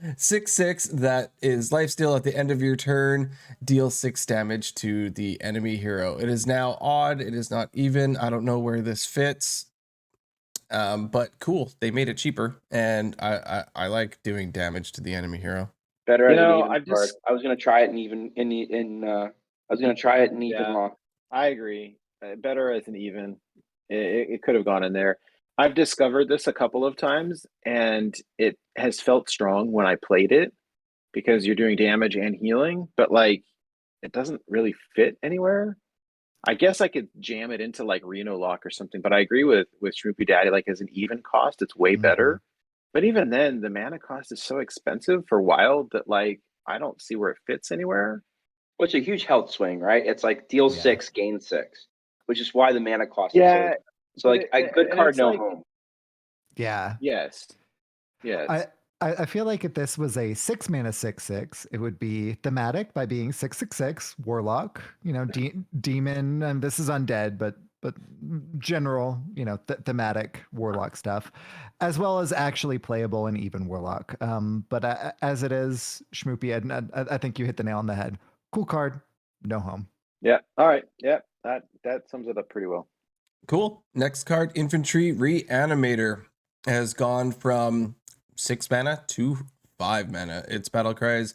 Speaker 6: 6/6, that is lifesteal at the end of your turn. Deal 6 damage to the enemy hero. It is now odd. It is not even. I don't know where this fits. But cool. They made it cheaper, and I like doing damage to the enemy hero.
Speaker 5: Better
Speaker 1: You
Speaker 5: as an
Speaker 1: know,
Speaker 5: even
Speaker 1: I've
Speaker 5: card.
Speaker 1: just
Speaker 5: I was gonna try it I was gonna try it in even
Speaker 1: yeah,
Speaker 5: law.
Speaker 1: I agree. Better as an even. It could have gone in there. I've discovered this a couple of times, and it has felt strong when I played it because you're doing damage and healing, but like it doesn't really fit anywhere. I guess I could jam it into like Reno Lock or something, but I agree with SchmoopieDaddy. Like as an even cost, it's way
Speaker 3: Mhm.
Speaker 1: better. But even then, the mana cost is so expensive for Wild that like I don't see where it fits anywhere.
Speaker 5: Which is a huge health swing, right? It's like deal
Speaker 3: Yeah.
Speaker 5: 6, gain 6, which is why the mana cost is so
Speaker 1: Yeah,
Speaker 5: expensive. So
Speaker 1: but
Speaker 5: like a good
Speaker 1: and
Speaker 5: card,
Speaker 1: it's
Speaker 5: no
Speaker 1: like
Speaker 5: home.
Speaker 3: Yeah.
Speaker 1: yes, yes,
Speaker 3: I feel like if this was a 6 mana 6/6, it would be thematic by being 6/6 warlock, demon, and this is undead, but general, thematic warlock stuff, as well as actually playable and even warlock. But as it is, Schmoopy, I think you hit the nail on the head. Cool card, no home.
Speaker 1: yeah. All right, yeah. That sums it up pretty well.
Speaker 6: Cool. Next card, Infantry Reanimator, has gone from 6 mana to 5 mana. Its battle cries: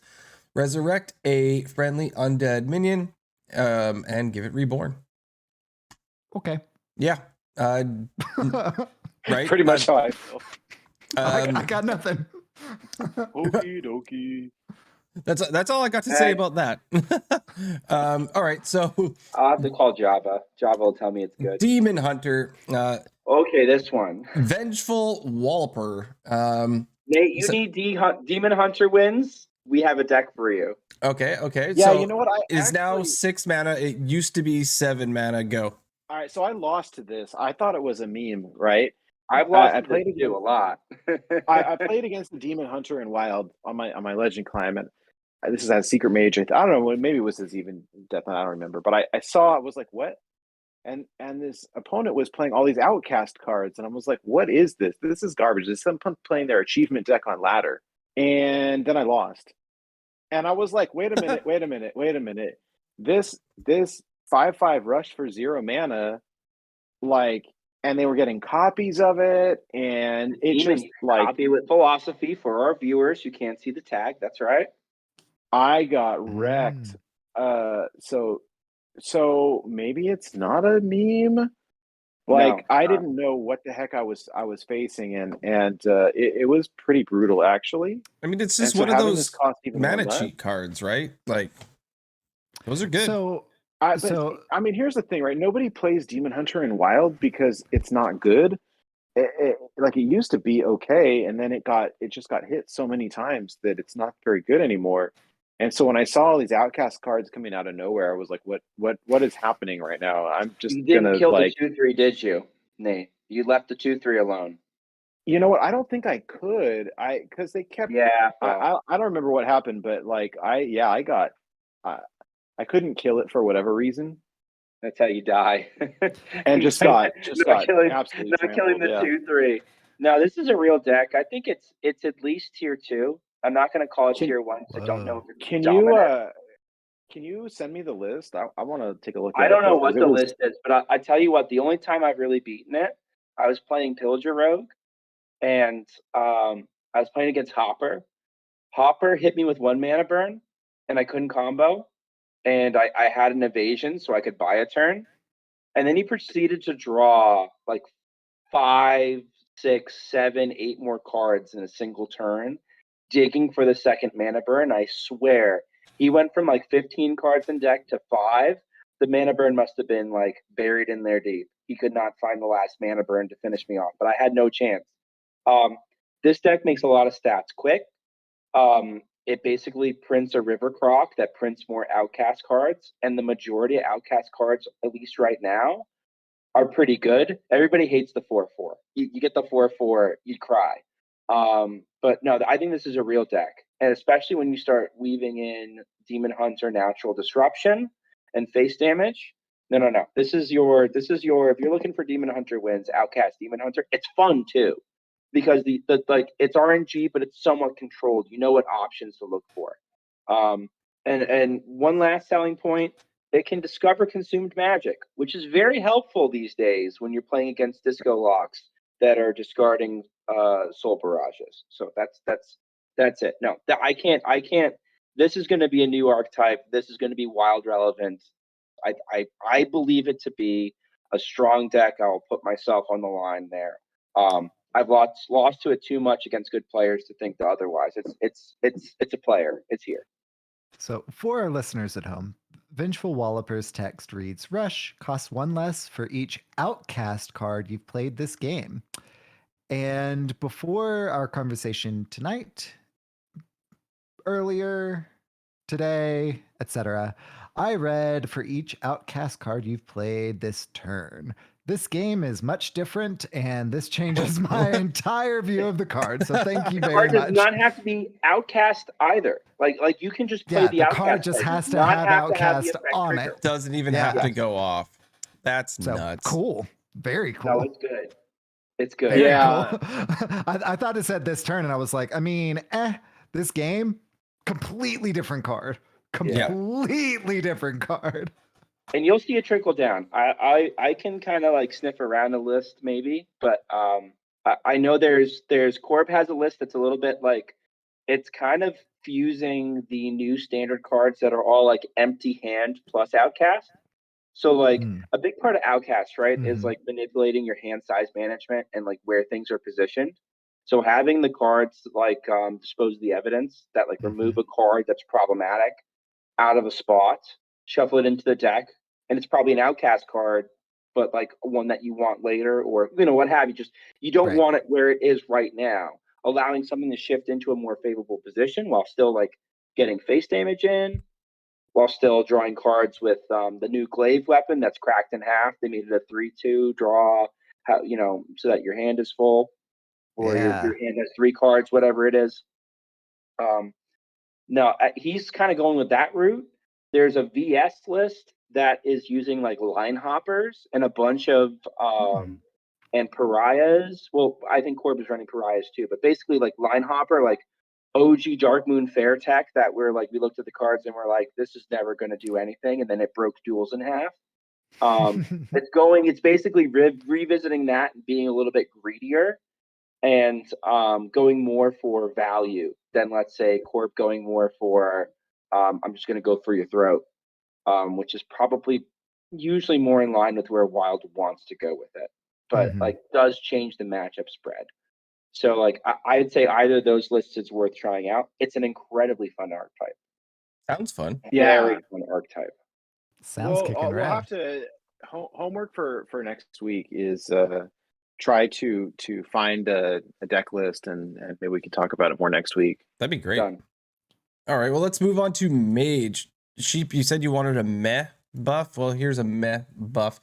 Speaker 6: resurrect a friendly undead minion, and give it reborn.
Speaker 3: Okay.
Speaker 6: Yeah. Right.
Speaker 1: Pretty much how I feel.
Speaker 3: I got nothing.
Speaker 1: Okie dokie.
Speaker 6: That's all I got to say about that. All right. So
Speaker 5: I'll have to call Java. Java will tell me it's good.
Speaker 6: Demon Hunter,
Speaker 5: Okay, this one.
Speaker 6: Vengeful Walper.
Speaker 5: Nate, you
Speaker 6: so-
Speaker 5: need Demon Hunter wins. We have a deck for you.
Speaker 6: okay.
Speaker 1: Yeah,
Speaker 6: So
Speaker 1: you know what? I
Speaker 6: it is now
Speaker 1: actually
Speaker 6: 6 mana. It used to be 7 mana. Go.
Speaker 1: all right. So I lost to this. I thought it was a meme, right?
Speaker 5: I've lost
Speaker 1: I
Speaker 5: to this
Speaker 1: played
Speaker 5: too a
Speaker 1: against
Speaker 5: lot.
Speaker 1: I played against the Demon Hunter in Wild on my Legend climate. This is a secret mage. I don't know. Maybe it was his even death. I don't remember. But I saw. I was like, what? And this opponent was playing all these outcast cards, and I was like, what is this? This is garbage. This is someone playing their achievement deck on ladder. And then I lost. And I was like, wait a minute, wait a minute, wait a minute. This 5/5 rush for 0 mana, like, and they were getting copies of it, and it
Speaker 5: Demon,
Speaker 1: just like
Speaker 5: copy with philosophy for our viewers. You can't see the tag. That's right.
Speaker 1: I got wrecked. So maybe it's not a meme. Like
Speaker 5: No,
Speaker 1: I didn't know what the heck I was facing, and it was pretty brutal actually.
Speaker 6: I mean, it's
Speaker 1: And
Speaker 6: just
Speaker 1: so
Speaker 6: one of
Speaker 1: having
Speaker 6: those
Speaker 1: this cost even more
Speaker 6: mana
Speaker 1: less.
Speaker 6: cheat cards, right? Like, those are good.
Speaker 3: So
Speaker 1: I mean, here's the thing, right? Nobody plays Demon Hunter in Wild because it's not good. Like it used to be okay, and then it just got hit so many times that it's not very good anymore. And so when I saw all these outcast cards coming out of nowhere, I was like, what is happening right now? I'm just
Speaker 5: you didn't
Speaker 1: gonna
Speaker 5: kill
Speaker 1: like,
Speaker 5: the 2/3, did you, Nate? You left the 2/3 alone.
Speaker 1: you know what? I don't think I could. Because they kept.
Speaker 5: Yeah, well,
Speaker 1: I don't remember what happened, but like I got. I couldn't kill it for whatever reason,
Speaker 5: that's how you die.
Speaker 1: and just got absolutely
Speaker 5: not killing
Speaker 1: trampled.
Speaker 5: the
Speaker 1: Yeah.
Speaker 5: 2/3. No, this is a real deck. I think it's at least tier 2. I'm not going to call it
Speaker 1: Can-
Speaker 5: tier 1 because I don't know
Speaker 3: Whoa.
Speaker 5: if it's
Speaker 1: Can
Speaker 5: dominant.
Speaker 1: can you send me the list? I want to take a look
Speaker 5: I
Speaker 1: at it
Speaker 5: don't know
Speaker 1: because
Speaker 5: what
Speaker 1: it
Speaker 5: the
Speaker 1: was.
Speaker 5: list is, but I tell you what, the only time I've really beaten it, I was playing Pillager Rogue, and I was playing against Hopper. Hopper hit me with 1 mana burn, and I couldn't combo, and I had an evasion, so I could buy a turn. And then he proceeded to draw like 5, 6, 7, 8 more cards in a single turn, digging for the second mana burn. I swear, he went from like 15 cards in deck to 5. The mana burn must have been like buried in there deep. He could not find the last mana burn to finish me off, but I had no chance. This deck makes a lot of stats quick. It basically prints a River Croc that prints more Outcast cards, and the majority of Outcast cards, at least right now, are pretty good. Everybody hates the 4/4. You get the 4/4, you cry. But no, I think this is a real deck, and especially when you start weaving in Demon Hunter, Natural Disruption, and face damage. No. This is your. If you're looking for Demon Hunter wins, Outcast Demon Hunter. It's fun too. because the like it's RNG, but it's somewhat controlled. You know what options to look for. And one last selling point, it can discover consumed magic, which is very helpful these days when you're playing against disco locks that are discarding soul barrages. So that's it. No, I can't. This is going to be a new archetype. This is going to be wild relevant. I believe it to be a strong deck. I'll put myself on the line there. I've lost to it too much against good players to think the otherwise. It's a player. It's here.
Speaker 3: So for our listeners at home, Vengeful Walloper's text reads, Rush costs 1 less for each Outcast card you've played this game. And before our conversation tonight, earlier, today, etc., I read for each Outcast card you've played this turn. This game is much different, and this changes my entire view of the card. So thank you very much.
Speaker 5: The card does not have to be Outcast either. Like you can just play the Outcast
Speaker 3: card just has to have Outcast on it.
Speaker 6: Doesn't even have to go off. That's nuts.
Speaker 3: Cool. Very cool.
Speaker 5: No, it's good. It's good.
Speaker 3: Very
Speaker 1: Yeah.
Speaker 3: cool. I thought it said this turn, and I was like, I mean, this game, completely different card. Completely different card.
Speaker 5: And you'll see it trickle down. I can kind of like sniff around a list maybe, but I know there's Corb has a list that's a little bit like, it's kind of fusing the new standard cards that are all like empty hand plus Outcast. So like a big part of Outcast, right, is like manipulating your hand size management and like where things are positioned. So having the cards like Dispose of the Evidence that like remove a card that's problematic out of a spot, shuffle it into the deck, and it's probably an Outcast card, but like one that you want later, or what have you. Just you don't want it where it is right now. Allowing something to shift into a more favorable position while still like getting face damage in, while still drawing cards with the new glaive weapon that's cracked in half. They made it a 3/2 draw, so that your hand is full, or your hand has 3 cards, whatever it is. No, he's kind of going with that route. There's a VS list that is using like line hoppers and a bunch of and pariahs. Well, I think Corb is running pariahs too, but basically like line hopper, like OG Dark Moon Fair tech that we looked at the cards and we're like, this is never going to do anything, and then it broke duels in half. It's basically revisiting that and being a little bit greedier and going more for value than, let's say, Corp going more for I'm just going to go for your throat, which is probably usually more in line with where Wild wants to go with it, but like does change the matchup spread. So like I'd say either of those lists is worth trying out. It's an incredibly fun archetype.
Speaker 6: Sounds fun.
Speaker 5: Very fun archetype.
Speaker 3: Sounds kicking
Speaker 1: we'll
Speaker 3: around.
Speaker 1: have to homework for next week is try to find a deck list and maybe we can talk about it more next week.
Speaker 6: That'd be great.
Speaker 5: Done.
Speaker 6: All right, well, let's move on to Mage. Sheep, you said you wanted a meh buff. Well, here's a meh buff.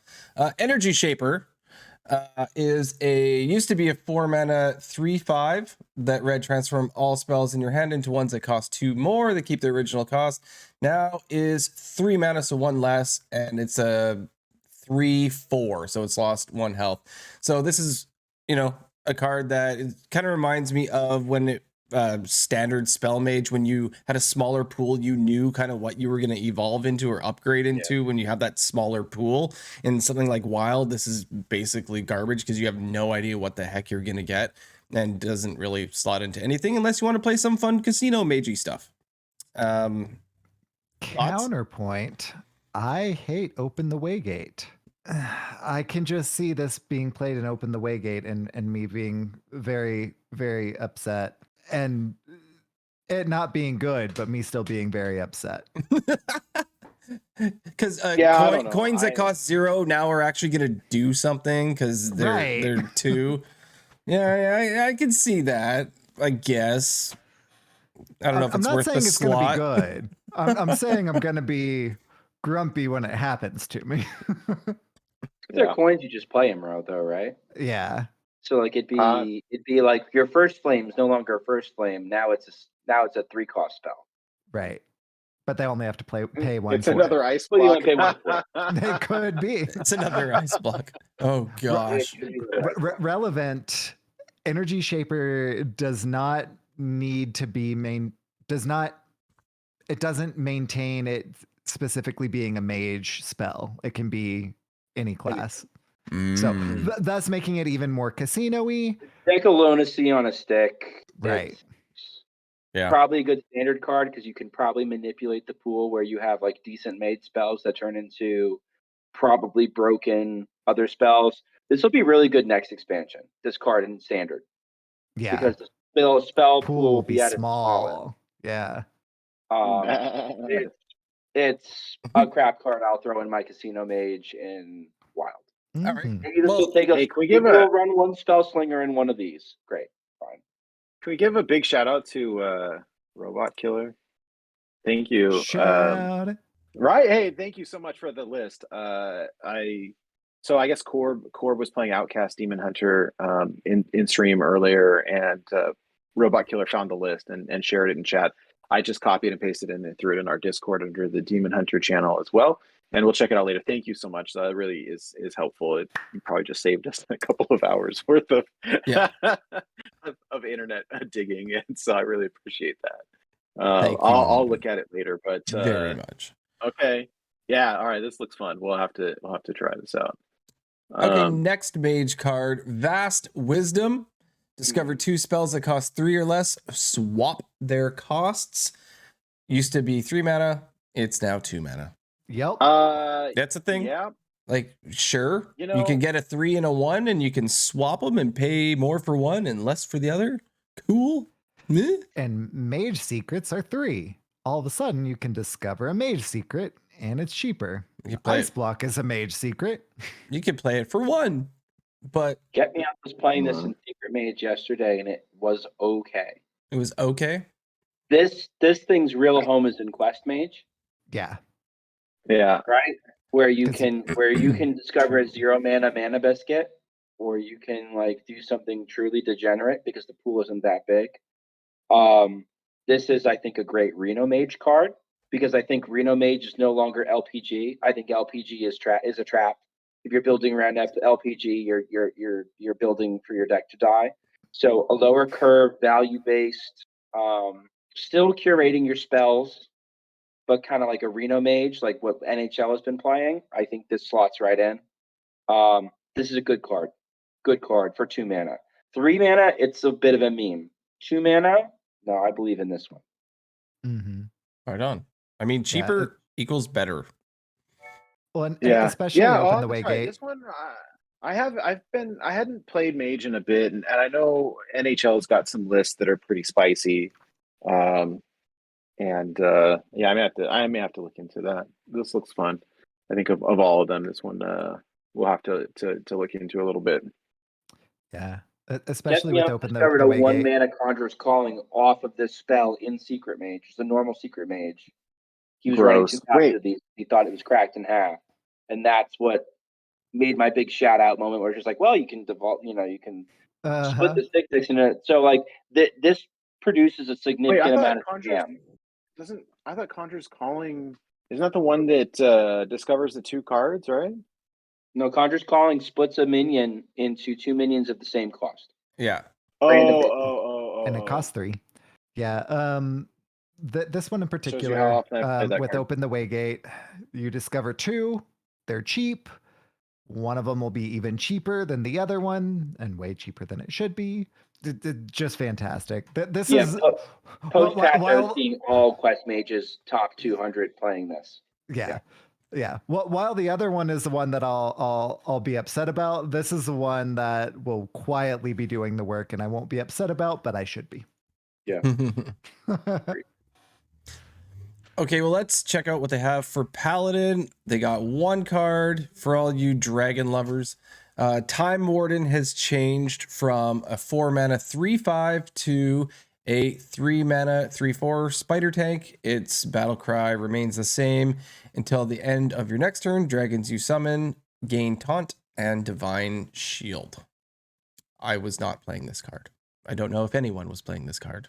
Speaker 6: Energy Shaper used to be a 4-mana 3/5 that red transform all spells in your hand into ones that cost 2 more. They keep the original cost. Now is 3 mana, so 1 less, and it's a 3/4, so it's lost 1 health. So this is, a card that kind of reminds me of when it standard spell mage, when you had a smaller pool, you knew kind of what you were going to evolve into or upgrade into when you have that smaller pool. In something like Wild, this is basically garbage because you have no idea what the heck you're going to get and doesn't really slot into anything unless you want to play some fun casino magey stuff.
Speaker 3: Counterpoint, I hate Open the Waygate. I can just see this being played in Open the Waygate and me being very, very upset. And it not being good, but me still being very upset.
Speaker 6: Because coins that cost 0 now are actually going to do something because they're 2. Yeah, I can see that. I guess. I don't know if it's worth the slot.
Speaker 3: I'm not saying it's going to be good. I'm saying I'm going to be grumpy when it happens to me.
Speaker 5: If they're coins, you just play them, though, right?
Speaker 3: Yeah.
Speaker 5: So like it'd be like your first flame is no longer a first flame. Now it's a 3-cost spell.
Speaker 3: Right. But they only have to pay 1.
Speaker 1: It's another ice block.
Speaker 3: It could be.
Speaker 6: It's another ice block. Oh gosh.
Speaker 3: Relevant Energy Shaper does not need to be it doesn't maintain it specifically being a mage spell. It can be any class. So thus making it even more casino-y.
Speaker 5: Take a lunacy on a stick.
Speaker 3: Right.
Speaker 5: It's
Speaker 6: Yeah.
Speaker 5: probably a good standard card because you can probably manipulate the pool where you have like decent made spells that turn into probably broken other spells. This will be really good next expansion. This card in standard.
Speaker 3: Yeah.
Speaker 5: Because the spell
Speaker 3: Pool will
Speaker 5: will
Speaker 3: be
Speaker 5: be at its
Speaker 3: small. Yeah.
Speaker 5: It's a crap card I'll throw in my casino mage in wild.
Speaker 6: All right.
Speaker 3: Mhm.
Speaker 5: Maybe this
Speaker 6: Well,
Speaker 5: will take us.
Speaker 1: hey, can we give
Speaker 5: we'll
Speaker 1: a
Speaker 5: run one spell slinger in one of these. Great, fine.
Speaker 1: can we give a big shout out to Robot Killer? Thank you.
Speaker 3: Shout.
Speaker 1: Right. Hey, thank you so much for the list. I guess Corb was playing Outcast Demon Hunter in stream earlier, and Robot Killer found the list and shared it in chat. I just copied and pasted it and threw it in our Discord under the Demon Hunter channel as well, and we'll check it out later. Thank you so much. That really is helpful. You probably just saved us a couple of hours worth of of internet digging, and so I really appreciate that.
Speaker 6: Thank you.
Speaker 1: I'll look at it later, but
Speaker 6: very much.
Speaker 1: okay. Yeah, all right, this looks fun. We'll have to try this out.
Speaker 6: Okay, next mage card, Vast Wisdom. Discover 2 spells that cost 3 or less. Swap their costs. Used to be 3 mana. It's now 2 mana.
Speaker 3: Yep.
Speaker 6: That's a thing.
Speaker 1: Yeah.
Speaker 6: Like, sure,
Speaker 1: You
Speaker 6: you can get a 3 and a 1, and you can swap them and pay more for one and less for the other. Cool. Meh.
Speaker 3: And mage secrets are 3. All of a sudden, you can discover a mage secret, and it's cheaper.
Speaker 6: You can play
Speaker 3: Ice Block is a mage secret.
Speaker 6: You can play it for 1, but
Speaker 5: Get Me. I was playing this in Secret Mage yesterday, and it was okay.
Speaker 6: it was okay.
Speaker 5: This thing's real home is in Quest Mage,
Speaker 3: Yeah.
Speaker 1: Yeah.
Speaker 5: right? Where you
Speaker 3: 'Cause-
Speaker 5: can discover a 0 mana biscuit, or you can like do something truly degenerate because the pool isn't that big. This is, I think, a great Reno Mage card because I think Reno Mage is no longer LPG. I think LPG is a trap. If you're building around LPG, you're building for your deck to die. So a lower curve, value based, still curating your spells, but kind of like a Reno Mage, like what NHL has been playing. I think this slots right in. This is a good card. Good card for 2 mana. 3 mana, it's a bit of a meme. 2 mana, no, I believe in this one.
Speaker 3: Mm-hmm.
Speaker 6: Right on. I mean, cheaper equals better.
Speaker 3: Well, and
Speaker 1: Yeah.
Speaker 3: especially
Speaker 1: Yeah.
Speaker 3: Open
Speaker 1: Oh,
Speaker 3: the
Speaker 1: that's
Speaker 3: Way
Speaker 1: right.
Speaker 3: Gate.
Speaker 1: This one, I hadn't played Mage in a bit, and I know NHL's got some lists that are pretty spicy. Yeah, I may have to look into that. This looks fun. I think of all of them, this one we'll have to look into a little bit.
Speaker 3: Yeah. Especially with Open
Speaker 5: discovered
Speaker 3: the
Speaker 5: a
Speaker 3: Way
Speaker 5: 1
Speaker 3: Gate.
Speaker 5: mana Conjurer's Calling off of this spell in Secret Mage. It's a normal Secret Mage. He was running 2 copies of these. He thought it was cracked in half, and that's what made my big shout out moment where it's just like, well, you can devolve, you can split the six in it. So like this produces a significant amount of jam.
Speaker 1: I thought Conjurer's Calling isn't that the one that discovers the 2 cards, right?
Speaker 5: No, Conjurer's Calling splits a minion into 2 minions of the same cost.
Speaker 6: Yeah.
Speaker 3: And it costs 3. Yeah. This one in particular, with Open the Way Gate, you discover 2. They're cheap. One of them will be even cheaper than the other one, and way cheaper than it should be. Just fantastic. This is
Speaker 5: post patch. I was seeing all Quest Mages top 200 playing this.
Speaker 3: Yeah. Well, while the other one is the one that I'll be upset about, this is the one that will quietly be doing the work, and I won't be upset about, but I should be.
Speaker 5: Yeah.
Speaker 6: Okay, well, let's check out what they have for Paladin. They got 1 card for all you dragon lovers. Time Warden has changed from a 4 mana 3/5 to a 3 mana 3/4 spider tank. Its battle cry remains the same until the end of your next turn. Dragons you summon gain taunt and divine shield. I was not playing this card. I don't know if anyone was playing this card.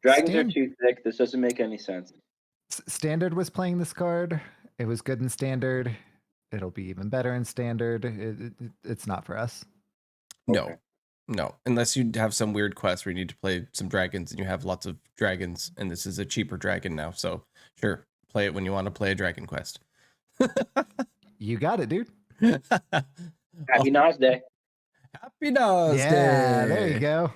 Speaker 5: Dragons are too thick. This doesn't make any sense.
Speaker 3: Standard was playing this card. It was good in Standard. It'll be even better in Standard. It's not for us.
Speaker 6: No. No, unless you have some weird quest where you need to play some dragons and you have lots of dragons, and this is a cheaper dragon now. So sure, play it when you want to play a dragon quest.
Speaker 3: You got it, dude.
Speaker 5: Happy Nas Day.
Speaker 6: Happy Nas
Speaker 3: Yeah,
Speaker 6: Day.
Speaker 3: there you go.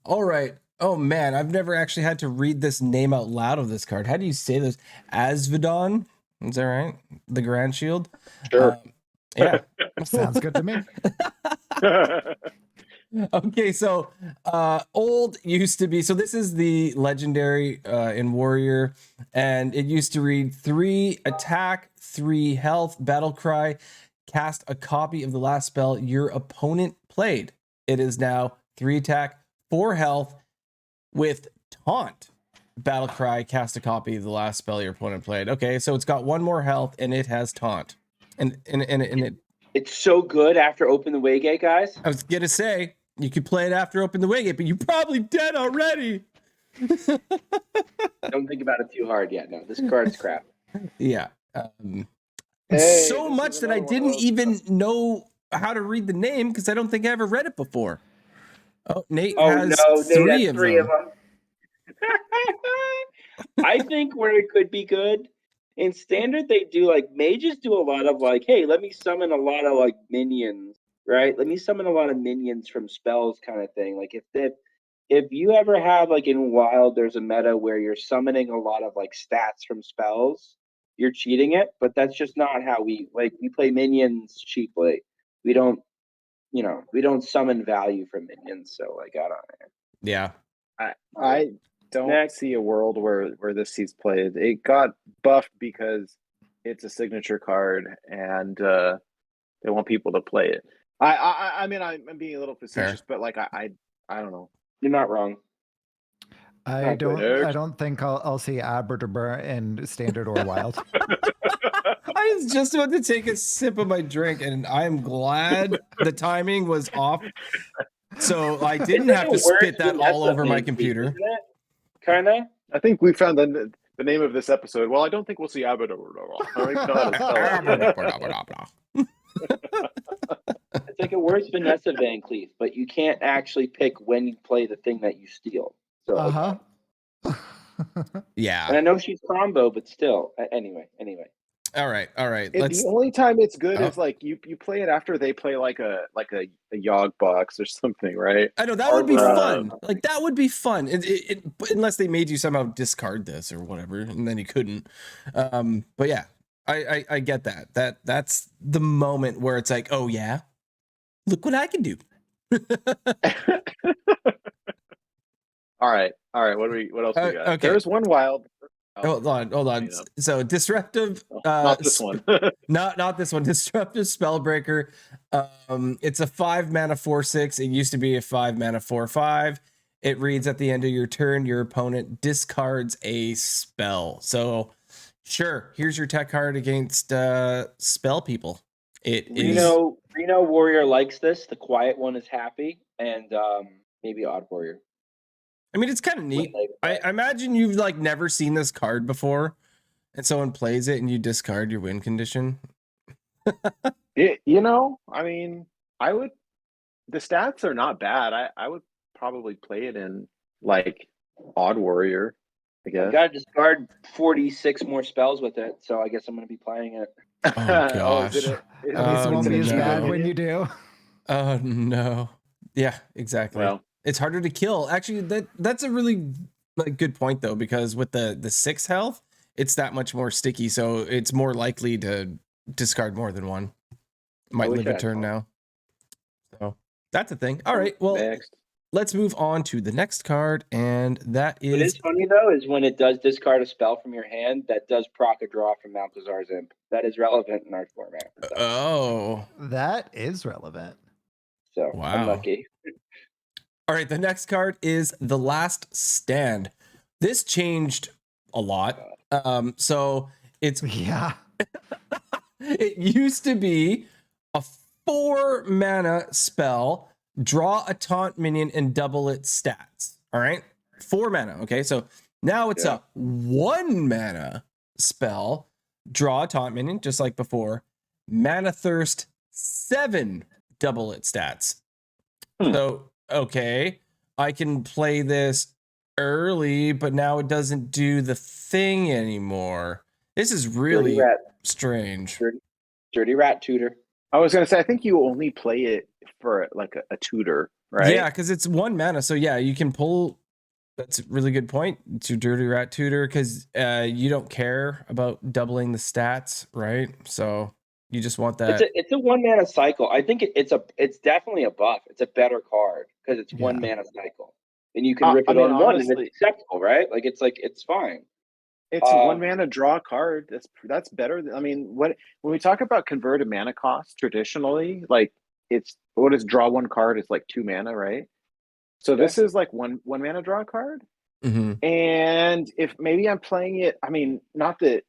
Speaker 6: All right. Oh man, I've never actually had to read this name out loud of this card. How do you say this? Asvedon? Is that right? The Grand Shield?
Speaker 5: Sure.
Speaker 6: Yeah.
Speaker 3: Sounds good to me.
Speaker 6: Okay, so old used to be, so this is the legendary in Warrior, and it used to read 3 attack, 3 health, battle cry, cast a copy of the last spell your opponent played. It is now 3 attack, 4 health with taunt. Battle cry, cast a copy of the last spell your opponent played. Okay, so it's got 1 more health and it has taunt. And it,
Speaker 5: It's so good after Open the Waygate, guys.
Speaker 6: I was gonna say you could play it after Open the Waygate, but you're probably dead already.
Speaker 5: Don't think about it too hard yet. No, this card's crap.
Speaker 6: Yeah.
Speaker 1: Hey,
Speaker 6: so
Speaker 1: this
Speaker 6: much
Speaker 1: is
Speaker 6: that I
Speaker 1: another one of
Speaker 6: didn't
Speaker 1: those-
Speaker 6: even know how to read the name because I don't think I ever read it before. Oh, Nate
Speaker 5: Oh
Speaker 6: has
Speaker 5: no, they
Speaker 6: 3
Speaker 5: had
Speaker 6: of
Speaker 5: 3
Speaker 6: them.
Speaker 5: of them. I think where it could be good in standard, they do like mages do a lot of like, hey, let me summon a lot of like minions, right? Let me summon a lot of minions from spells, kind of thing. Like if you ever have like in Wild, there's a meta where you're summoning a lot of like stats from spells. You're cheating it, but that's just not how we like. We play minions cheaply. We don't, we don't summon value from minions. So like, I don't know.
Speaker 6: Yeah.
Speaker 1: I don't
Speaker 5: Next.
Speaker 1: see a world where this sees played. It got buffed because it's a signature card and they want people to play it. I mean I'm being a little facetious, but like I don't know.
Speaker 5: You're not wrong.
Speaker 3: I
Speaker 5: Not good.
Speaker 3: don't think I'll see Aberderbur in standard or wild.
Speaker 6: I was just about to take a sip of my drink, and I'm glad the timing was off, so I didn't have to spit that all over my computer.
Speaker 5: Kind of.
Speaker 1: I think we found the name of this episode. Well, I don't think we'll see Abaddon.
Speaker 5: It's like a worse Vanessa Van Cleef, but you can't actually pick when you play the thing that you steal. So,
Speaker 6: Yeah.
Speaker 5: And I know she's combo, but still. Anyway.
Speaker 6: All right.
Speaker 1: The only time it's good is like you play it after they play like a Yogg box or something, right?
Speaker 6: I know that would be fun. Like that would be fun. But unless they made you somehow discard this or whatever, and then you couldn't. But yeah, I get that. That's the moment where it's like, oh yeah, look what I can do.
Speaker 1: All right. What else we got?
Speaker 6: Okay.
Speaker 1: There's one wild.
Speaker 6: Hold on. So disruptive.
Speaker 1: Not this one.
Speaker 6: not this one. Disruptive Spellbreaker. It's a 5 mana 4/6. It used to be a 5 mana 4/5. It reads at the end of your turn, your opponent discards a spell. So sure, here's your tech card against spell people.
Speaker 5: Reno Warrior likes this. The quiet one is happy, and maybe Odd Warrior.
Speaker 6: I mean, it's kind of neat. I imagine you've like never seen this card before, and someone plays it and you discard your win condition.
Speaker 1: I mean, I would. The stats are not bad. I would probably play it in like Odd Warrior. I guess.
Speaker 5: You got to discard 46 more spells with it, so I guess I'm going to be playing it.
Speaker 6: Oh gosh.
Speaker 3: At least it won't be as bad when you do.
Speaker 6: Oh no. Yeah, exactly.
Speaker 1: Well,
Speaker 6: it's harder to kill. Actually, that's a really like good point though, because with the 6 health, it's that much more sticky, so it's more likely to discard more than one. Might live a turn now. So that's a thing. All right, well,
Speaker 1: next.
Speaker 6: Let's move on to the next card, and that is.
Speaker 5: What is funny though is when it does discard a spell from your hand, that does proc a draw from Malthazar's Imp. That is relevant in our format.
Speaker 6: Oh,
Speaker 3: that is relevant.
Speaker 5: So
Speaker 6: wow.
Speaker 5: Unlucky.
Speaker 6: All right, the next card is The Last Stand. This changed a lot. So it's it used to be a 4 mana spell, draw a taunt minion and double its stats. All right, 4 mana. Okay, so now it's a 1 mana spell, draw a taunt minion, just like before. Mana Thirst, 7, double its stats. So, okay, I can play this early, but now it doesn't do the thing anymore. This is really
Speaker 5: rat.
Speaker 6: strange.
Speaker 5: Dirty rat tutor.
Speaker 1: I was gonna say, I think you only play it for like a tutor, right?
Speaker 6: Yeah, because it's 1 mana. So yeah, you can pull. That's a really good point to Dirty Rat Tutor, because you don't care about doubling the stats, right? So you just want that.
Speaker 5: It's a 1 mana cycle. I think it's definitely a buff. It's a better card because it's 1
Speaker 3: Yeah.
Speaker 5: mana cycle, and you can rip
Speaker 1: I
Speaker 5: it
Speaker 1: mean,
Speaker 5: on one, and
Speaker 1: honestly,
Speaker 5: it's acceptable, right? Like it's fine.
Speaker 1: it's 1 mana draw card. That's better. I mean, when we talk about converted mana cost traditionally, like it's what is draw 1 card is like 2 mana, right? So this is like one mana draw card.
Speaker 6: Mhm.
Speaker 1: And if maybe I'm playing it, I mean, not that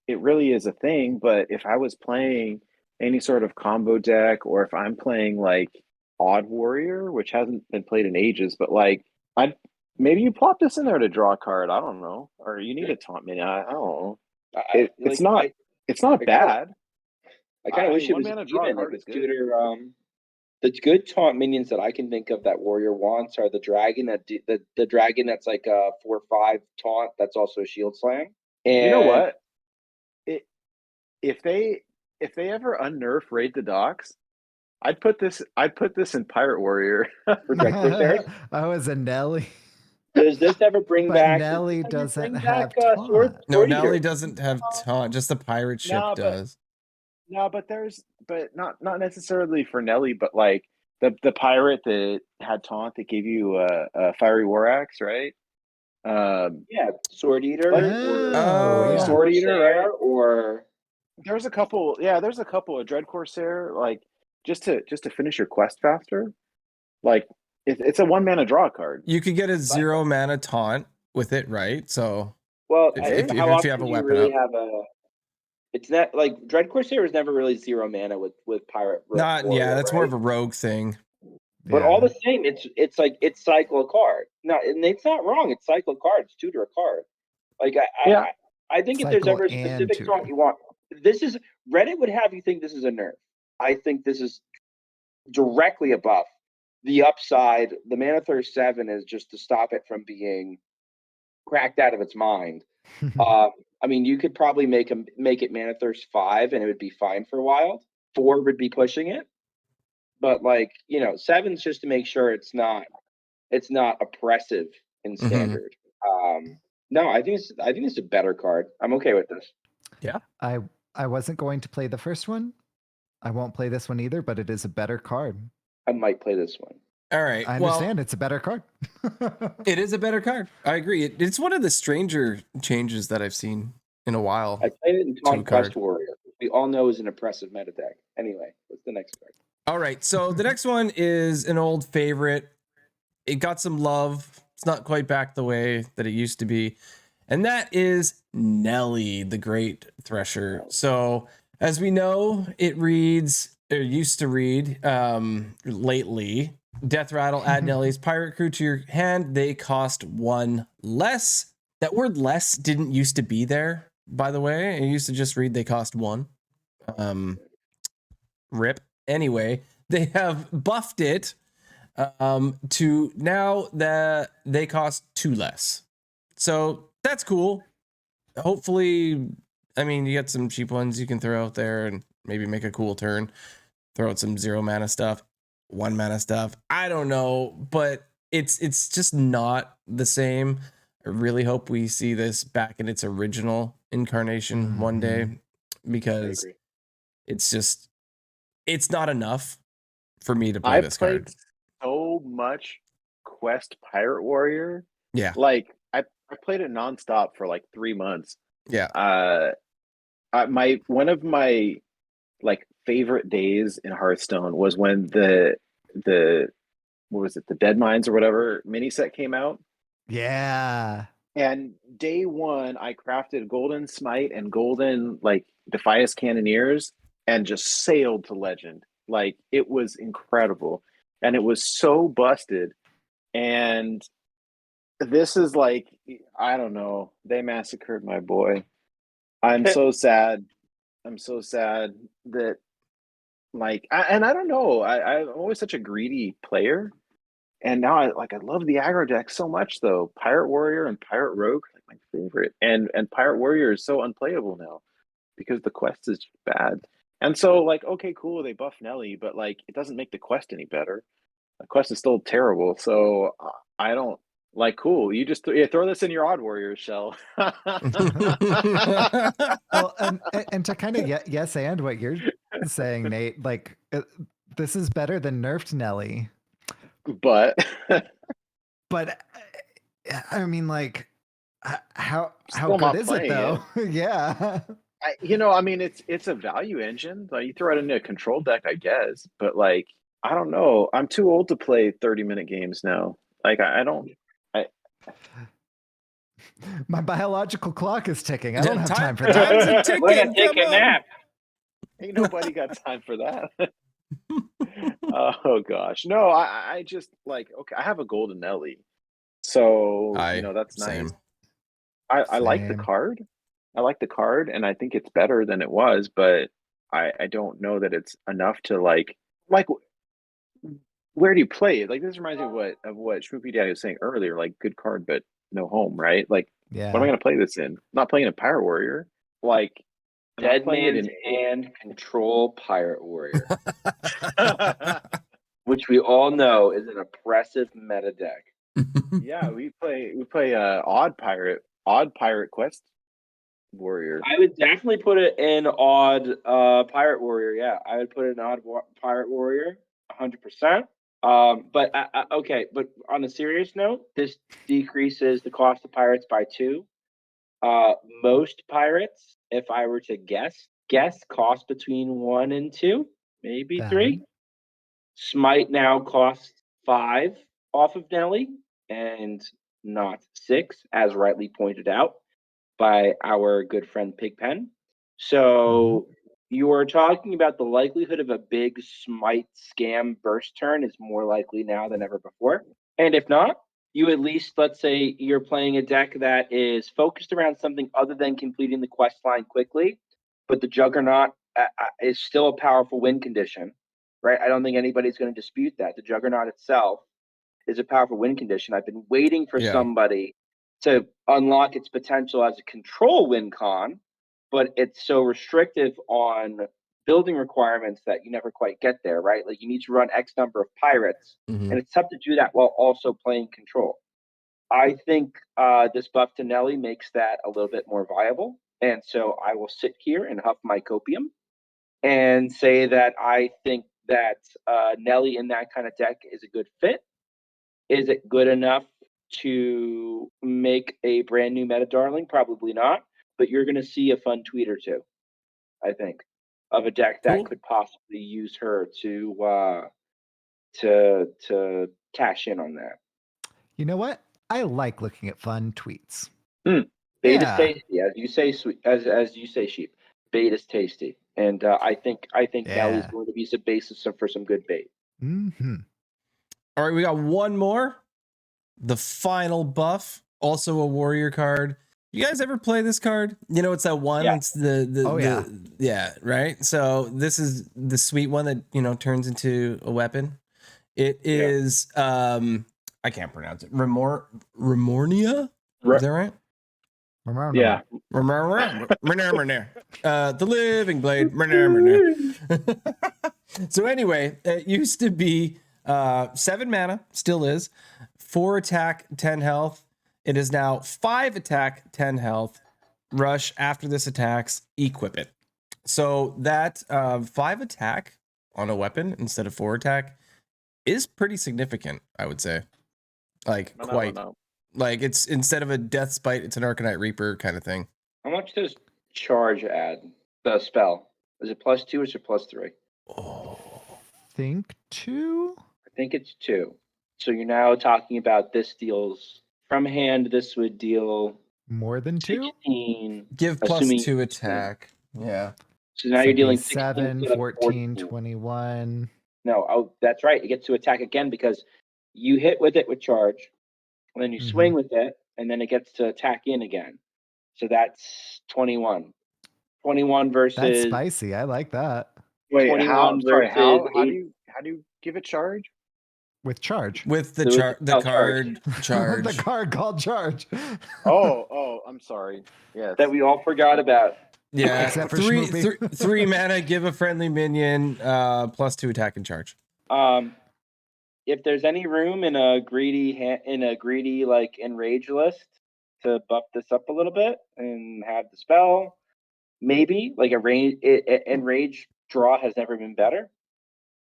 Speaker 1: it really is a thing, but if I was playing any sort of combo deck, or if I'm playing like Odd Warrior, which hasn't been played in ages, but like I'd maybe you plop this in there to draw a card. I don't know, or you need a taunt mini. I don't know. It's not bad.
Speaker 5: I kind of wish it
Speaker 1: 1
Speaker 5: was
Speaker 1: mana draw
Speaker 5: even.
Speaker 1: card
Speaker 5: Like
Speaker 1: is
Speaker 5: the
Speaker 1: good.
Speaker 5: tutor, the good taunt minions that I can think of that Warrior wants are the dragon the dragon that's like a 4/5 taunt that's also a shield slam. And
Speaker 1: You know what? If they ever unnerf Raid the Docks, I'd put this in Pirate Warrior.
Speaker 5: for Dread Corsair.
Speaker 3: I was a Nelly.
Speaker 5: Does this ever bring
Speaker 3: But
Speaker 5: back?
Speaker 3: Nelly
Speaker 5: does this ever
Speaker 3: doesn't
Speaker 5: bring
Speaker 3: have
Speaker 5: back, Sword
Speaker 3: taunt.
Speaker 6: No,
Speaker 5: Eater?
Speaker 6: Nelly doesn't have taunt. Just the pirate ship
Speaker 1: No,
Speaker 6: does.
Speaker 1: but not necessarily for Nelly, but like the pirate that had taunt that gave you a fiery war axe, right?
Speaker 5: Yeah, Sword Eater
Speaker 1: Like-
Speaker 3: Oh, yeah.
Speaker 1: Sword Eater,
Speaker 5: Corsair,
Speaker 1: right?
Speaker 5: or
Speaker 1: There's a couple of Dread Corsair, like just to finish your quest faster. Like it's a 1 mana draw card.
Speaker 6: You could get a 0 mana taunt with it, right? So
Speaker 5: well,
Speaker 6: if
Speaker 5: how
Speaker 6: you
Speaker 5: often
Speaker 6: have a
Speaker 5: do you
Speaker 6: weapon
Speaker 5: really
Speaker 6: up.
Speaker 5: have a? It's not like Dread Corsair is never really 0 mana with Pirate. Warrior,
Speaker 6: That's
Speaker 5: right?
Speaker 6: more of a rogue thing.
Speaker 5: But
Speaker 3: Yeah.
Speaker 5: all the same, it's like it's cycle a card. No, and it's not wrong. It's cycle a card. It's tutor a card. Like
Speaker 1: Yeah.
Speaker 5: I think if there's
Speaker 3: Cycle
Speaker 5: ever a
Speaker 3: and
Speaker 5: specific
Speaker 3: tutor.
Speaker 5: taunt you want, this is Reddit would have you think this is a nerf. I think this is directly a buff. The upside, the Mana Thirst 7 is just to stop it from being cracked out of its mind. I mean, you could probably make it Mana Thirst 5 and it would be fine for a while. 4 would be pushing it. But like, 7's just to make sure it's not oppressive in standard. No, I think it's a better card. I'm okay with this.
Speaker 6: Yeah.
Speaker 3: I wasn't going to play the first one. I won't play this one either, but it is a better card.
Speaker 5: I might play this one.
Speaker 6: All right.
Speaker 3: I understand it's a better card.
Speaker 6: It is a better card. I agree. It's one of the stranger changes that I've seen in a while.
Speaker 5: I played it in Taunt
Speaker 6: card.
Speaker 5: Quest Warrior. We all know is an oppressive meta deck. Anyway, what's the next card?
Speaker 6: All right. So the next one is an old favorite. It got some love. It's not quite back the way that it used to be. And that is Nelly, the Great Thresher. So as we know, it reads, or used to read lately, Death Rattle, add Nelly's pirate crew to your hand. They cost 1 less. That word less didn't used to be there, by the way. It used to just read they cost 1. Rip. Anyway, they have buffed it to now that they cost 2 less. So that's cool. Hopefully, I mean, you get some cheap ones you can throw out there and maybe make a cool turn. Throw out some 0 mana stuff, 1 mana stuff. I don't know, but it's just not the same. I really hope we see this back in its original incarnation one day, because it's not enough for me to play
Speaker 1: I've
Speaker 6: this
Speaker 1: played
Speaker 6: card.
Speaker 1: so much Quest Pirate Warrior.
Speaker 6: Yeah.
Speaker 1: Like I played it nonstop for like 3 months.
Speaker 6: Yeah.
Speaker 1: One of my like favorite days in Hearthstone was when the what was it, the Dead Mines or whatever mini set came out.
Speaker 3: Yeah.
Speaker 1: And day 1, I crafted Golden Smite and Golden like Defias Cannoneers and just sailed to Legend. Like it was incredible, and it was so busted. And this is like, I don't know, they massacred my boy. I'm so sad. I'm so sad that Like, and I don't know. I'm always such a greedy player, and now I love the aggro deck so much though. Pirate Warrior and Pirate Rogue, like my favorite, and Pirate Warrior is so unplayable now because the quest is bad. And so like, okay, cool, they buff Nelly, but like it doesn't make the quest any better. The quest is still terrible. So I don't like. Cool, you just throw this in your Odd Warrior shell.
Speaker 3: Well, and to kind of yes and what you're saying, Nate, like this is better than nerfed Nelly,
Speaker 1: But
Speaker 3: but I mean, like how
Speaker 1: still
Speaker 3: good
Speaker 1: not
Speaker 3: is it
Speaker 1: playing
Speaker 3: though? Yeah.
Speaker 1: I mean, it's a value engine. Like you throw it in a control deck, I guess. But like, I don't know. I'm too old to play 30-minute games now. Like I don't. I
Speaker 3: My biological clock is ticking. I don't have time for
Speaker 6: Time's
Speaker 3: that.
Speaker 6: a
Speaker 5: We're gonna
Speaker 6: ticking.
Speaker 5: take
Speaker 6: Come
Speaker 5: a
Speaker 6: on.
Speaker 5: nap.
Speaker 1: ain't nobody got time for that. Oh gosh, no. I just like okay. I have a golden Nelly, so that's
Speaker 6: Same.
Speaker 1: nice. I like the
Speaker 3: Same.
Speaker 1: card. I like the card, and I think it's better than it was, but I don't know that it's enough to like where do you play it? Like this reminds me of what SchmoopieDaddy was saying earlier, like good card but no home, right? Like what am I
Speaker 3: Yeah.
Speaker 1: gonna play this in? I'm not playing a Pirate Warrior. Like I'm not
Speaker 5: Dead
Speaker 1: playing it
Speaker 5: Man's Hand Control Pirate Warrior, which we all know is an oppressive meta deck.
Speaker 1: Yeah, we play odd pirate quest warrior.
Speaker 5: I would definitely put it in odd Pirate Warrior. Yeah, I would put it in odd Pirate Warrior, 100%. But okay, but on a serious note, this decreases the cost of pirates by 2. Most pirates, if I were to guess, cost between 1 and 2, maybe 3.
Speaker 3: Valid.
Speaker 5: Smite now costs 5 off of Nelly and not 6, as rightly pointed out by our good friend Pigpen. So you are talking about the likelihood of a big Smite scam burst turn is more likely now than ever before. And if not, you at least, let's say you're playing a deck that is focused around something other than completing the quest line quickly, but the Juggernaut is still a powerful win condition, right? I don't think anybody's going to dispute that. The Juggernaut itself is a powerful win condition. I've been waiting for somebody to unlock its potential as a control win con, but it's so restrictive on building requirements that you never quite get there, right? Like you need to run X number of pirates, and it's tough to do that while also playing control. I think this buff to Nelly makes that a little bit more viable, and so I will sit here and huff my copium and say that I think that Nelly in that kind of deck is a good fit. Is it good enough to make a brand new meta darling? Probably not, but you're going to see a fun tweet or two, I think, of a deck that could possibly use her to cash in on that.
Speaker 3: You know what? I like looking at fun tweets.
Speaker 5: Bait
Speaker 3: Yeah.
Speaker 5: is tasty, as you say, as you say, sheep. Bait is tasty, and I think Nelly's going to be the basis for some good bait.
Speaker 3: Mm-hmm.
Speaker 6: All right, we got one more. The final buff, also a warrior card. You guys ever play this card? You know, it's that one.
Speaker 5: Yeah.
Speaker 6: It's yeah, right. So this is the sweet one that turns into a weapon. It is I can't pronounce it. Remornia? Is that right?
Speaker 1: Yeah.
Speaker 6: The living blade. So anyway, it used to be 7 mana, still is. 4 attack, 10 health. It is now 5 attack, 10 health. Rush after this attacks, equip it. So that 5 attack on a weapon instead of 4 attack is pretty significant, I would say. Like like it's instead of a death spite, it's an Arcanite Reaper kind of thing.
Speaker 5: How much does charge add the spell? Is it +2 or is it +3?
Speaker 3: Think 2?
Speaker 5: I think it's 2. So you're now talking about this deals from hand. This would deal
Speaker 3: more than 2.
Speaker 5: 16.
Speaker 6: Give +2 attack. Yeah.
Speaker 5: So now you're dealing
Speaker 3: 7, 14, 21.
Speaker 5: No, that's right. It gets to attack again because you hit with it with charge, and then you swing with it, and then it gets to attack in again. So that's 21. 21 versus.
Speaker 3: That's spicy. I like that.
Speaker 1: Wait,
Speaker 5: 21
Speaker 1: sorry,
Speaker 5: versus
Speaker 1: how
Speaker 5: 8.
Speaker 1: do you give it charge?
Speaker 3: With charge.
Speaker 6: With the
Speaker 5: With
Speaker 6: char-
Speaker 5: the
Speaker 6: the
Speaker 5: charge.
Speaker 6: card charge.
Speaker 3: The card called charge.
Speaker 1: Oh, I'm sorry. Yes.
Speaker 5: That we all forgot about.
Speaker 6: Yeah,
Speaker 3: Except for
Speaker 6: three,
Speaker 3: Schmoopie.
Speaker 6: three mana. Give a friendly minion +2 attack and charge.
Speaker 5: If there's any room in a greedy like enrage list to buff this up a little bit and have the spell, maybe like enrage draw has never been better.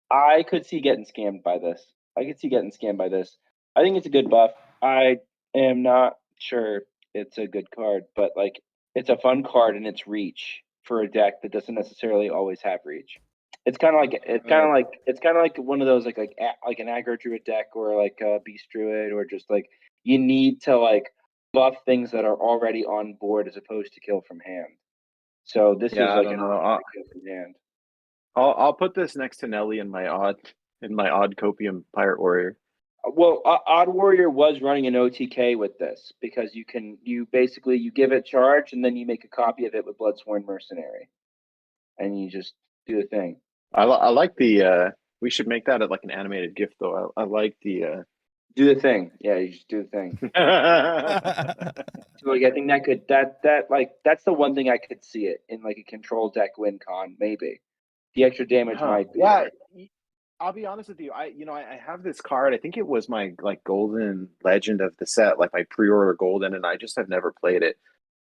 Speaker 5: I could see getting scammed by this. I think it's a good buff. I am not sure it's a good card, but like it's a fun card in its reach for a deck that doesn't necessarily always have reach. It's kind of like one of those like an aggro druid deck or like a beast druid, or just like you need to like buff things that are already on board as opposed to kill from hand. So this
Speaker 1: Yeah,
Speaker 5: is
Speaker 1: I
Speaker 5: like
Speaker 1: don't
Speaker 5: an
Speaker 1: know.
Speaker 5: option to kill from hand.
Speaker 1: I'll put this next to Nelly in my odd copium pirate warrior.
Speaker 5: Well, Odd Warrior was running an OTK with this because you give it charge and then you make a copy of it with Bloodsworn Mercenary, and you just do the thing.
Speaker 1: I like the. We should make that like an animated GIF though. I like the.
Speaker 5: Do the thing. Yeah, you just do the thing. So like I think that's the one thing I could see it in, like a control deck win con, maybe. The extra damage might be.
Speaker 1: Yeah, I'll be honest with you. I have this card. I think it was my like golden legend of the set, like my pre-order golden, and I just have never played it.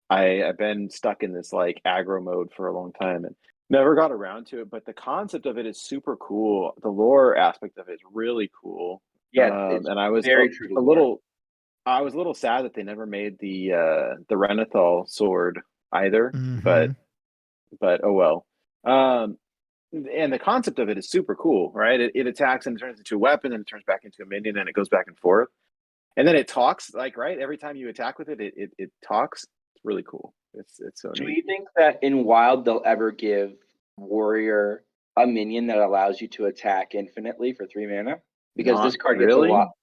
Speaker 1: I've been stuck in this like aggro mode for a long time and never got around to it. But the concept of it is super cool. The lore aspect of it is really cool.
Speaker 5: Yeah, it's
Speaker 1: and I was
Speaker 5: very true to
Speaker 1: a
Speaker 5: lore.
Speaker 1: little. I was a little sad that they never made the Renathal sword either.
Speaker 3: Mhm.
Speaker 1: But oh well. And the concept of it is super cool, right? It attacks and turns into a weapon, and it turns back into a minion, and it goes back and forth. And then it talks, like, right? Every time you attack with it, it talks. It's really cool. It's so
Speaker 5: Do
Speaker 1: neat.
Speaker 5: you think that in Wild they'll ever give Warrior a minion that allows you to attack infinitely for 3 mana? Because
Speaker 1: Not
Speaker 5: this card gets
Speaker 1: really?
Speaker 5: a lot.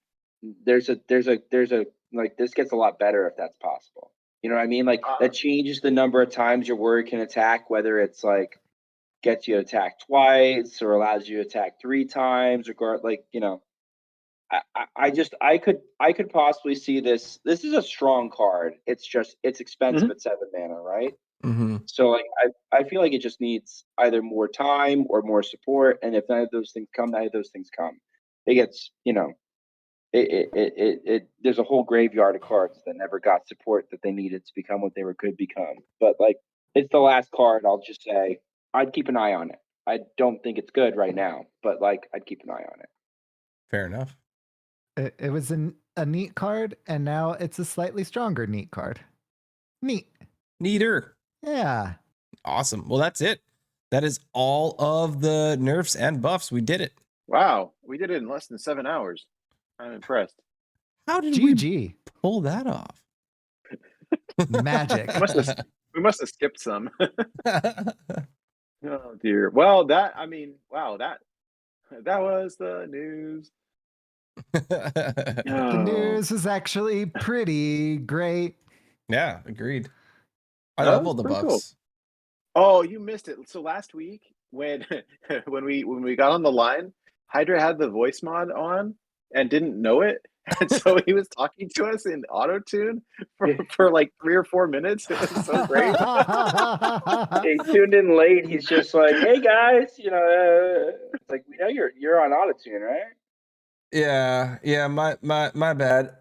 Speaker 5: There's a like this gets a lot better if that's possible. You know what I mean? Like that changes the number of times your Warrior can attack, whether it's like gets you to attack twice or allows you to attack 3 times, or like, you know. I could possibly see this. This is a strong card. It's expensive at 7 mana, right?
Speaker 6: Mm-hmm.
Speaker 5: So like I feel like it just needs either more time or more support. And if none of those things come, It gets, there's a whole graveyard of cards that never got support that they needed to become what they could become. But like it's the last card. I'll just say I'd keep an eye on it. I don't think it's good right now, but like I'd keep an eye on it.
Speaker 6: Fair enough.
Speaker 3: It was a neat card, and now it's a slightly stronger neat card.
Speaker 6: Neater.
Speaker 3: Yeah.
Speaker 6: Awesome. Well, that's it. That is all of the nerfs and buffs. We did it.
Speaker 1: Wow, we did it in less than 7 hours. I'm impressed.
Speaker 6: How did we
Speaker 3: GG.
Speaker 6: pull that off?
Speaker 3: Magic.
Speaker 1: We must have skipped some. Oh dear. Well, that was the news.
Speaker 3: The news is actually pretty great.
Speaker 6: Yeah, agreed. I
Speaker 1: That
Speaker 6: love
Speaker 1: was
Speaker 6: all the
Speaker 1: pretty
Speaker 6: buffs.
Speaker 1: cool. Oh, you missed it. So last week when we got on the line, Hydra had the voice mod on and didn't know it. And so he was talking to us in auto-tune for like 3 or 4 minutes. It was so great.
Speaker 5: He tuned in late. He's just like, "Hey guys, it's like we know you're on autotune, right?"
Speaker 6: Yeah, my bad.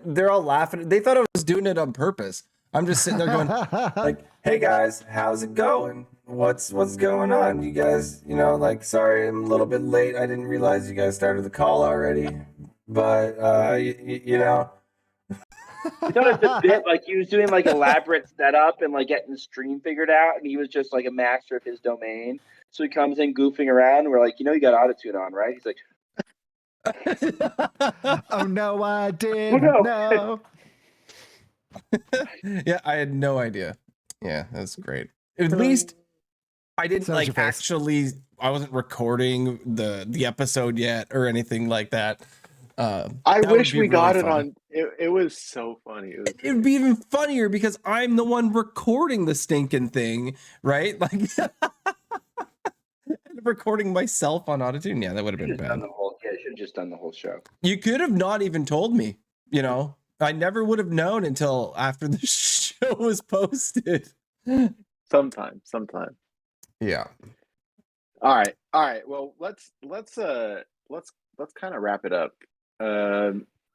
Speaker 6: They're all laughing. They thought I was doing it on purpose. I'm just sitting there going, like, "Hey guys, how's it going? What's going on? You guys, like, sorry, I'm a little bit late. I didn't realize you guys started the call already, but
Speaker 5: You thought it's a bit like he was doing like elaborate setup and like getting the stream figured out, and he was just like a master of his domain. So he comes in goofing around, and we're like, you got autotune on, right? He's like,
Speaker 3: oh no, I didn't
Speaker 5: no.
Speaker 3: know.
Speaker 6: Yeah, I had no idea. Yeah, that's great. At least I didn't
Speaker 3: So was your face.
Speaker 6: I wasn't recording the episode yet or anything like that.
Speaker 1: I
Speaker 6: That
Speaker 1: wish
Speaker 6: would be
Speaker 1: we got
Speaker 6: really
Speaker 1: it
Speaker 6: funny.
Speaker 1: on. It was so funny.
Speaker 6: It would be even funnier because I'm the one recording the stinking thing, right? Like, and up recording myself on autotune. Yeah, that would have been
Speaker 5: Should have done
Speaker 6: bad.
Speaker 5: the whole. Yeah, should have just done the whole show.
Speaker 6: You could have not even told me. You know, I never would have known until after the show was posted.
Speaker 1: Sometime.
Speaker 6: Yeah.
Speaker 1: All right. Well, let's kind of wrap it up.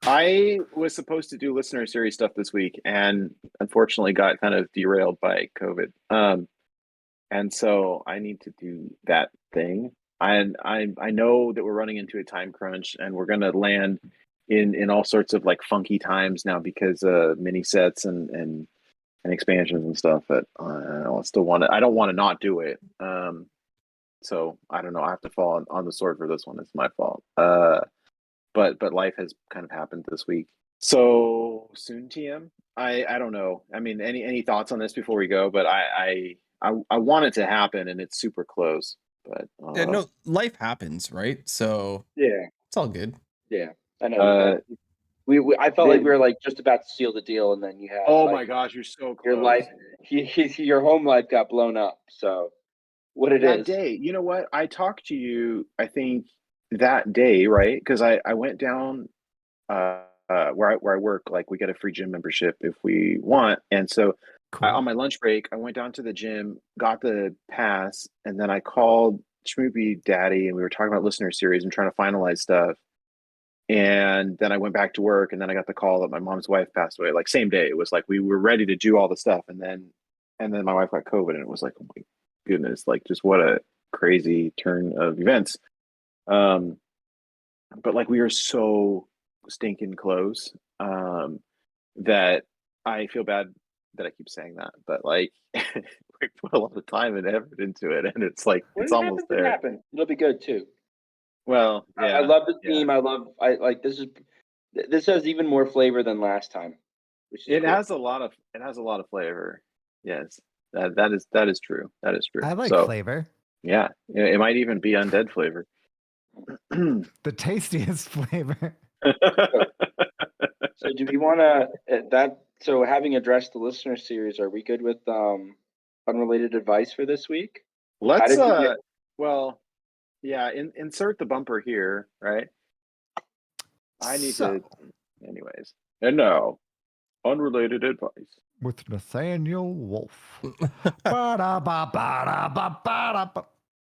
Speaker 1: I was supposed to do listener series stuff this week, and unfortunately got kind of derailed by COVID. And so I need to do that thing. I know that we're running into a time crunch, and we're gonna land in all sorts of like funky times now because mini sets and expansions and stuff. But I still want to. I don't want to not do it. So I don't know. I have to fall on the sword for this one. It's my fault. But life has kind of happened this week. So soon, TM. I don't know. I mean, any thoughts on this before we go? But I want it to happen, and it's super close. But
Speaker 6: Yeah, no, life happens, right? So
Speaker 5: Yeah,
Speaker 6: it's all good.
Speaker 5: yeah, I know. I felt like we were like just about to seal the deal, and then you had.
Speaker 1: Oh
Speaker 5: like,
Speaker 1: my gosh, you're so close.
Speaker 5: Your life, your home life got blown up. So, what it
Speaker 1: that
Speaker 5: is?
Speaker 1: day, you know what? I talked to you. I think that day, right? Because I went down where I work. Like we get a free gym membership if we want, and so
Speaker 3: Cool.
Speaker 1: on my lunch break, I went down to the gym, got the pass, and then I called SchmoopieDaddy, and we were talking about listener series and trying to finalize stuff. And then I went back to work, and then I got the call that my mom's wife passed away. Like same day, it was like we were ready to do all the stuff, and then my wife got COVID, and it was like, oh my goodness, like just what a crazy turn of events. But like we are so stinking close that I feel bad that I keep saying that, but like we put a lot of time and effort into it, and it's like it's almost there.
Speaker 5: Happen. It'll be good too.
Speaker 1: Well, yeah,
Speaker 5: I love the theme. I like this has even more flavor than last time. Which is
Speaker 1: it
Speaker 5: cool.
Speaker 1: has a lot of flavor. Yes, that is true. That is true.
Speaker 3: I like
Speaker 1: so,
Speaker 3: flavor.
Speaker 1: Yeah, it might even be undead flavor.
Speaker 3: The tastiest flavor.
Speaker 5: So do we want to So having addressed the listener series, are we good with unrelated advice for this week?
Speaker 1: Let's well, yeah, insert the bumper here, right? I need to anyways. And now, unrelated advice
Speaker 3: with Nathaniel Wolf.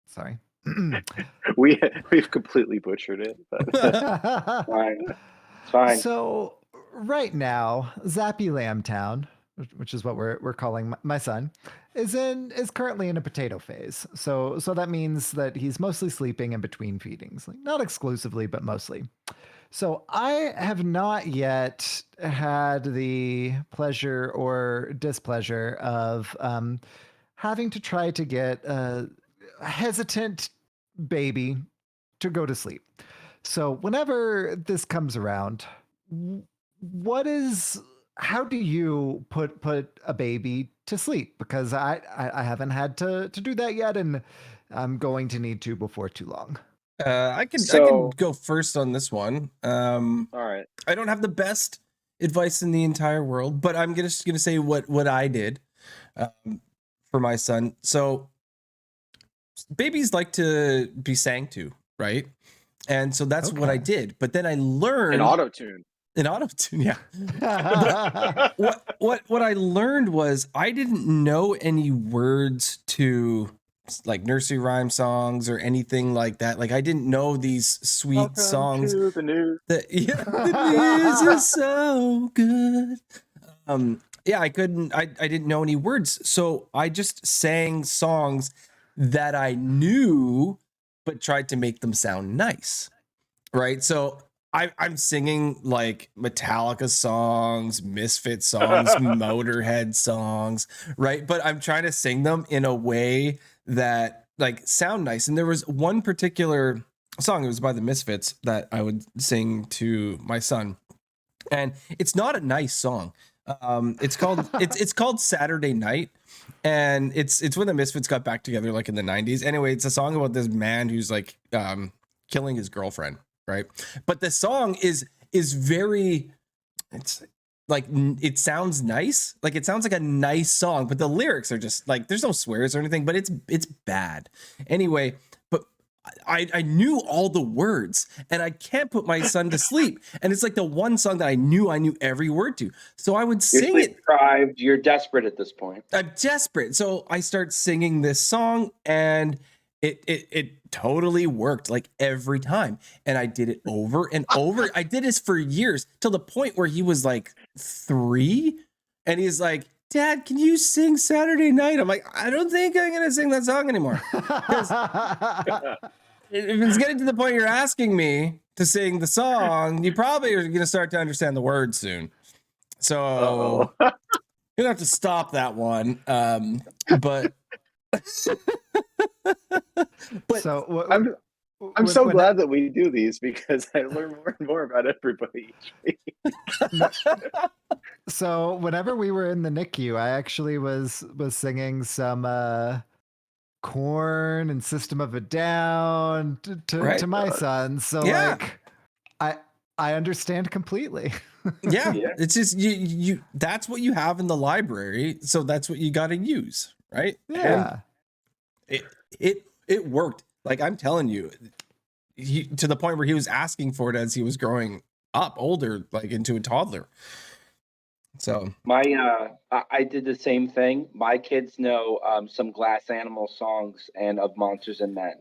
Speaker 3: Sorry.
Speaker 1: We've completely butchered it. But.
Speaker 5: Fine.
Speaker 3: So right now, Zappy Lambtown, which is what we're calling my son, is currently in a potato phase. So that means that he's mostly sleeping in between feedings, like not exclusively, but mostly. So I have not yet had the pleasure or displeasure of having to try to get a hesitant baby to go to sleep. So whenever this comes around, how do you put a baby to sleep? Because I haven't had to do that yet, and I'm going to need to before too long.
Speaker 6: I can go first on this one.
Speaker 1: All right.
Speaker 6: I don't have the best advice in the entire world, but I'm gonna say what I did for my son. So babies like to be sang to, right? And so that's what I did. But then I learned
Speaker 1: in autotune.
Speaker 6: Yeah. what I learned was I didn't know any words to like nursery rhyme songs or anything like that. Like I didn't know these sweet songs.
Speaker 1: To the news.
Speaker 6: The news is so good. Yeah, I didn't know any words. So I just sang songs that I knew, but tried to make them sound nice. Right. So I'm singing like Metallica songs, Misfit songs, Motorhead songs, right? But I'm trying to sing them in a way that like sound nice. And there was one particular song, it was by the Misfits, that I would sing to my son. And it's not a nice song. It's called it's called Saturday Night, and it's when the Misfits got back together like in the 90s. Anyway, it's a song about this man who's like killing his girlfriend, right? But the song is very, it's like, it sounds nice, like it sounds like a nice song, but the lyrics are just like, there's no swears or anything, but it's bad anyway. But I knew all the words, and I can't put my son to sleep. And it's like the one song that I knew every word to. So I would
Speaker 5: You're
Speaker 6: sing
Speaker 5: sleep
Speaker 6: it.
Speaker 5: deprived. You're desperate at this point.
Speaker 6: I'm desperate. So I start singing this song, and it totally worked, like every time. And I did it over and over. I did this for years, till the point where he was like 3, and he's like, Dad, can you sing Saturday Night? I'm like, I don't think I'm gonna sing that song anymore. If it's getting to the point you're asking me to sing the song, you probably are gonna start to understand the words soon. So you're gonna have to stop that one. But
Speaker 3: So
Speaker 1: I'm so glad that we do these, because I learn more and more about everybody each week.
Speaker 3: So whenever we were in the NICU, I actually was singing some Corn and System of a Down to my son. So
Speaker 6: Yeah.
Speaker 3: like I understand completely.
Speaker 6: yeah,
Speaker 5: Yeah.
Speaker 6: it's just you that's what you have in the library, so that's what you got to use, right?
Speaker 3: Yeah.
Speaker 6: And it worked. Like, I'm telling you, to the point where he was asking for it as he was growing up older, like into a toddler. So
Speaker 5: I did the same thing. My kids know some Glass Animal songs and Of Monsters and Men.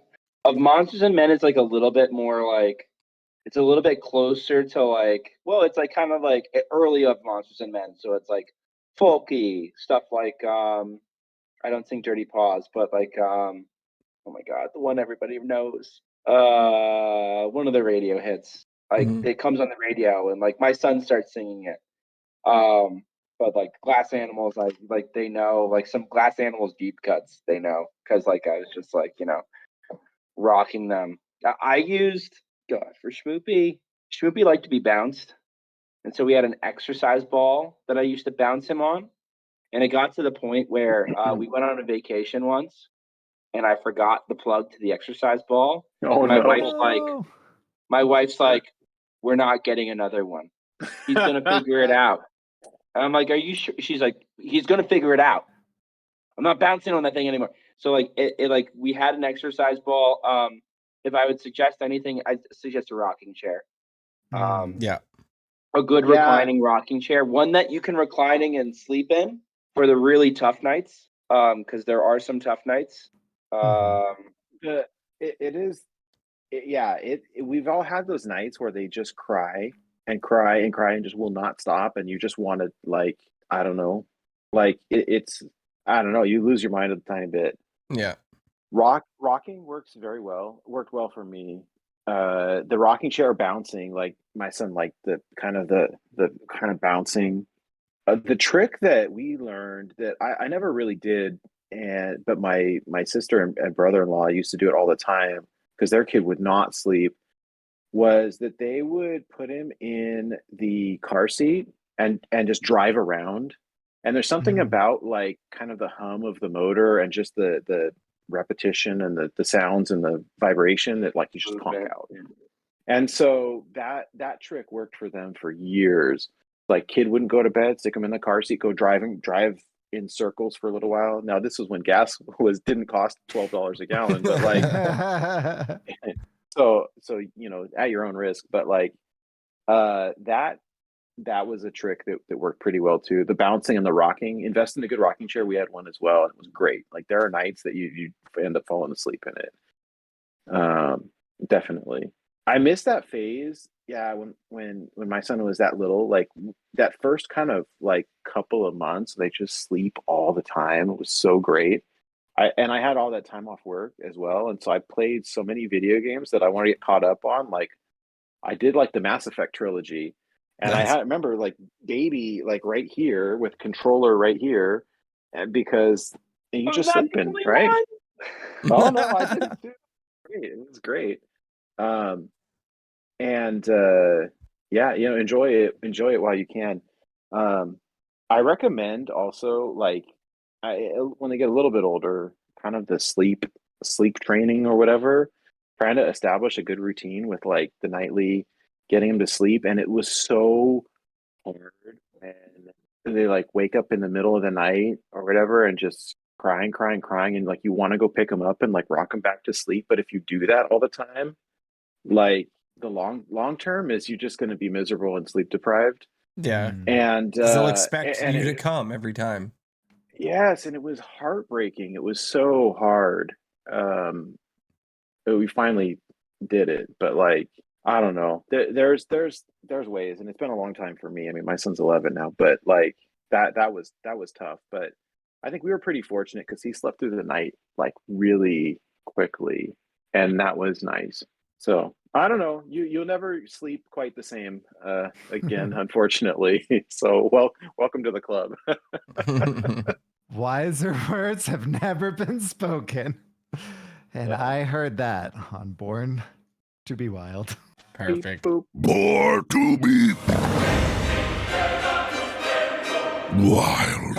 Speaker 5: Of Monsters and Men is like a little bit more like, it's a little bit closer to like, well, it's like kind of like early Of Monsters and Men. So it's like folky stuff like I don't sing Dirty Paws, but like oh my god, the one everybody knows. One of the radio hits. Like it comes on the radio and like my son starts singing it. But like Glass Animals, like they know like some Glass Animals deep cuts they know, because like I was just like, you know, rocking them. I used, God, for Schmoopie liked to be bounced, and so we had an exercise ball that I used to bounce him on, and it got to the point where we went on a vacation once, and I forgot the plug to the exercise ball.
Speaker 1: Oh,
Speaker 5: my
Speaker 1: no.
Speaker 5: wife's like, we're not getting another one. He's gonna figure it out. And I'm like, are you sure? She's like, he's gonna figure it out. I'm not bouncing on that thing anymore. So like it like we had an exercise ball. If I would suggest anything, I'd suggest a rocking chair.
Speaker 6: yeah.
Speaker 5: A good
Speaker 1: Yeah.
Speaker 5: reclining rocking chair, one that you can reclining and sleep in for the really tough nights. Because there are some tough nights.
Speaker 1: It is. We've all had those nights where they just cry and cry and cry and just will not stop, and you just want to, like, I don't know, like it's I don't know, you lose your mind a tiny bit.
Speaker 6: Yeah.
Speaker 1: Rocking worked well for me. The rocking chair bouncing, like my son liked the kind of bouncing. The trick that we learned that I never really did, but my sister and brother-in-law used to do it all the time because their kid would not sleep, was that they would put him in the car seat and just drive around. And there's something about like kind of the hum of the motor and just the repetition and the sounds and the vibration that like you just conk out. And so that trick worked for them for years. Like, kid wouldn't go to bed, stick him in the car seat, go drive in circles for a little while. Now this was when gas didn't cost $12 a gallon, but like so you know, at your own risk. But like that was a trick that worked pretty well too. The bouncing and the rocking. Invest in a good rocking chair. We had one as well, and it was great. Like, there are nights that you end up falling asleep in it. Definitely. I missed that phase. Yeah, when my son was that little, like that first kind of like couple of months, they just sleep all the time. It was so great. I had all that time off work as well, and so I played so many video games that I want to get caught up on. Like, I did like the Mass Effect trilogy, and
Speaker 6: Nice.
Speaker 1: I remember like baby like right here with controller right here, and because you just sleeping, right? Oh no, I did it too. Great. It was great. And yeah, you know, enjoy it while you can. I recommend also, like, when they get a little bit older, kind of the sleep training or whatever, trying to establish a good routine with like the nightly getting them to sleep. And it was so hard when they like wake up in the middle of the night or whatever and just crying, and like you want to go pick them up and like rock them back to sleep. But if you do that all the time, like the long term is you're just going to be miserable and sleep deprived.
Speaker 6: Yeah.
Speaker 1: And
Speaker 6: 'Cause they'll expect
Speaker 1: and
Speaker 6: you to
Speaker 1: it,
Speaker 6: come every time.
Speaker 1: yes, and it was heartbreaking. It was so hard. But we finally did it. But like, I don't know. There's ways, and it's been a long time for me. I mean, my son's 11 now, but like that was tough. But I think we were pretty fortunate because he slept through the night like really quickly, and that was nice. So I don't know. You'll never sleep quite the same again, unfortunately. So welcome to the club.
Speaker 3: Wiser words have never been spoken. And I heard that on Born to be Wild.
Speaker 6: Perfect.
Speaker 1: Boop.
Speaker 2: Born to be wild.